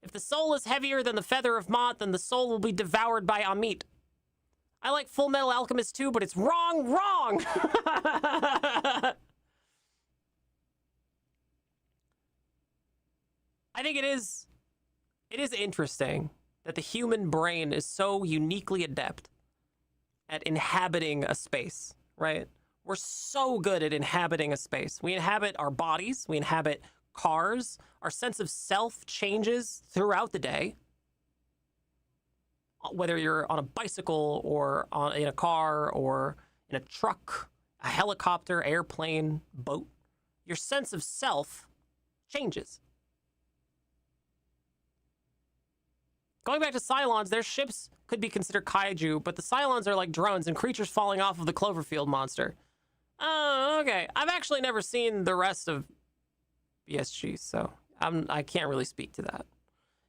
If the soul is heavier than the feather of Mott, then the soul will be devoured by Amit. I like Full Metal Alchemist too, but it's wrong. I think it is interesting that the human brain is so uniquely adept at inhabiting a space, right? We're so good at inhabiting a space. We inhabit our bodies, we inhabit cars, our sense of self changes throughout the day. Whether you're on a bicycle or in a car or in a truck, a helicopter, airplane, boat, your sense of self changes. Going back to Cylons, their ships could be considered kaiju, but the Cylons are like drones and creatures falling off of the Cloverfield monster. Oh, okay. I've actually never seen the rest of BSG, so I can't really speak to that.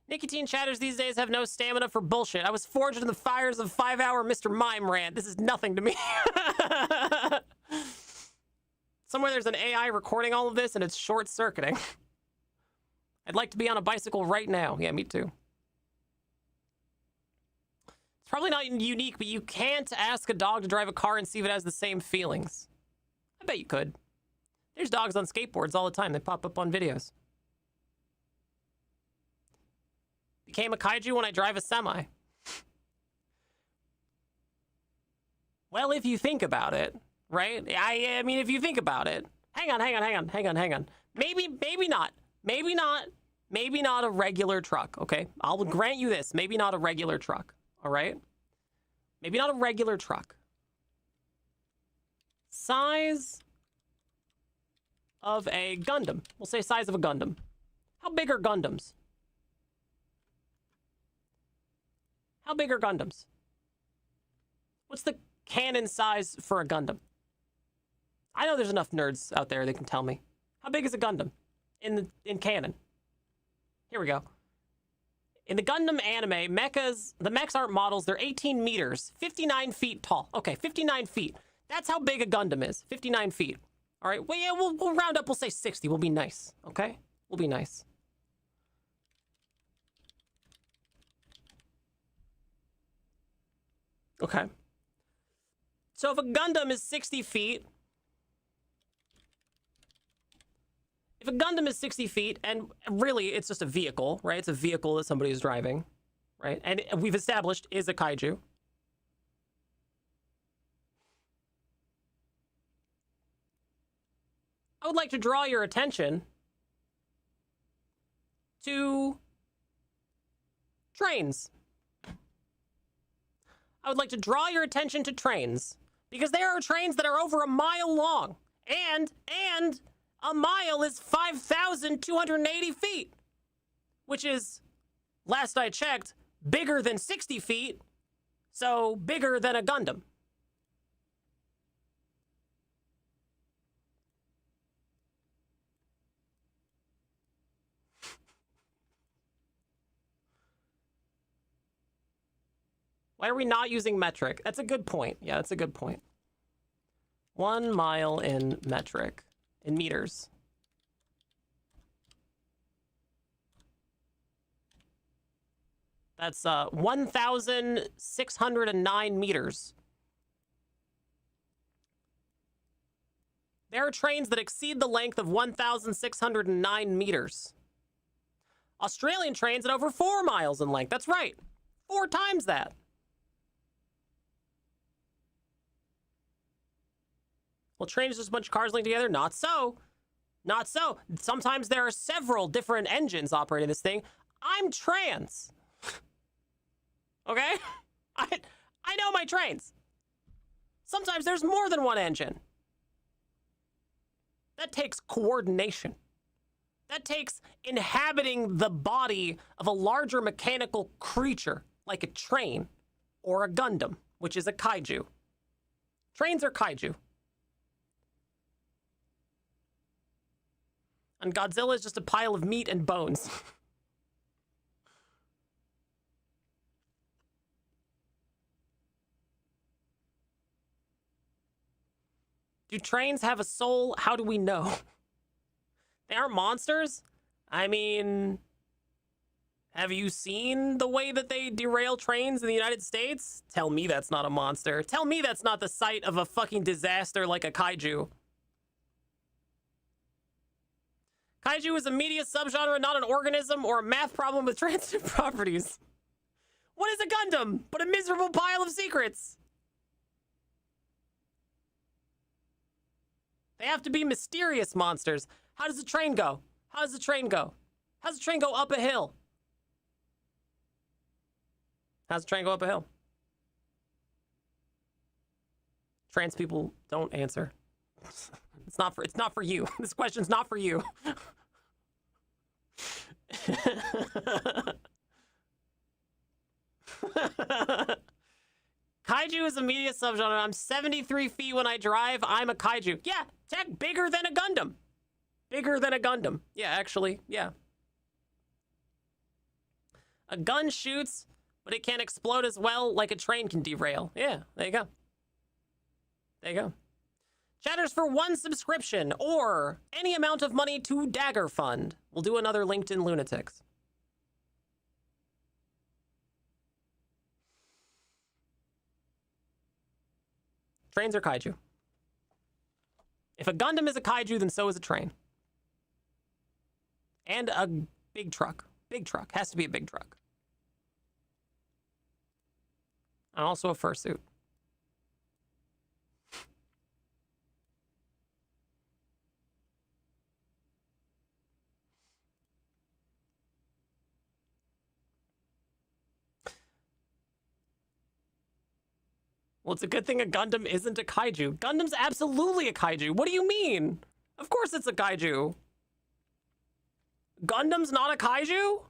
Nicotine chatters these days have no stamina for bullshit. I was forged in the fires of 5-hour Mr. Mime rant. This is nothing to me. Somewhere there's an AI recording all of this and it's short-circuiting. I'd like to be on a bicycle right now. Yeah, me too. It's probably not unique, but you can't ask a dog to drive a car and see if it has the same feelings. I bet you could. There's dogs on skateboards all the time. They pop up on videos. Became a kaiju when I drive a semi. Well, if you think about it, right? I mean, if you think about it. Hang on. Maybe not a regular truck, okay? I'll grant you this. Maybe not a regular truck, all right? Maybe not a regular truck. Size of a Gundam. We'll say size of a Gundam. How big are Gundams? How big are Gundams? What's the canon size for a Gundam? I know there's enough nerds out there that can tell me. How big is a Gundam in canon? Here we go. In the Gundam anime, the mechs aren't models. They're 18 meters, 59 feet tall. Okay, 59 feet. That's how big a Gundam is, 59 feet. All right, well, yeah, we'll round up. We'll say 60. We'll be nice, okay? We'll be nice. Okay. So if a Gundam is 60 feet, and really it's just a vehicle, right? It's a vehicle that somebody is driving, right? And we've established is a kaiju. I would like to draw your attention to trains. I would like to draw your attention to trains because there are trains that are over a mile long, and a mile is 5,280 feet, which is, last I checked, bigger than 60 feet, so bigger than a Gundam. Why are we not using metric? That's a good point. Yeah, that's a good point. 1 mile in metric, in meters. That's 1,609 meters. There are trains that exceed the length of 1,609 meters. Australian trains at over 4 miles in length. That's right. 4 times that. Well, train is just a bunch of cars linked together? Not so. Not so. Sometimes there are several different engines operating this thing. I'm trans. Okay? I know my trains. Sometimes there's more than one engine. That takes coordination. That takes inhabiting the body of a larger mechanical creature like a train or a Gundam, which is a kaiju. Trains are kaiju. And Godzilla is just a pile of meat and bones. Do trains have a soul? How do we know? They aren't monsters? I mean, have you seen the way that they derail trains in the United States? Tell me that's not a monster. Tell me that's not the site of a fucking disaster like a kaiju. Kaiju is a media subgenre, not an organism or a math problem with transitive properties. What is a Gundam but a miserable pile of secrets? They have to be mysterious monsters. How does the train go? How does the train go? How does the train go up a hill? How does the train go up a hill? Trans people don't answer. It's not for you. This question's not for you. Kaiju is a media subgenre. I'm 73 feet when I drive. I'm a kaiju. Yeah, tech bigger than a Gundam. Bigger than a Gundam. Yeah, actually, yeah. A gun shoots, but it can't explode as well like a train can derail. Yeah, there you go. There you go. Chatters for 1 subscription or any amount of money to Dagger Fund. We'll do another LinkedIn Lunatics. Trains are kaiju. If a Gundam is a kaiju, then so is a train. And a big truck. Big truck. Has to be a big truck. And also a fursuit. Well, it's a good thing a Gundam isn't a kaiju. Gundam's absolutely a kaiju. What do you mean? Of course it's a kaiju. Gundam's not a kaiju?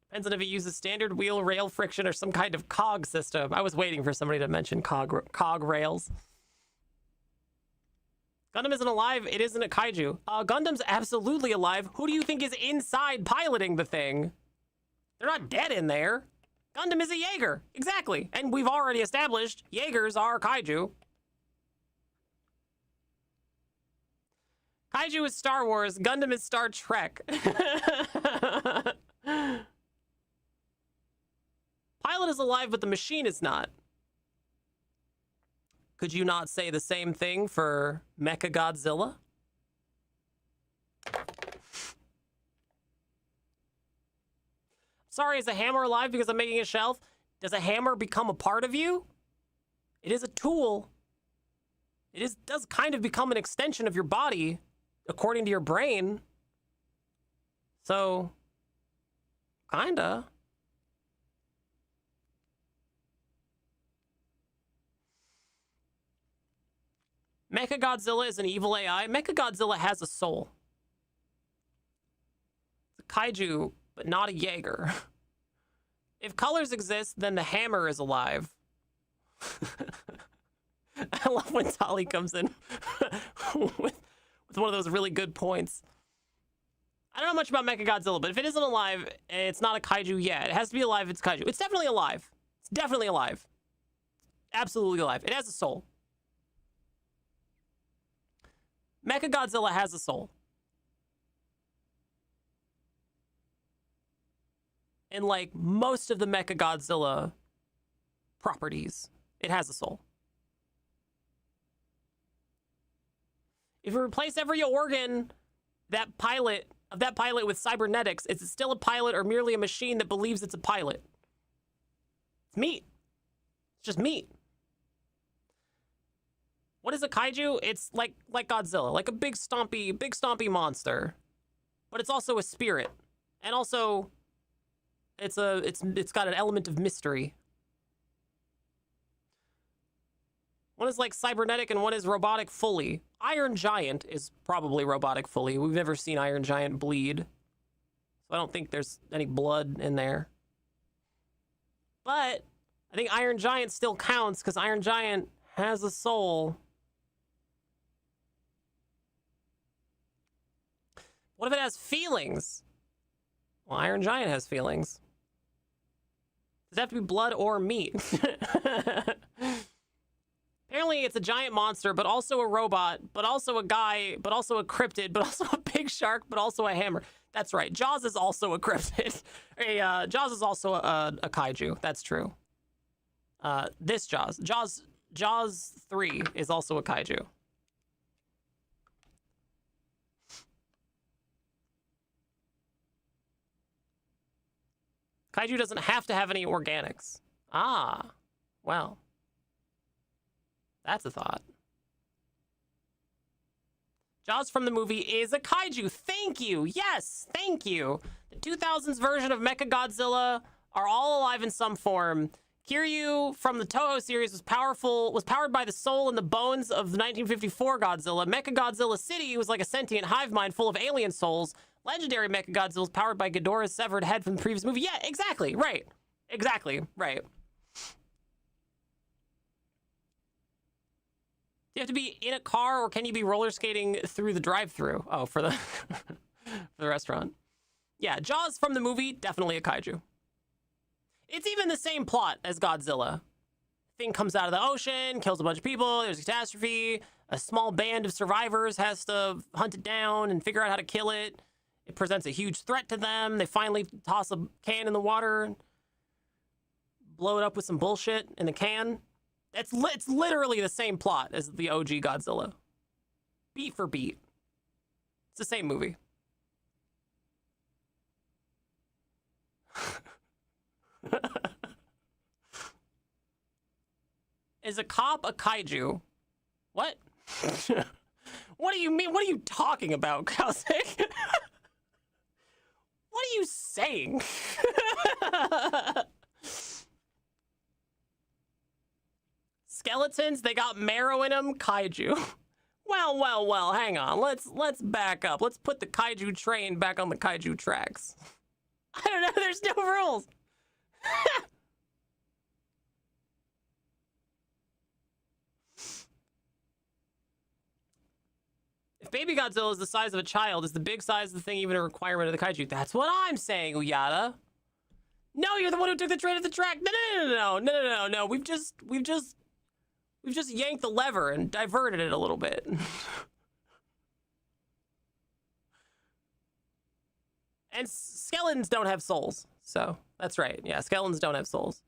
Depends on if it uses standard wheel rail friction or some kind of cog system. I was waiting for somebody to mention cog rails. Gundam isn't alive. It isn't a kaiju. Gundam's absolutely alive. Who do you think is inside piloting the thing? They're not dead in there. Gundam is a Jaeger. Exactly. And we've already established Jaegers are kaiju. Kaiju is Star Wars. Gundam is Star Trek. Pilot is alive, but the machine is not. Could you not say the same thing for Mechagodzilla? Sorry, is a hammer alive because I'm making a shelf? Does a hammer become a part of you? It is a tool. Does kind of become an extension of your body, according to your brain. So, kinda. Mechagodzilla is an evil AI. Mechagodzilla has a soul. It's a kaiju, but not a Jaeger. If colors exist, then the hammer is alive. I love when Tali comes in with one of those really good points. I don't know much about Mechagodzilla, but if it isn't alive, it's not a kaiju yet. It has to be alive if it's kaiju. It's definitely alive. It's definitely alive. Absolutely alive. It has a soul. Mechagodzilla has a soul. And like most of the Mechagodzilla properties, it has a soul. If we replace every organ of that pilot with cybernetics, is it still a pilot or merely a machine that believes it's a pilot? It's meat. It's just meat. What is a kaiju? It's like Godzilla, like a big stompy monster. But it's also a spirit. And also it's got an element of mystery. One is like cybernetic and one is robotic fully. Iron Giant is probably robotic fully. We've never seen Iron Giant bleed. So I don't think there's any blood in there. But I think Iron Giant still counts because Iron Giant has a soul. What if it has feelings? Well, Iron Giant has feelings. Does it have to be blood or meat? Apparently it's a giant monster, but also a robot, but also a guy, but also a cryptid, but also a big shark, but also a hammer. That's right. Jaws is also a cryptid. Jaws is also a kaiju. That's true. This Jaws 3 is also a kaiju. Kaiju doesn't have to have any organics. Ah, well. That's a thought. Jaws from the movie is a kaiju. Thank you. Yes, thank you. The 2000s version of Mechagodzilla are all alive in some form. Kiryu from the Toho series was powered by the soul and the bones of the 1954 Godzilla. Mechagodzilla City was like a sentient hive mind full of alien souls. Legendary Mechagodzilla was powered by Ghidorah's severed head from the previous movie. Yeah, exactly. Right. Exactly. Right. Do you have to be in a car, or can you be roller skating through the drive-thru? Oh, for the for the restaurant. Yeah, Jaws from the movie, definitely a kaiju. It's even the same plot as Godzilla. Thing comes out of the ocean, kills a bunch of people, there's a catastrophe, a small band of survivors has to hunt it down and figure out how to kill it. It presents a huge threat to them. They finally toss a can in the water, blow it up with some bullshit in the can. It's literally the same plot as the OG Godzilla. Beat for beat. It's the same movie. Is a cop a kaiju? What? What do you mean? What are you talking about, Kausik? What are you saying? Skeletons, they got marrow in them, kaiju. Well, hang on. Let's back up. Let's put the kaiju train back on the kaiju tracks. I don't know, there's no rules. If Baby Godzilla is the size of a child, is the big size of the thing even a requirement of the kaiju? That's what I'm saying, Uyada. No, you're the one who took the train at the track. No. We've just yanked the lever and diverted it a little bit. And skeletons don't have souls. So that's right. Yeah, skeletons don't have souls.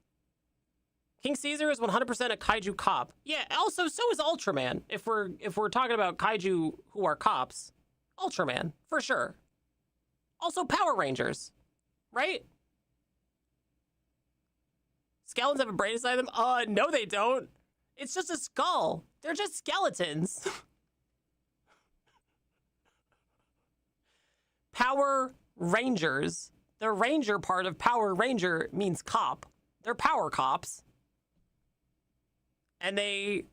King Caesar is 100% a kaiju cop. Yeah, also, so is Ultraman. If we're talking about kaiju who are cops, Ultraman, for sure. Also Power Rangers, right? Skeletons have a brain inside them? No they don't. It's just a skull. They're just skeletons. Power Rangers. The ranger part of Power Ranger means cop. They're power cops. And they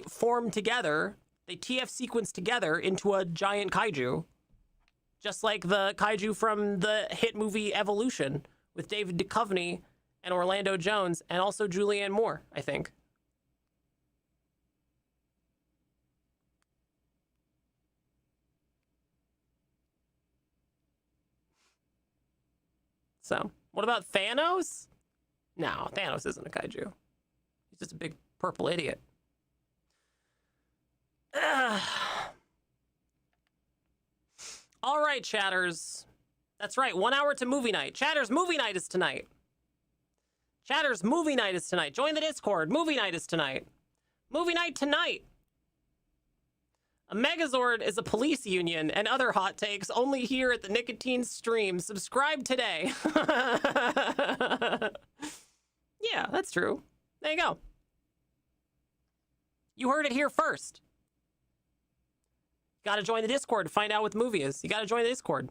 form together. They TF sequence together into a giant kaiju. Just like the kaiju from the hit movie Evolution with David Duchovny and Orlando Jones, and also Julianne Moore, I think. So, what about Thanos? No, Thanos isn't a kaiju. He's just a big purple idiot. All right, chatters. That's right, 1 hour to movie night. Chatters, movie night is tonight. Chatters, movie night is tonight. Join the Discord. Movie night is tonight. Movie night tonight. A Megazord is a police union, and other hot takes only here at the Nicotine Stream. Subscribe today. Yeah, that's true. There you go. You heard it here first. You gotta join the Discord to find out what the movie is. You gotta join the Discord.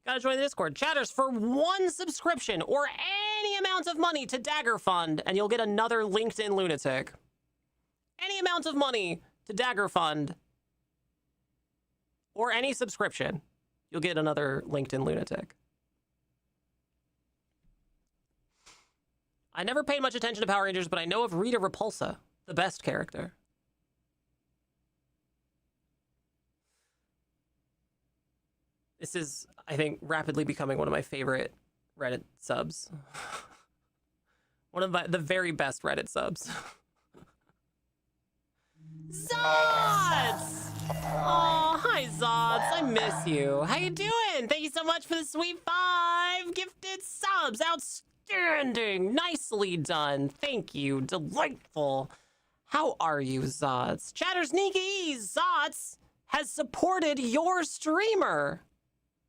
Gotta join the Discord. Chatters, for 1 subscription or any amount of money to Dagger Fund, and you'll get another LinkedIn lunatic. Any amount of money to Dagger Fund, or any subscription, You'll get another LinkedIn lunatic. I never paid much attention to Power Rangers, but I know of Rita Repulsa, the best character. This is, I think, rapidly becoming one of my favorite Reddit subs. One of the very best Reddit subs. Zods! Oh, hi Zods, I miss you. How you doing? Thank you so much for the sweet 5 gifted subs. Outstanding. Nicely done. Thank you. Delightful. How are you, Zods? Chatter Sneaky Zods has supported your streamer.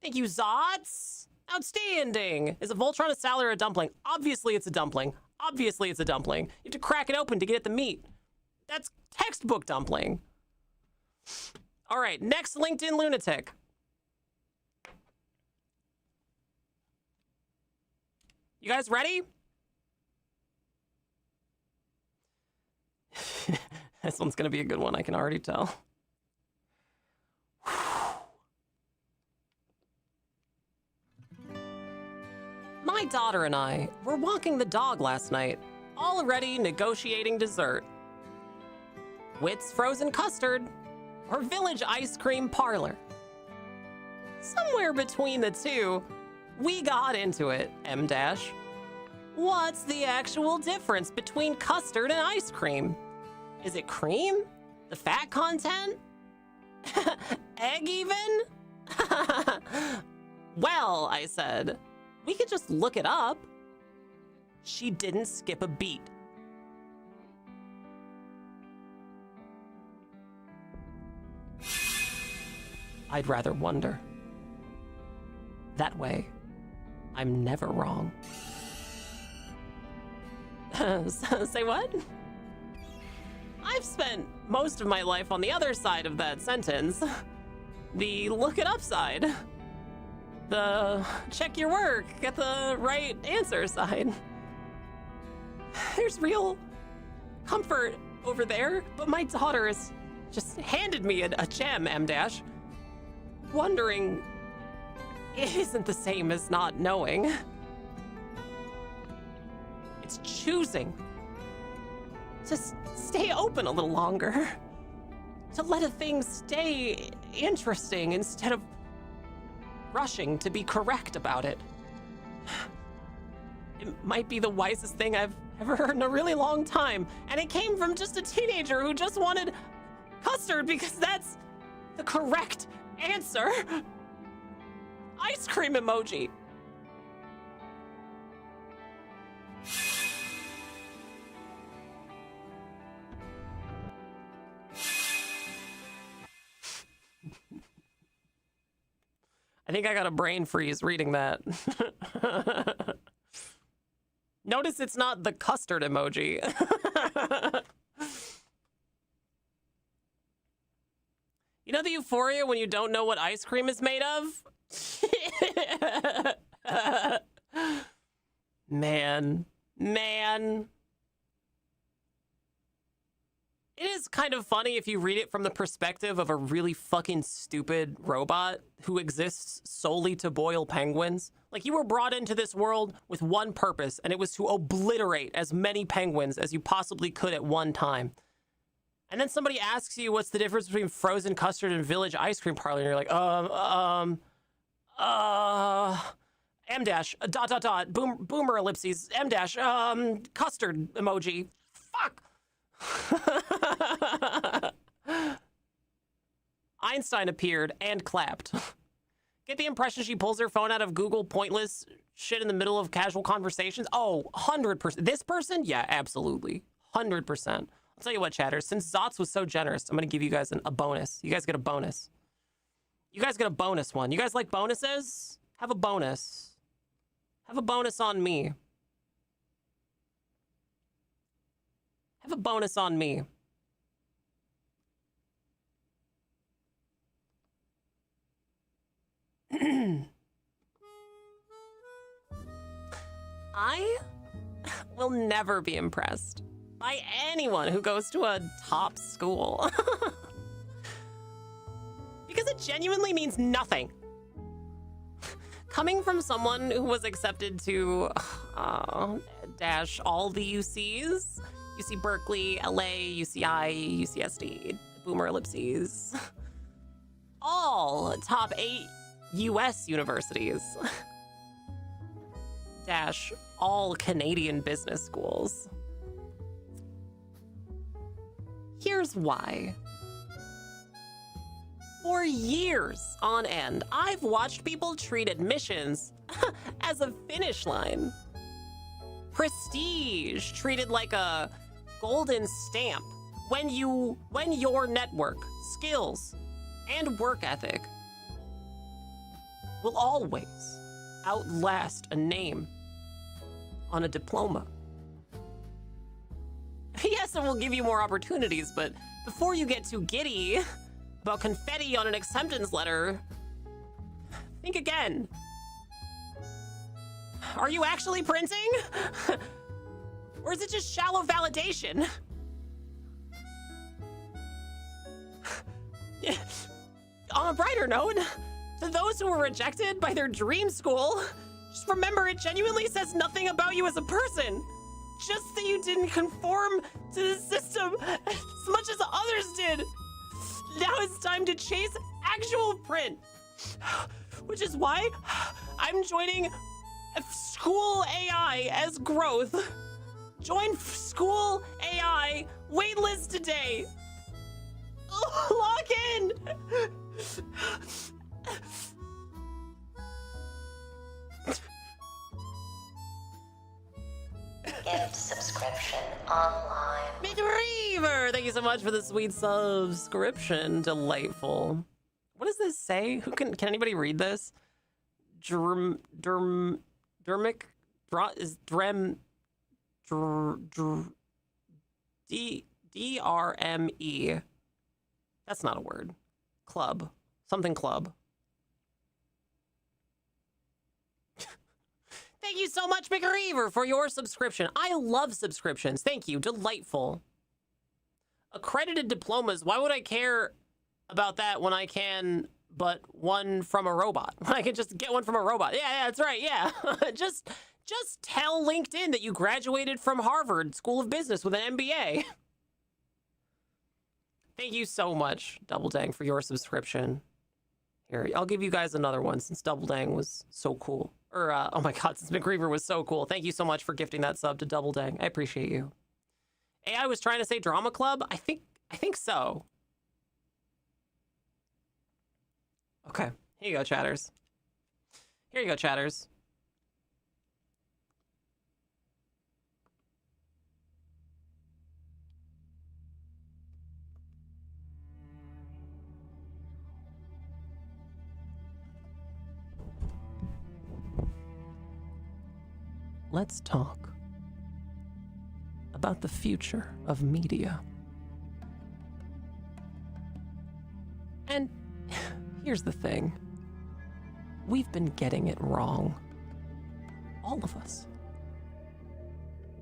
Thank you, Zods. Outstanding. Is a Voltron a salad or a dumpling? Obviously it's a dumpling. Obviously it's a dumpling. You have to crack it open to get at the meat. That's textbook dumpling. All right, next LinkedIn lunatic. You guys ready? This one's gonna be a good one, I can already tell. My daughter and I were walking the dog last night, already negotiating dessert. Witt's Frozen Custard or Village Ice Cream Parlor. Somewhere between the two, we got into it, M-. What's the actual difference between custard and ice cream? Is it cream? The fat content? Egg even? Well, I said, we could just look it up. She didn't skip a beat. I'd rather wonder. That way, I'm never wrong. Say what? I've spent most of my life on the other side of that sentence. The look it up side. The check your work, get the right answer side. There's real comfort over there, but my daughter has just handed me a gem, M-. Wondering isn't the same as not knowing. It's choosing to stay open a little longer, to let a thing stay interesting instead of rushing to be correct about it. It might be the wisest thing I've ever heard in a really long time, and it came from just a teenager who just wanted custard because that's the correct answer. Ice cream emoji. I think I got a brain freeze reading that. Notice it's not the custard emoji. You know the euphoria when you don't know what ice cream is made of? Man. It is kind of funny if you read it from the perspective of a really fucking stupid robot who exists solely to boil penguins. Like, you were brought into this world with one purpose, and it was to obliterate as many penguins as you possibly could at one time. And then somebody asks you what's the difference between frozen custard and Village Ice Cream Parlor, and you're like, M dash, boomer ellipses, M dash, custard emoji. Fuck. Einstein appeared and clapped. Get the impression she pulls her phone out of Google pointless shit in the middle of casual conversations? Oh, 100%. This person? Yeah, absolutely. 100%. I'll tell you what, chatters, since Zots was so generous, I'm going to give you guys a bonus. You guys get a bonus. You guys get a bonus one. You guys like bonuses? Have a bonus. Have a bonus on me. Have a bonus on me. I will never be impressed by anyone who goes to a top school. Because it genuinely means nothing. coming from someone who was accepted to dash all the UCs, UC Berkeley, LA, UCI, UCSD, Boomer Ellipses, all top 8 US universities, dash all Canadian business schools. Here's why. For years on end, I've watched people treat admissions as a finish line. Prestige treated like a golden stamp when your network, skills, and work ethic will always outlast a name on a diploma. Yes, it will give you more opportunities, but before you get too giddy about confetti on an acceptance letter, think again. Are you actually printing? Or is it just shallow validation? On a brighter note, to those who were rejected by their dream school, just remember it genuinely says nothing about you as a person. Just that you didn't conform to the system as much as others did. Now it's time to chase actual print, which is why I'm joining School AI as growth. Join School AI waitlist today. Log in. Gift subscription online. McReaver, thank you so much for the sweet subscription. Delightful. What does this say? Who can anybody read this? Drem DRME. That's not a word. Club. Something club. Thank you so much, McReaver, for your subscription. I love subscriptions. Thank you. Delightful. Accredited diplomas. Why would I care about that when I can but one from a robot? When I can just get one from a robot. Yeah, that's right. Yeah. Just tell LinkedIn that you graduated from Harvard School of Business with an MBA. Thank you so much, Double Dang, for your subscription. Here, I'll give you guys another one since Double Dang was so cool. Or, oh my God, since McReaver was so cool. Thank you so much for gifting that sub to Double Dang. I appreciate you. AI was trying to say drama club? I think so. Okay, here you go, chatters. Here you go, chatters. Let's talk about the future of media. And here's the thing. We've been getting it wrong. All of us.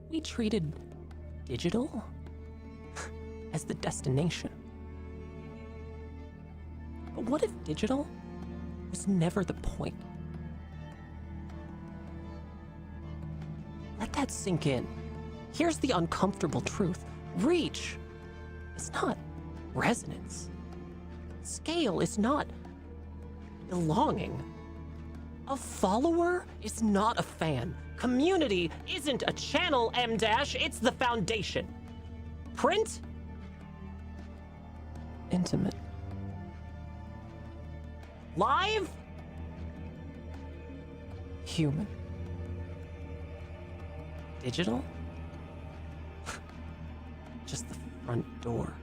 We treated digital as the destination. But what if digital was never the point? Let that sink in. Here's the uncomfortable truth. Reach is not resonance. Scale is not belonging. A follower is not a fan. Community isn't a channel, M-, it's the foundation. Print? Intimate. Live? Human. Digital? Just the front door.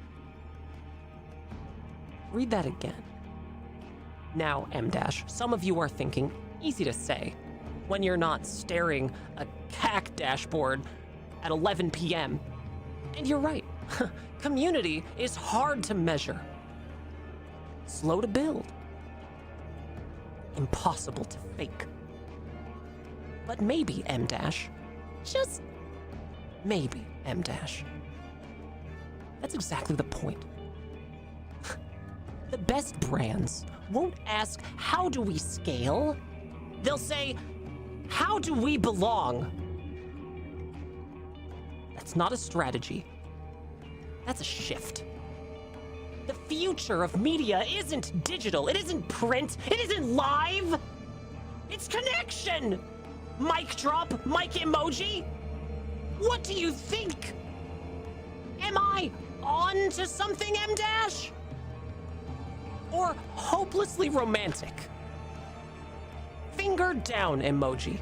Read that again. Now, M-, some of you are thinking, easy to say, when you're not staring a CAC dashboard at 11 p.m. And you're right. Community is hard to measure. Slow to build. Impossible to fake. But maybe, M-, just maybe, M-, that's exactly the point. The best brands won't ask, how do we scale? They'll say, how do we belong? That's not a strategy. That's a shift. The future of media isn't digital. It isn't print. It isn't live. It's connection. Mic drop, mic emoji. What do you think? Am I on to something, M dash? Or hopelessly romantic? Finger down emoji.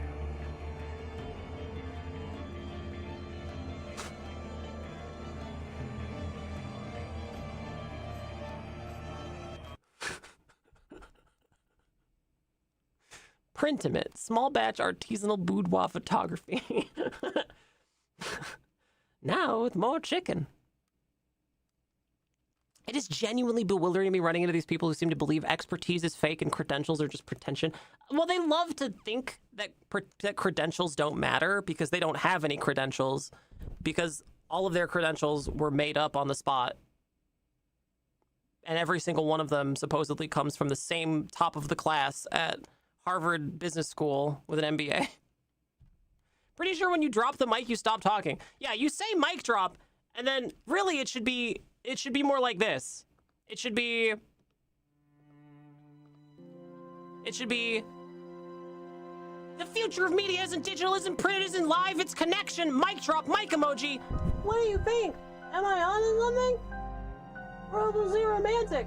Printimate, small batch artisanal boudoir photography. Now with more chicken. It is genuinely bewildering me running into these people who seem to believe expertise is fake and credentials are just pretension. Well, they love to think that credentials don't matter because they don't have any credentials, because all of their credentials were made up on the spot. And every single one of them supposedly comes from the same top of the class at Harvard Business School with an MBA. Pretty sure when you drop the mic, you stop talking. Yeah, you say mic drop, and then really it should be more like this. It should be the future of media isn't digital, isn't printed, isn't live, it's connection, mic drop, mic emoji. What do you think? Am I on to something? Probably romantic.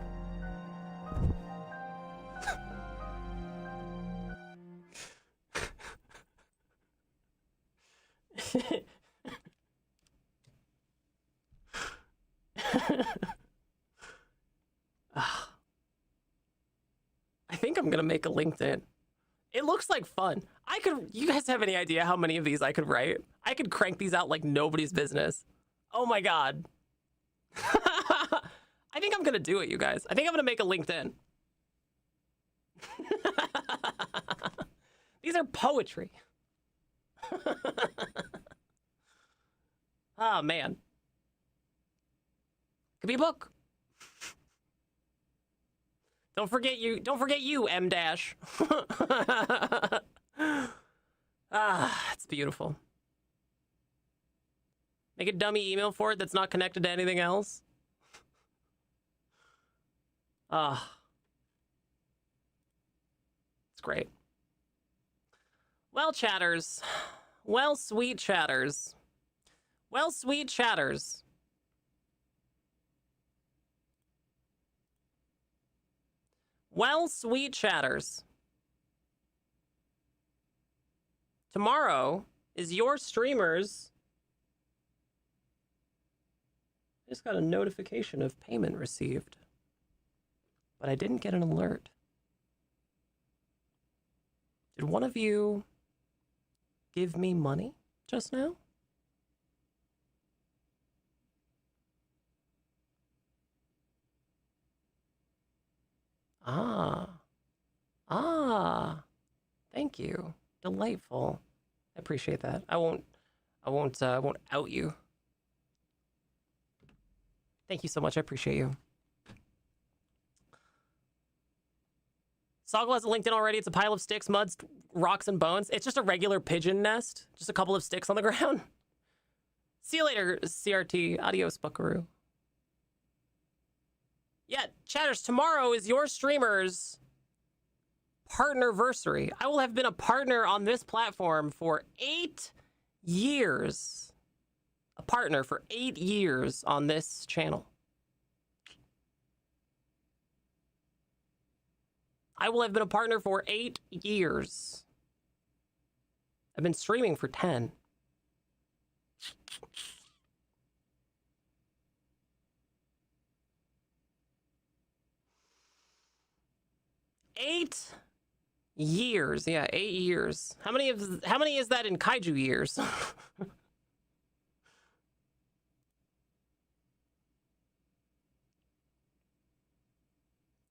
I think I'm gonna make a LinkedIn. It looks like fun. You guys have any idea how many of these I could write? I could crank these out like nobody's business. Oh my God. I think I'm gonna do it, you guys. I think I'm gonna make a LinkedIn. These are poetry. Oh man. Could be a book. Don't forget you, M dash. It's beautiful. Make a dummy email for it that's not connected to anything else. It's great. Well, chatters. Well, sweet chatters. Well, sweet chatters. Well, sweet chatters. Tomorrow is your streamers. I just got a notification of payment received, but I didn't get an alert. Did one of you give me money just now? Thank you. Delightful. I appreciate that. I won't out you. Thank you so much. I appreciate you. Soggle has a LinkedIn already. It's a pile of sticks, muds, rocks, and bones. It's just a regular pigeon nest. Just a couple of sticks on the ground. See you later, CRT. Adios, buckaroo. Yeah, chatters, tomorrow is your streamer's partnerversary. I will have been a partner on this platform for 8 years. A partner for 8 years on this channel. I will have been a partner for 8 years. I've been streaming for 10. Eight years. Yeah, 8 years. How many is that in kaiju years?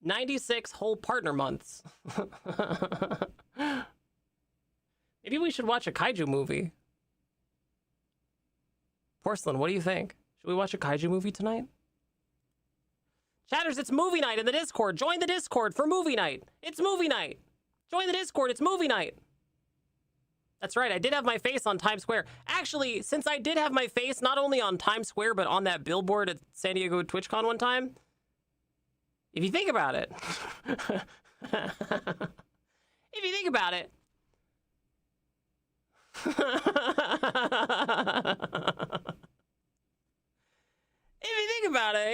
$96 whole partner months. Maybe we should watch a kaiju movie. Porcelain, what do you think? Should we watch a kaiju movie tonight? Chatters, it's movie night in the Discord. Join the Discord for movie night. It's movie night. Join the Discord. It's movie night. That's right. I did have my face on Times Square. Actually, since I did have my face not only on Times Square, but on that billboard at San Diego TwitchCon one time, if you think about it, if you think about it,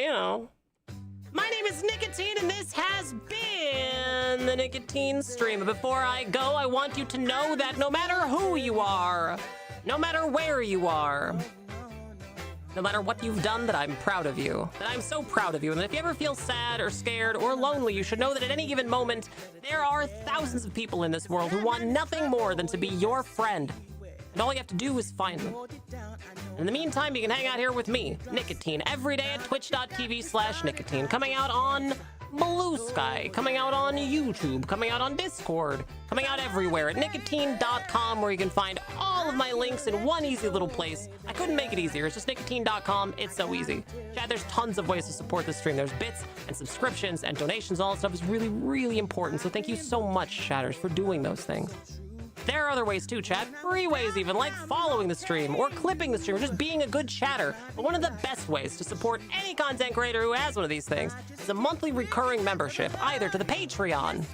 you know, my name is Nicotine, and this has been the Nicotine Stream. But before I go, I want you to know that no matter who you are, no matter where you are, no matter what you've done, that I'm proud of you. That I'm so proud of you. And if you ever feel sad or scared or lonely, you should know that at any given moment, there are thousands of people in this world who want nothing more than to be your friend. And all you have to do is find them. In the meantime, you can hang out here with me, Nicotine, every day at twitch.tv/nicotine, coming out on Blue Sky, coming out on YouTube, coming out on Discord, coming out everywhere at nicotine.com, where you can find all of my links in one easy little place. I couldn't make it easier. It's just nicotine.com. It's so easy. Chat, there's tons of ways to support this stream. There's bits and subscriptions and donations. All that stuff is really, really important. So thank you so much, chatters, for doing those things. There are other ways too, chat. Free ways even, like following the stream or clipping the stream or just being a good chatter. But one of the best ways to support any content creator who has one of these things is a monthly recurring membership, either to the Patreon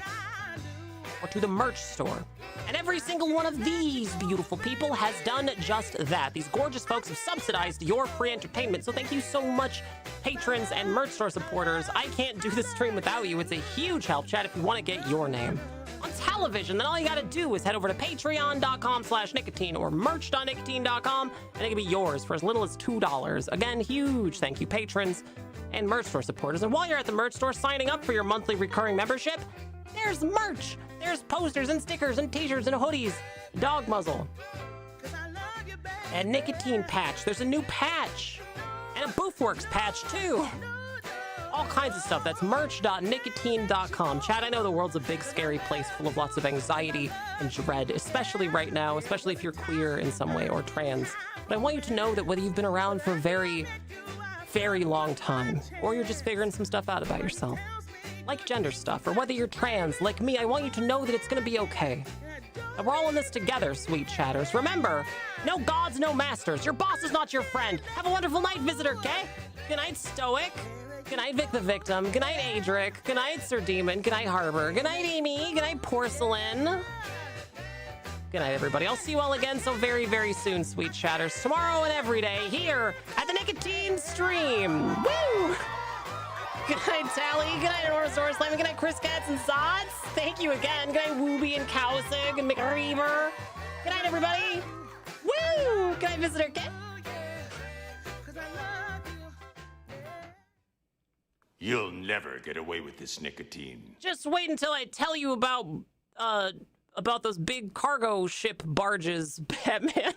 or to the merch store. And every single one of these beautiful people has done just that. These gorgeous folks have subsidized your free entertainment. So thank you so much, patrons and merch store supporters. I can't do this stream without you. It's a huge help, chat, if you want to get your name on television. Then all you gotta do is head over to patreon.com/nicotine or merch.nicotine.com, and it can be yours for as little as $2. Again, huge thank you, patrons and merch store supporters. And while you're at the merch store signing up for your monthly recurring membership, there's merch. There's posters and stickers and t-shirts and hoodies, dog muzzle, and nicotine patch. There's a new patch and a Boofworks patch too. All kinds of stuff. That's merch.nicotine.com. Chat, I know the world's a big, scary place full of lots of anxiety and dread, especially right now, especially if you're queer in some way or trans. But I want you to know that whether you've been around for a very, very long time, or you're just figuring some stuff out about yourself, like gender stuff, or whether you're trans, like me, I want you to know that it's going to be okay. And we're all in this together, sweet chatters. Remember, no gods, no masters. Your boss is not your friend. Have a wonderful night, visitor, okay? Good night, Stoic. Good night, Vic the Victim. Good night, Adric. Good night, Sir Demon. Good night, Harbor. Good night, Amy. Good night, Porcelain. Good night, everybody. I'll see you all again so very, very soon, sweet chatters. Tomorrow and every day here at the Nicotine Stream. Woo! Good night, Tally. Good night, Orosaurus Slam. Good night, Chris Katz and Zods. Thank you again. Good night, Wooby and Cowsig and McReaver. Good night, everybody. Woo! Good night, Visitor Kit. You'll never get away with this, Nicotine. Just wait until I tell you about those big cargo ship barges, Batman.